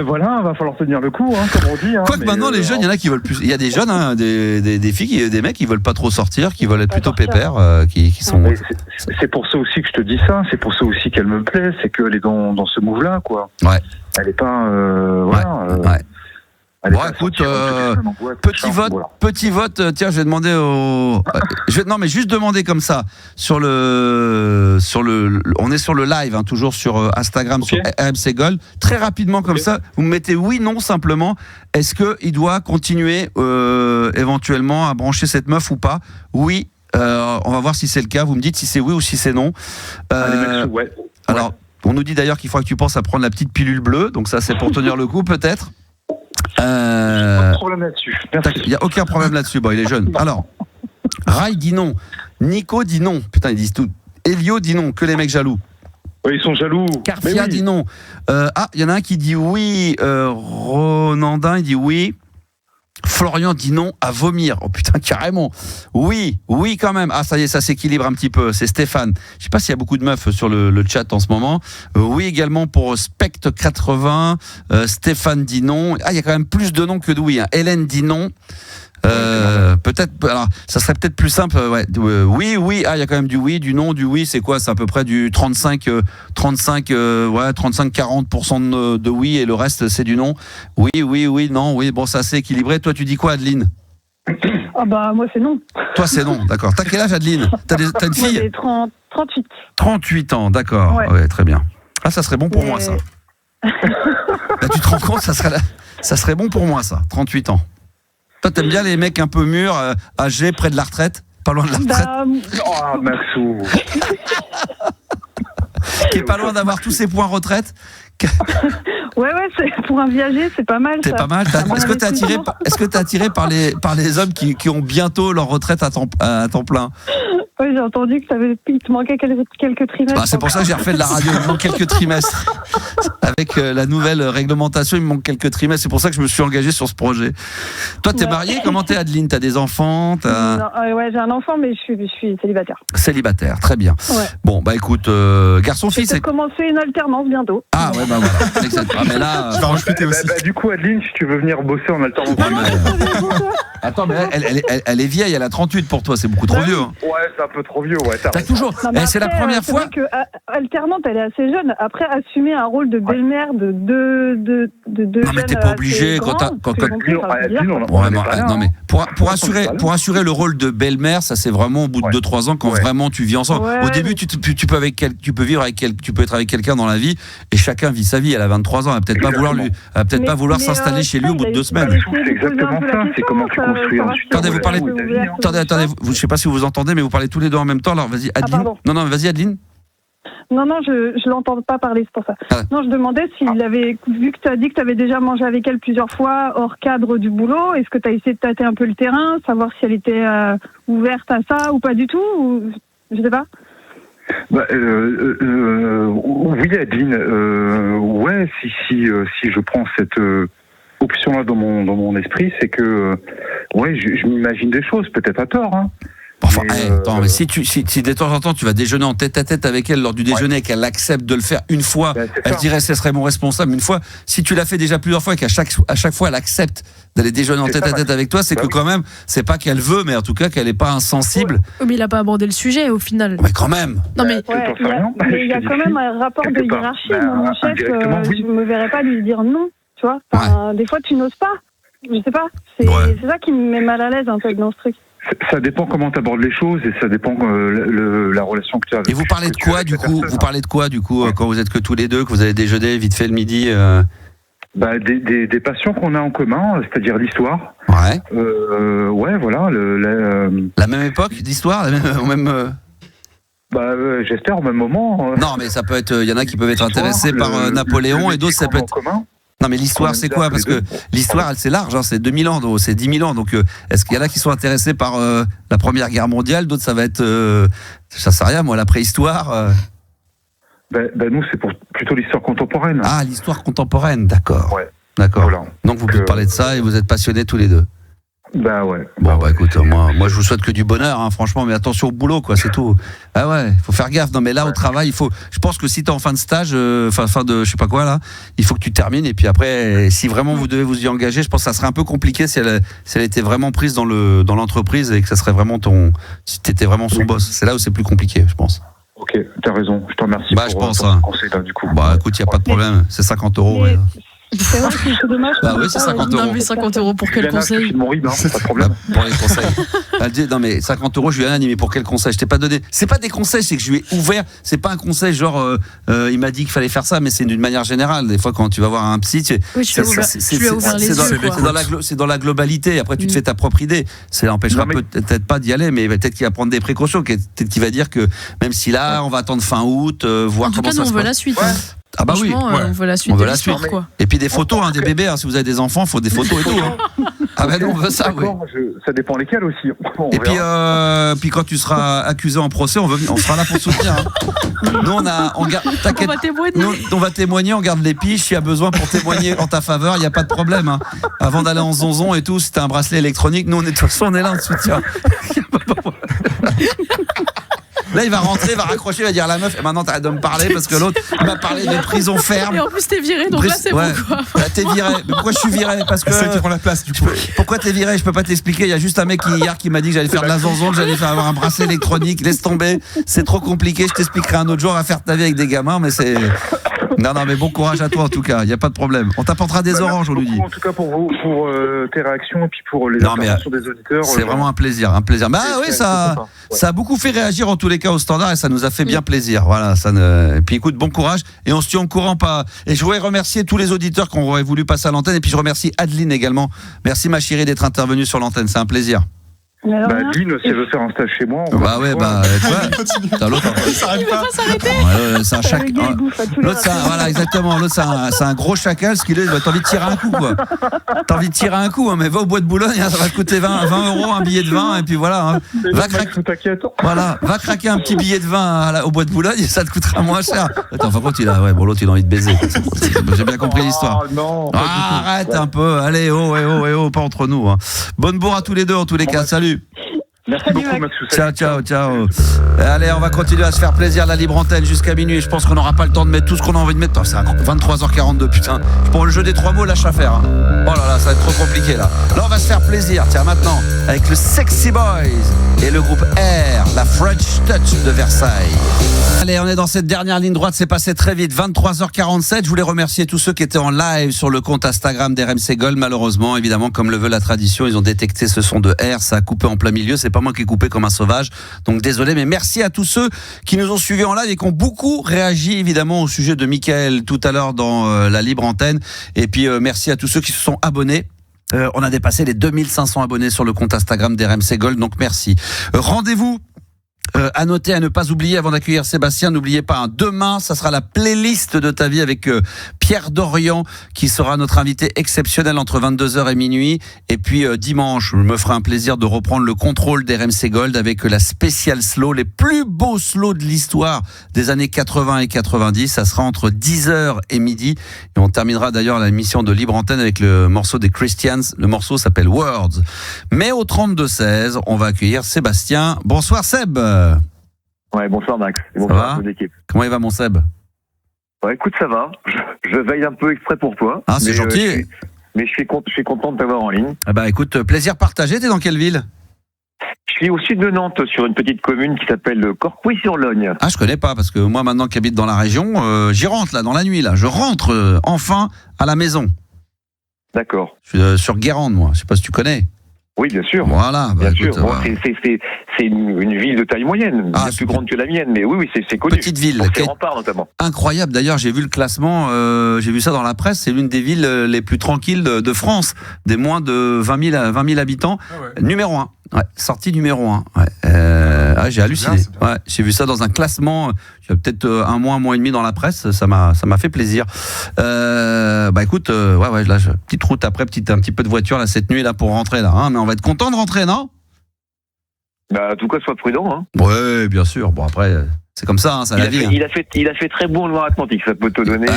Voilà, va falloir tenir le coup, comme on dit. Quoique maintenant, les jeunes, il y en a qui veulent plus. Il y a des jeunes, des filles, des mecs qui veulent pas trop sortir, qui veulent être plutôt pépères, qui sont. C'est pour ça aussi que je te dis ça. C'est pour ça aussi qu'elle me plaît, c'est qu'elle est dans ce move-là, quoi. Ouais. Elle est pas, Bon, écoute, petit vote. Tiens, je vais demander non, mais juste demander comme ça sur le. On est sur le live, hein, toujours sur Instagram, sur RMC Gold. Très rapidement comme ça, vous me mettez oui, non simplement. Est-ce que il doit continuer éventuellement à brancher cette meuf ou pas? Oui. On va voir si c'est le cas. Vous me dites si c'est oui ou si c'est non. Alors, on nous dit d'ailleurs qu'il faudra que tu penses à prendre la petite pilule bleue. Donc ça, c'est pour tenir le coup, peut-être. Pas de problème là-dessus. Il n'y a aucun problème là-dessus. Bon, il est jeune. Alors, Rai dit non. Nico dit non. Putain, ils disent tout. Elio dit non. Que les mecs jaloux. Oui, ils sont jaloux. Carfia dit non. Il y en a un qui dit oui. Ronandin, il dit oui. Florian dit non à vomir. Oh putain, carrément. Oui quand même. Ah, ça y est, ça s'équilibre un petit peu. C'est Stéphane. Je sais pas s'il y a beaucoup de meufs sur le chat en ce moment. Oui également pour Spectre 80. Stéphane dit non. Ah, il y a quand même plus de noms que de oui. Hein. Hélène dit non. Peut-être, alors ça serait peut-être plus simple. Oui. Ah, il y a quand même du oui, du non, du oui. C'est quoi? C'est à peu près du 35-40% de oui et le reste c'est du non. Oui, non, oui. Bon, ça c'est équilibré. Toi, tu dis quoi, Adeline? Ah bah moi c'est non. Toi c'est non, d'accord. T'as quel âge, Adeline? T'as une fille? J'ai 38. 38 ans, d'accord. Ouais, très bien. Ah, ça serait bon pour moi ça. Là, tu te rends compte, ça serait bon pour moi ça. 38 ans. Toi, t'aimes bien les mecs un peu mûrs, âgés, près de la retraite? Pas loin de la retraite? Oh, Maxou. Qui est pas loin d'avoir tous ses points retraite? Ouais, pour un viager, c'est pas mal. C'est pas mal. Est-ce que t'es attiré par les hommes qui ont bientôt leur retraite à temps plein? Oui, j'ai entendu que il te manquait quelques trimestres. C'est pour ça que j'ai refait de la radio. Il me manque quelques trimestres. Avec la nouvelle réglementation, il me manque quelques trimestres. C'est pour ça que je me suis engagé sur ce projet. Toi, t'es mariée? Comment t'es, Adeline? T'as des enfants? Ouais, j'ai un enfant, mais je suis célibataire. Célibataire, très bien. Ouais. Bon, bah écoute, garçon-fille, c'est commencer une alternance bientôt. Ah ouais, bah voilà. Exactement. Mais là, je vais en recruter aussi. Du coup, Adeline, si tu veux venir bosser en alternance. Attends, mais elle est vieille, elle a 38 pour toi, c'est beaucoup trop vieux. Hein. Ouais, c'est un peu trop vieux, ouais. T'as toujours. C'est la première fois. Que alternante, elle est assez jeune. Après, assumer un rôle de belle-mère de deux. Non, mais t'es pas obligé quand non, mais pour assurer le rôle de belle-mère, ça c'est vraiment au bout de 2-3 ans quand vraiment tu vis ensemble. Au début, tu peux être avec quelqu'un dans la vie et chacun vit sa vie. Elle a 23 ans, elle va peut-être pas vouloir s'installer chez lui au bout de 2 semaines. C'est exactement ça. C'est comment tu construis ensuite. Attendez, je sais pas si vous entendez, mais vous parlez tous les deux en même temps. Alors vas-y, Adeline. Non, vas-y, Adeline. Non, je l'entends pas parler, c'est pour ça. Non, je demandais s'il avait, vu que tu as dit que tu avais déjà mangé avec elle plusieurs fois hors cadre du boulot, est-ce que tu as essayé de tâter un peu le terrain, savoir si elle était ouverte à ça ou pas du tout, ou je sais pas. Oui, Adeline, si je prends cette option-là dans mon esprit, c'est que je m'imagine des choses, peut-être à tort, hein. Enfin, mais si de temps en temps tu vas déjeuner en tête-à-tête avec elle lors du déjeuner et qu'elle accepte de le faire une fois, elle se dirait ce serait mon responsable. Une fois, si tu l'as fait déjà plusieurs fois et qu'à chaque fois elle accepte d'aller déjeuner en tête-à-tête avec toi, c'est que quand même, c'est pas qu'elle veut, mais en tout cas qu'elle est pas insensible. Mais il a pas abordé le sujet au final. Mais quand même. Non mais il y a quand même un rapport de hiérarchie. Mon chef, je me verrais pas lui dire non. Tu vois. Des fois, tu n'oses pas. Je sais pas. C'est ça qui me met mal à l'aise un peu dans ce truc. Ça dépend comment tu abordes les choses et ça dépend la relation que tu as avec. Et vous parlez de quoi du coup quand vous êtes que tous les deux, que vous allez déjeuner vite fait le midi des passions qu'on a en commun, c'est-à-dire l'histoire. Ouais. Voilà. La même époque d'histoire, j'espère au même moment. Non, mais ça peut être. Il y en a qui peuvent être intéressés par Napoléon et d'autres ça peut être. Non, mais l'histoire, c'est quoi? Parce que l'histoire, c'est large, c'est 2000 ans, donc c'est 10 000 ans. Donc, est-ce qu'il y en a qui sont intéressés par la Première Guerre mondiale? D'autres, ça va être, ça sert à rien, moi, la préhistoire. Nous, c'est plutôt l'histoire contemporaine. Ah, l'histoire contemporaine, d'accord. Ouais. D'accord. Voilà. Donc, vous pouvez parler de ça et vous êtes passionnés tous les deux. Ouais. Bon, écoute, moi, je vous souhaite que du bonheur, hein, franchement, mais attention au boulot, quoi, c'est tout. Ah ouais, il faut faire gaffe. Non, mais là, au travail, je pense que si t'es en fin de stage, fin de, je sais pas quoi, là, il faut que tu termines, et puis après, si vraiment vous devez vous y engager, je pense que ça serait un peu compliqué si elle était vraiment prise dans l'entreprise et que ça serait vraiment si t'étais vraiment son boss. C'est là où c'est plus compliqué, je pense. Ok, t'as raison, je te remercie pour ton conseil, là, du coup. Écoute, il n'y a pas de problème, c'est 50 €. C'est vrai que c'est dommage. Bah oui, c'est 50 €. Non, mais 50 € pour quel conseil? Mon rib, pas de problème. Pour les conseils. Elle dit, non mais 50 €, je lui ai rien dit, mais pour quel conseil? Je t'ai pas donné. C'est pas des conseils, c'est que je lui ai ouvert. C'est pas un conseil genre, il m'a dit qu'il fallait faire ça, mais c'est d'une manière générale. Des fois, quand tu vas voir un psy, tu lui as ouvert les yeux. C'est dans la globalité. Après, tu te fais ta propre idée. Ça l'empêchera peut-être pas d'y aller, mais peut-être qu'il va prendre des précautions. Peut-être qu'il va dire que même si là, on va attendre fin août, voir comment ça se passe. On veut la suite. Ah bah oui, on veut la suite. On veut la suite. Quoi. Et puis des photos, des bébés. Si vous avez des enfants, il faut des photos et tout. Ah ben non, on veut ça. Oui. Ça dépend lesquels aussi. Et puis quand tu seras accusé en procès, on sera là pour soutenir. Nous on va témoigner. On va témoigner, on garde les piges. S'il y a besoin pour témoigner en ta faveur, il n'y a pas de problème. Avant d'aller en zonzon et tout, si t'as un bracelet électronique, nous on est là, on te soutient. Là, il va rentrer, il va raccrocher, il va dire à la meuf, et maintenant t'arrêtes de me parler parce que l'autre, il m'a parlé de prison ferme. Et en plus, t'es viré, donc là, c'est bon, quoi. Là, t'es viré. Mais pourquoi je suis viré? Parce que. C'est ça qui prend la place, du coup. Pourquoi t'es viré? Je peux pas t'expliquer. Il y a juste un mec hier qui m'a dit que j'allais faire de la zonzon, que j'allais faire avoir un bracelet électronique. Laisse tomber. C'est trop compliqué. Je t'expliquerai un autre jour à faire ta vie avec des gamins, mais c'est. Non, mais bon courage à toi en tout cas, il n'y a pas de problème. On t'apportera des oranges, on lui dit. En tout cas pour vous, pour tes réactions et puis pour les interventions des auditeurs. C'est vraiment un plaisir. Bah oui, ça a beaucoup fait réagir en tous les cas au standard et ça nous a fait bien plaisir. Voilà, et puis écoute, bon courage et on se tient au courant. Et je voudrais remercier tous les auditeurs qui auraient voulu passer à l'antenne et puis je remercie Adeline également. Merci ma chérie d'être intervenue sur l'antenne, c'est un plaisir. Adeline, si elle veut faire un stage chez moi. Bah ouais, t'as l'autre. Il veut pas s'arrêter. C'est un chacal. L'autre, voilà, exactement. L'autre, c'est un gros chacal. Ce qu'il est, t'as envie de tirer un coup, quoi. T'as envie de tirer un coup, mais va au bois de Boulogne, ça va te coûter 20 €, un billet de vin, et puis voilà. Va craquer un petit billet de vin au bois de Boulogne, et ça te coûtera moins cher. Attends, par contre, l'autre, il a envie de baiser. J'ai bien compris l'histoire. Arrête un peu. Allez, oh, pas entre nous. Bonne bourre à tous les deux, en tous les cas. Salut. Merci beaucoup, Max. Ciao. Allez, on va continuer à se faire plaisir, la libre antenne jusqu'à minuit. Je pense qu'on n'aura pas le temps de mettre tout ce qu'on a envie de mettre. C'est 23h42, putain. Pour le jeu des 3 mots, lâche à faire. Oh là là, ça va être trop compliqué là. Là, on va se faire plaisir. Tiens, maintenant, avec le Sexy Boys et le groupe R, la French Touch de Versailles. Allez, on est dans cette dernière ligne droite. C'est passé très vite. 23h47. Je voulais remercier tous ceux qui étaient en live sur le compte Instagram d'RMC Gold. Malheureusement, évidemment, comme le veut la tradition, ils ont détecté ce son de R. Ça a coupé en plein milieu. C'est pas moi qui ai coupé comme un sauvage. Donc désolé, mais merci à tous ceux qui nous ont suivis en live et qui ont beaucoup réagi évidemment au sujet de Mickaël tout à l'heure dans la libre antenne. Et puis merci à tous ceux qui se sont abonnés. On a dépassé les 2500 abonnés sur le compte Instagram d'RMC Gold. Donc merci. Rendez-vous. À noter, à ne pas oublier avant d'accueillir Sébastien, n'oubliez pas, demain, ça sera la playlist de ta vie avec Pierre Dorian qui sera notre invité exceptionnel entre 22h et minuit. Et puis dimanche, je me ferai un plaisir de reprendre le contrôle d'RMC Gold avec la spéciale slow, les plus beaux slows de l'histoire des années 80 et 90. Ça sera entre 10h et midi. Et on terminera d'ailleurs l'émission de Libre Antenne avec le morceau des Christians. Le morceau s'appelle Words. Mais au 32-16, on va accueillir Sébastien. Bonsoir Seb. Ouais, bonsoir Max. Et bonsoir à toute l'équipe. Comment il va mon Seb? Ouais, écoute, ça va. Je veille un peu exprès pour toi. Ah, c'est gentil. Mais je suis content de t'avoir en ligne. Ah bah écoute, plaisir partagé. T'es dans quelle ville? Je suis au sud de Nantes, sur une petite commune qui s'appelle Corpouy-sur-Logne. Ah, je connais pas, parce que moi maintenant qui habite dans la région, j'y rentre là, dans la nuit là. Je rentre enfin à la maison. D'accord. Je suis sur Guérande, moi. Je sais pas si tu connais. Oui, bien sûr. Voilà. Bien sûr. Bon, c'est une ville de taille moyenne, bien plus grande que la mienne, mais oui, c'est connu. Petite ville. C'est Rempart notamment. Incroyable. D'ailleurs, j'ai vu le classement, j'ai vu ça dans la presse. C'est l'une des villes les plus tranquilles de France, des moins de 20 000 habitants. Ah ouais. Numéro 1. Ouais, sortie numéro 1. Ouais. J'ai halluciné. Ouais, j'ai vu ça dans un classement. Il y a peut-être un mois et demi dans la presse. Ça m'a fait plaisir. Bah écoute, là, petite route après, un petit peu de voiture là cette nuit là pour rentrer là. Hein, mais on va être content de rentrer, non? Bah en tout cas, sois prudent. Hein. Ouais, bien sûr. Bon après, c'est comme ça. Ça la vie. Il a fait très beau en Loire-Atlantique. Ça peut te donner.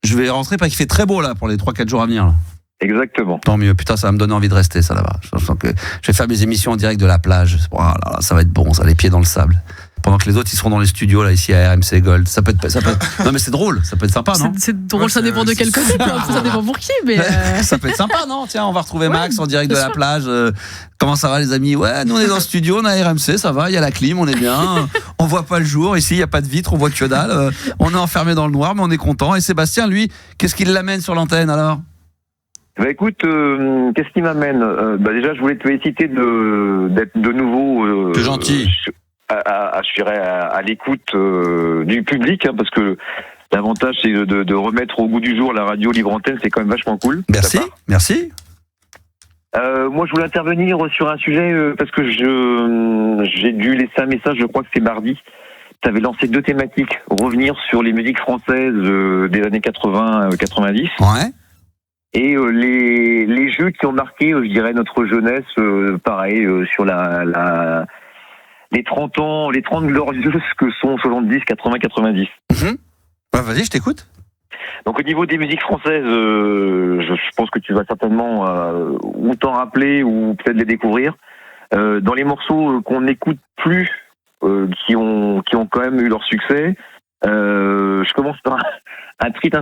Je vais rentrer parce qu'il fait très beau là pour les 3-4 jours à venir. Là. Exactement. Tant mieux. Putain, ça va me donner envie de rester, ça là-bas. Je sens que je vais faire mes émissions en direct de la plage. Oh là là, ça va être bon, ça, les pieds dans le sable. pendant que les autres ils seront dans les studios là ici à RMC Gold. Ça peut être... Non mais c'est drôle, ça peut être sympa, non? C'est drôle, ça dépend de quel côté, ça dépend pour qui, mais ça peut être sympa, non? Tiens, on va retrouver Max en direct de la plage. Comment ça va les amis? Ouais, nous on est dans le studio, on a RMC, ça va, il y a la clim, on est bien. On voit pas le jour ici, il y a pas de vitre, on voit que dalle. On est enfermé dans le noir, mais on est content. Et Sébastien, lui, qu'est-ce qu'il l'amène sur l'antenne alors? Bah écoute, qu'est-ce qui m'amène? Déjà, je voulais te féliciter d'être de nouveau. C'est gentil. Je dirais à l'écoute du public, hein, parce que l'avantage c'est de remettre au goût du jour la radio libre antenne, c'est quand même vachement cool. Merci, merci. Moi, je voulais intervenir sur un sujet parce que j'ai dû laisser un message. Je crois que c'est mardi. Tu avais lancé 2 thématiques. Revenir sur les musiques françaises des années 80-90. Ouais. Et les jeux qui ont marqué, je dirais, notre jeunesse, pareil, sur les 30 ans, les 30 glorieuses que sont 70, 80, 90. Bah, vas-y, je t'écoute. Donc au niveau des musiques françaises, je pense que tu vas certainement ou t'en rappeler ou peut-être les découvrir. Dans les morceaux qu'on n'écoute plus, qui ont quand même eu leur succès, je commence par un titre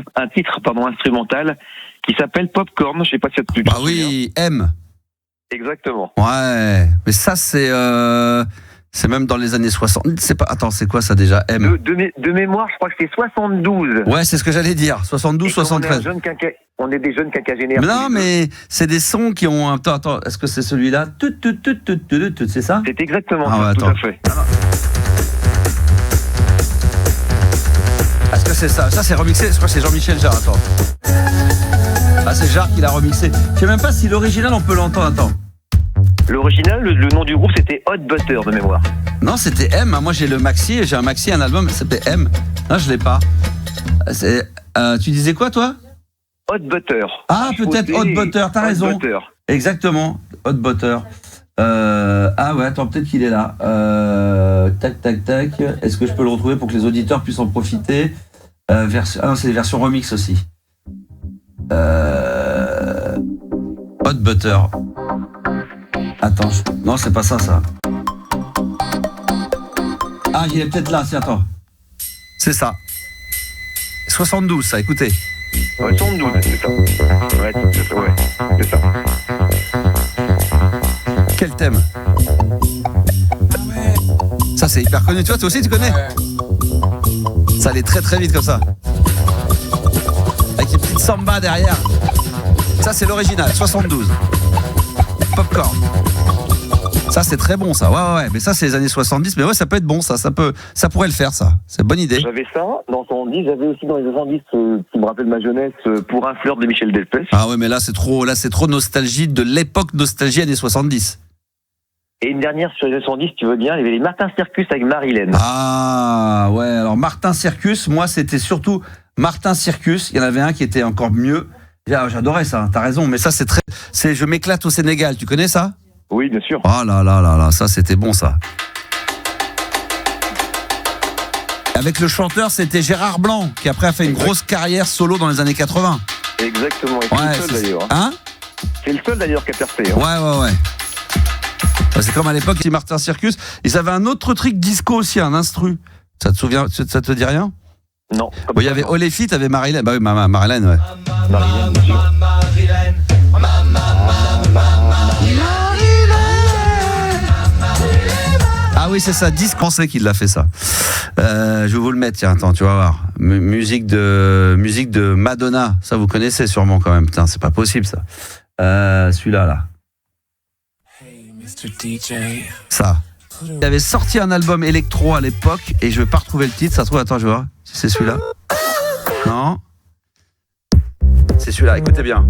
instrumental qui s'appelle Popcorn. Je sais pas si tu te souviens. Oui, M. Exactement. Ouais, mais ça c'est même dans les années 60. Attends, c'est quoi ça déjà? M. De mémoire, je crois que c'est 72. Ouais, c'est ce que j'allais dire. 72, 73. On est des jeunes quinquagénaires. Non, mais c'est des sons qui ont... Attends, est-ce que c'est celui-là? C'est ça? C'est exactement ça, tout à fait. Est-ce que c'est ça? Ça, c'est remixé. Je crois que c'est Jean-Michel Jarre. Attends. Ah, c'est Jarre qui l'a remixé. Je sais même pas si l'original, on peut l'entendre. Attends. L'original, le nom du groupe, c'était Hot Butter de mémoire. Non, c'était M. Moi, j'ai le maxi. J'ai un maxi, un album. Ça s'appelait M. Non, je l'ai pas. Tu disais quoi, toi? Hot Butter. Ah, peut-être Hot Butter. T'as raison. Butter. Exactement. Hot Butter. Ah ouais, attends, peut-être qu'il est là. Tac. Est-ce que je peux le retrouver pour que les auditeurs puissent en profiter? Ah non, c'est des versions remix aussi. Hot Butter. Attends, non, c'est pas ça. Ah, il est peut-être là, c'est attends. C'est ça. 72, ça, écoutez. Ouais, 72, c'est ça. Ouais, c'est ça. Quel thème? Ça, c'est hyper connu. Toi aussi, tu connais? Ça allait très très vite comme ça. Avec une petite samba derrière. Ça, c'est l'original, 72. Popcorn. Ça, c'est très bon, ça. Ouais. Mais ça, c'est les années 70. Mais ouais, ça peut être bon, ça pourrait le faire, ça. C'est une bonne idée. J'avais ça dans 70. J'avais aussi dans les 70, qui me rappelle ma jeunesse, Pour un fleur de Michel Delpech. Ah ouais, mais là, c'est trop nostalgie de l'époque nostalgie années 70. Et une dernière sur les 70, tu veux bien, il y avait les Martin Circus avec Marilyn. Ah ouais, alors Martin Circus, moi, c'était surtout Martin Circus. Il y en avait un qui était encore mieux. J'adorais ça, t'as raison, mais ça, je m'éclate au Sénégal. Tu connais ça? Oui, bien sûr. Oh là, ça c'était bon ça. Avec le chanteur, c'était Gérard Blanc, qui après a fait une grosse carrière solo dans les années 80. Exactement, et c'est le seul d'ailleurs. Hein? C'est le seul d'ailleurs qui a percé. Ouais. C'est comme à l'époque, Martin Circus, ils avaient un autre truc disco aussi, un instru. Ça te dit rien? Non. Bon, il y avait Oléfi, t'avais Marilyn. Bah oui, Marilyn, ouais. Marilyn, bien sûr. Ah oui, c'est ça, disque français qui l'a fait ça. Je vais vous le mettre, tiens, attends, tu vas voir. Musique de Madonna, ça vous connaissez sûrement quand même. Putain, c'est pas possible ça. Celui-là, là. Ça. Il avait sorti un album électro à l'époque et je vais pas retrouver le titre, ça se trouve, attends, je vais voir si c'est celui-là. Non. C'est celui-là, écoutez bien.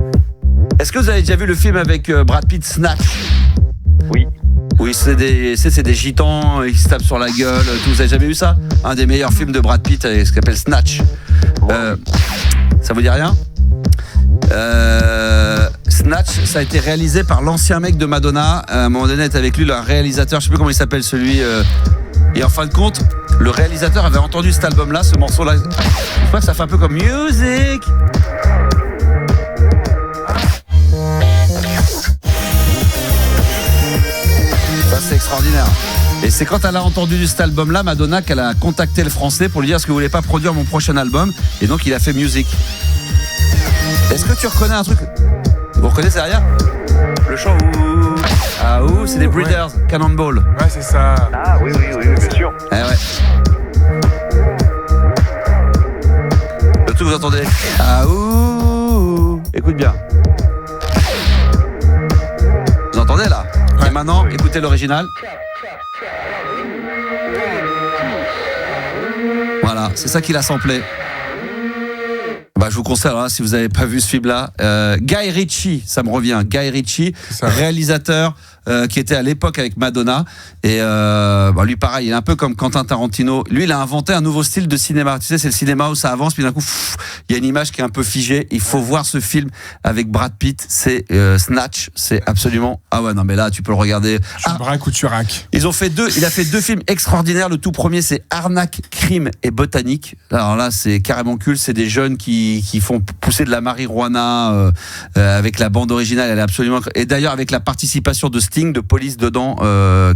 Est-ce que vous avez déjà vu le film avec Brad Pitt, Snatch? Oui. Oui, c'est des gitans qui se tapent sur la gueule. Vous avez jamais vu ça? Un des meilleurs films de Brad Pitt, ce qu'on appelle Snatch. Ça vous dit rien? Snatch, ça a été réalisé par l'ancien mec de Madonna. À un moment donné, était avec lui le réalisateur, je sais plus comment il s'appelle celui. Et en fin de compte, le réalisateur avait entendu cet album-là, ce morceau-là. Je crois que ça fait un peu comme Music. Ça, c'est extraordinaire. Et c'est quand elle a entendu cet album-là, Madonna, qu'elle a contacté le français pour lui dire est-ce que vous voulez pas produire mon prochain album. Et donc il a fait Music. Est-ce que tu reconnais un truc? Vous reconnaissez derrière? Le chant où? Ah ouh, c'est des Breeders, Cannonball. Ouais, c'est ça. Ah oui, bien sûr. Eh ouais. Le tout, vous entendez? Ah ouh. Écoute bien. Vous entendez là? Ouais. Et maintenant, écoutez l'original. Voilà, c'est ça qu'il a samplé. Bah, je vous conseille, alors là, si vous n'avez pas vu ce film-là, Guy Ritchie, ça me revient, Guy Ritchie, réalisateur qui était à l'époque avec Madonna. Et lui, pareil, il est un peu comme Quentin Tarantino. Lui, il a inventé un nouveau style de cinéma. Tu sais, c'est le cinéma où ça avance, puis d'un coup, il y a une image qui est un peu figée. Il faut voir ce film avec Brad Pitt. C'est Snatch. C'est absolument... Ah ouais, non, mais là, tu peux le regarder. Tu braques ou tu raques. Il a fait deux films extraordinaires. Le tout premier, c'est Arnaque, crime et botanique. Alors là, c'est carrément cool. C'est des jeunes qui font pousser de la marijuana avec la bande originale. Elle est absolument... Et d'ailleurs, avec la participation de Sting, de Police dedans,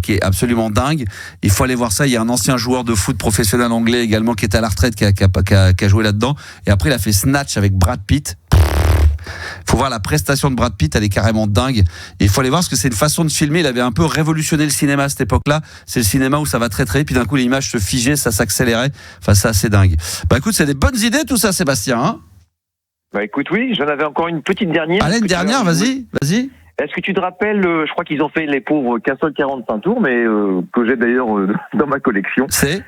qui est absolument dingue. Il faut aller voir ça. Il y a un ancien joueur de foot professionnel anglais également qui était à la retraite, qui a joué là-dedans. Et après, il a fait Snatch avec Brad Pitt. Il faut voir la prestation de Brad Pitt, elle est carrément dingue. Et il faut aller voir parce que c'est une façon de filmer. Il avait un peu révolutionné le cinéma à cette époque-là. C'est le cinéma où ça va très très vite, puis d'un coup l'image se figeait, ça s'accélérait. Enfin, c'est assez dingue. Bah écoute, c'est des bonnes idées tout ça, Sébastien. Hein, bah écoute, oui, j'en avais encore une petite dernière. Allez, une dernière, vas-y. Est-ce que tu te rappelles, je crois qu'ils ont fait les pauvres qu'un seul 45 tours, mais que j'ai d'ailleurs dans ma collection. C'est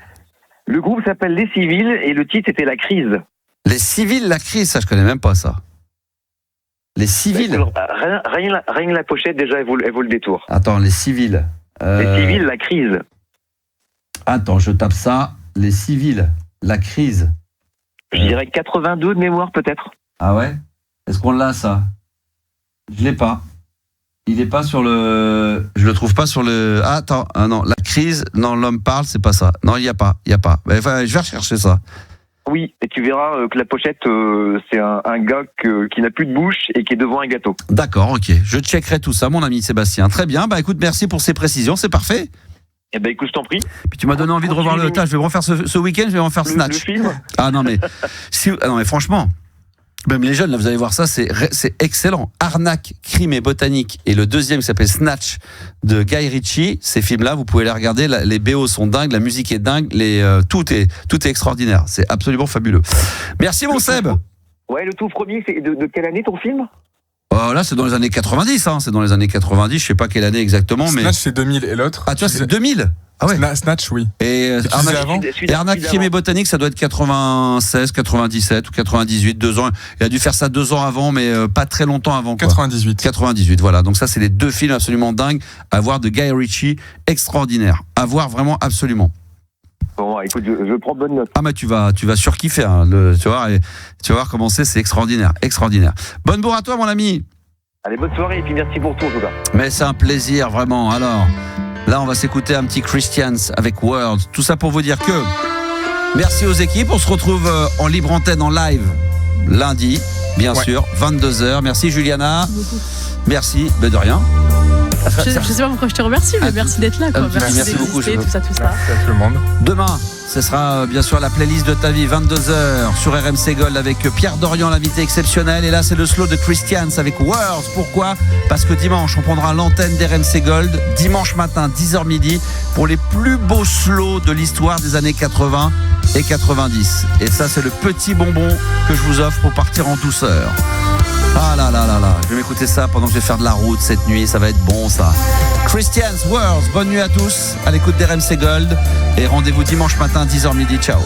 le groupe s'appelle Les Civils et le titre était La Crise. Les Civils, La Crise, ça je connais même pas ça. Les Civils. Rien que la pochette déjà, elle vaut le détour. Attends, Les Civils. Les Civils, La Crise. Attends, je tape ça. Les Civils, La Crise. Je dirais 82 de mémoire peut-être. Ah ouais? Est-ce qu'on l'a ça? Je l'ai pas. Il est pas sur le... Je le trouve pas sur le... Ah, attends, non, La Crise, non, L'homme parle, c'est pas ça. Non, il y a pas. Enfin, je vais rechercher ça. Oui, et tu verras que la pochette, c'est un gars qui n'a plus de bouche et qui est devant un gâteau. D'accord, ok. Je checkerai tout ça, mon ami Sébastien. Très bien, bah écoute, merci pour ces précisions, c'est parfait. Eh ben écoute, je t'en prie. Puis tu m'as donné envie de revoir le... Je vais me refaire ce week-end, je vais en faire Snatch. Le film. Ah non, mais... non, mais franchement... Même les jeunes, là, vous allez voir ça, c'est excellent. Arnaque, crime et botanique. Et le deuxième qui s'appelle Snatch de Guy Ritchie. Ces films-là, vous pouvez les regarder. Les BO sont dingues, la musique est dingue. Tout est extraordinaire. C'est absolument fabuleux. Merci, mon Seb. Ouais, le tout premier, c'est de quelle année ton film? Là, c'est dans les années 90. Hein. C'est dans les années 90. Je sais pas quelle année exactement. Snatch, mais... c'est 2000 et l'autre? Ah, tu vois, c'est 2000. Ah ouais. Snatch, oui. Et Arnaque, crime et botanique, ça doit être 96, 97 ou 98, 2 ans. Il a dû faire ça 2 ans avant, mais pas très longtemps avant. Quoi. 98, voilà. Donc ça, c'est les deux films absolument dingues à voir de Guy Ritchie, extraordinaire. À voir vraiment absolument. Bon, écoute, je prends bonne note. Ah, mais tu vas surkiffer, hein, tu vas voir comment c'est extraordinaire. Bonne bourre à toi, mon ami. Allez, bonne soirée et puis merci pour tout, en tout cas. Mais c'est un plaisir, vraiment. Alors... Là, on va s'écouter un petit Christians avec Words. Tout ça pour vous dire que merci aux équipes. On se retrouve en libre antenne, en live, lundi, bien sûr, 22h. Merci Juliana. Merci, de rien. Je sais pas pourquoi je te remercie, mais merci d'être là. Merci beaucoup. Tout ça. Merci à tout le monde. Demain, ce sera bien sûr la playlist de ta vie, 22h sur RMC Gold avec Pierre Dorian, l'invité exceptionnel. Et là, c'est le slow de Christians avec Words. Pourquoi? Parce que dimanche, on prendra l'antenne d'RMC Gold, dimanche matin, 10h midi, pour les plus beaux slows de l'histoire des années 80 et 90. Et ça, c'est le petit bonbon que je vous offre pour partir en douceur. Ah là là là là, je vais m'écouter ça pendant que je vais faire de la route cette nuit, ça va être bon ça. Christians, Words, bonne nuit à tous, à l'écoute d'RMC Gold et rendez-vous dimanche matin 10h midi, ciao.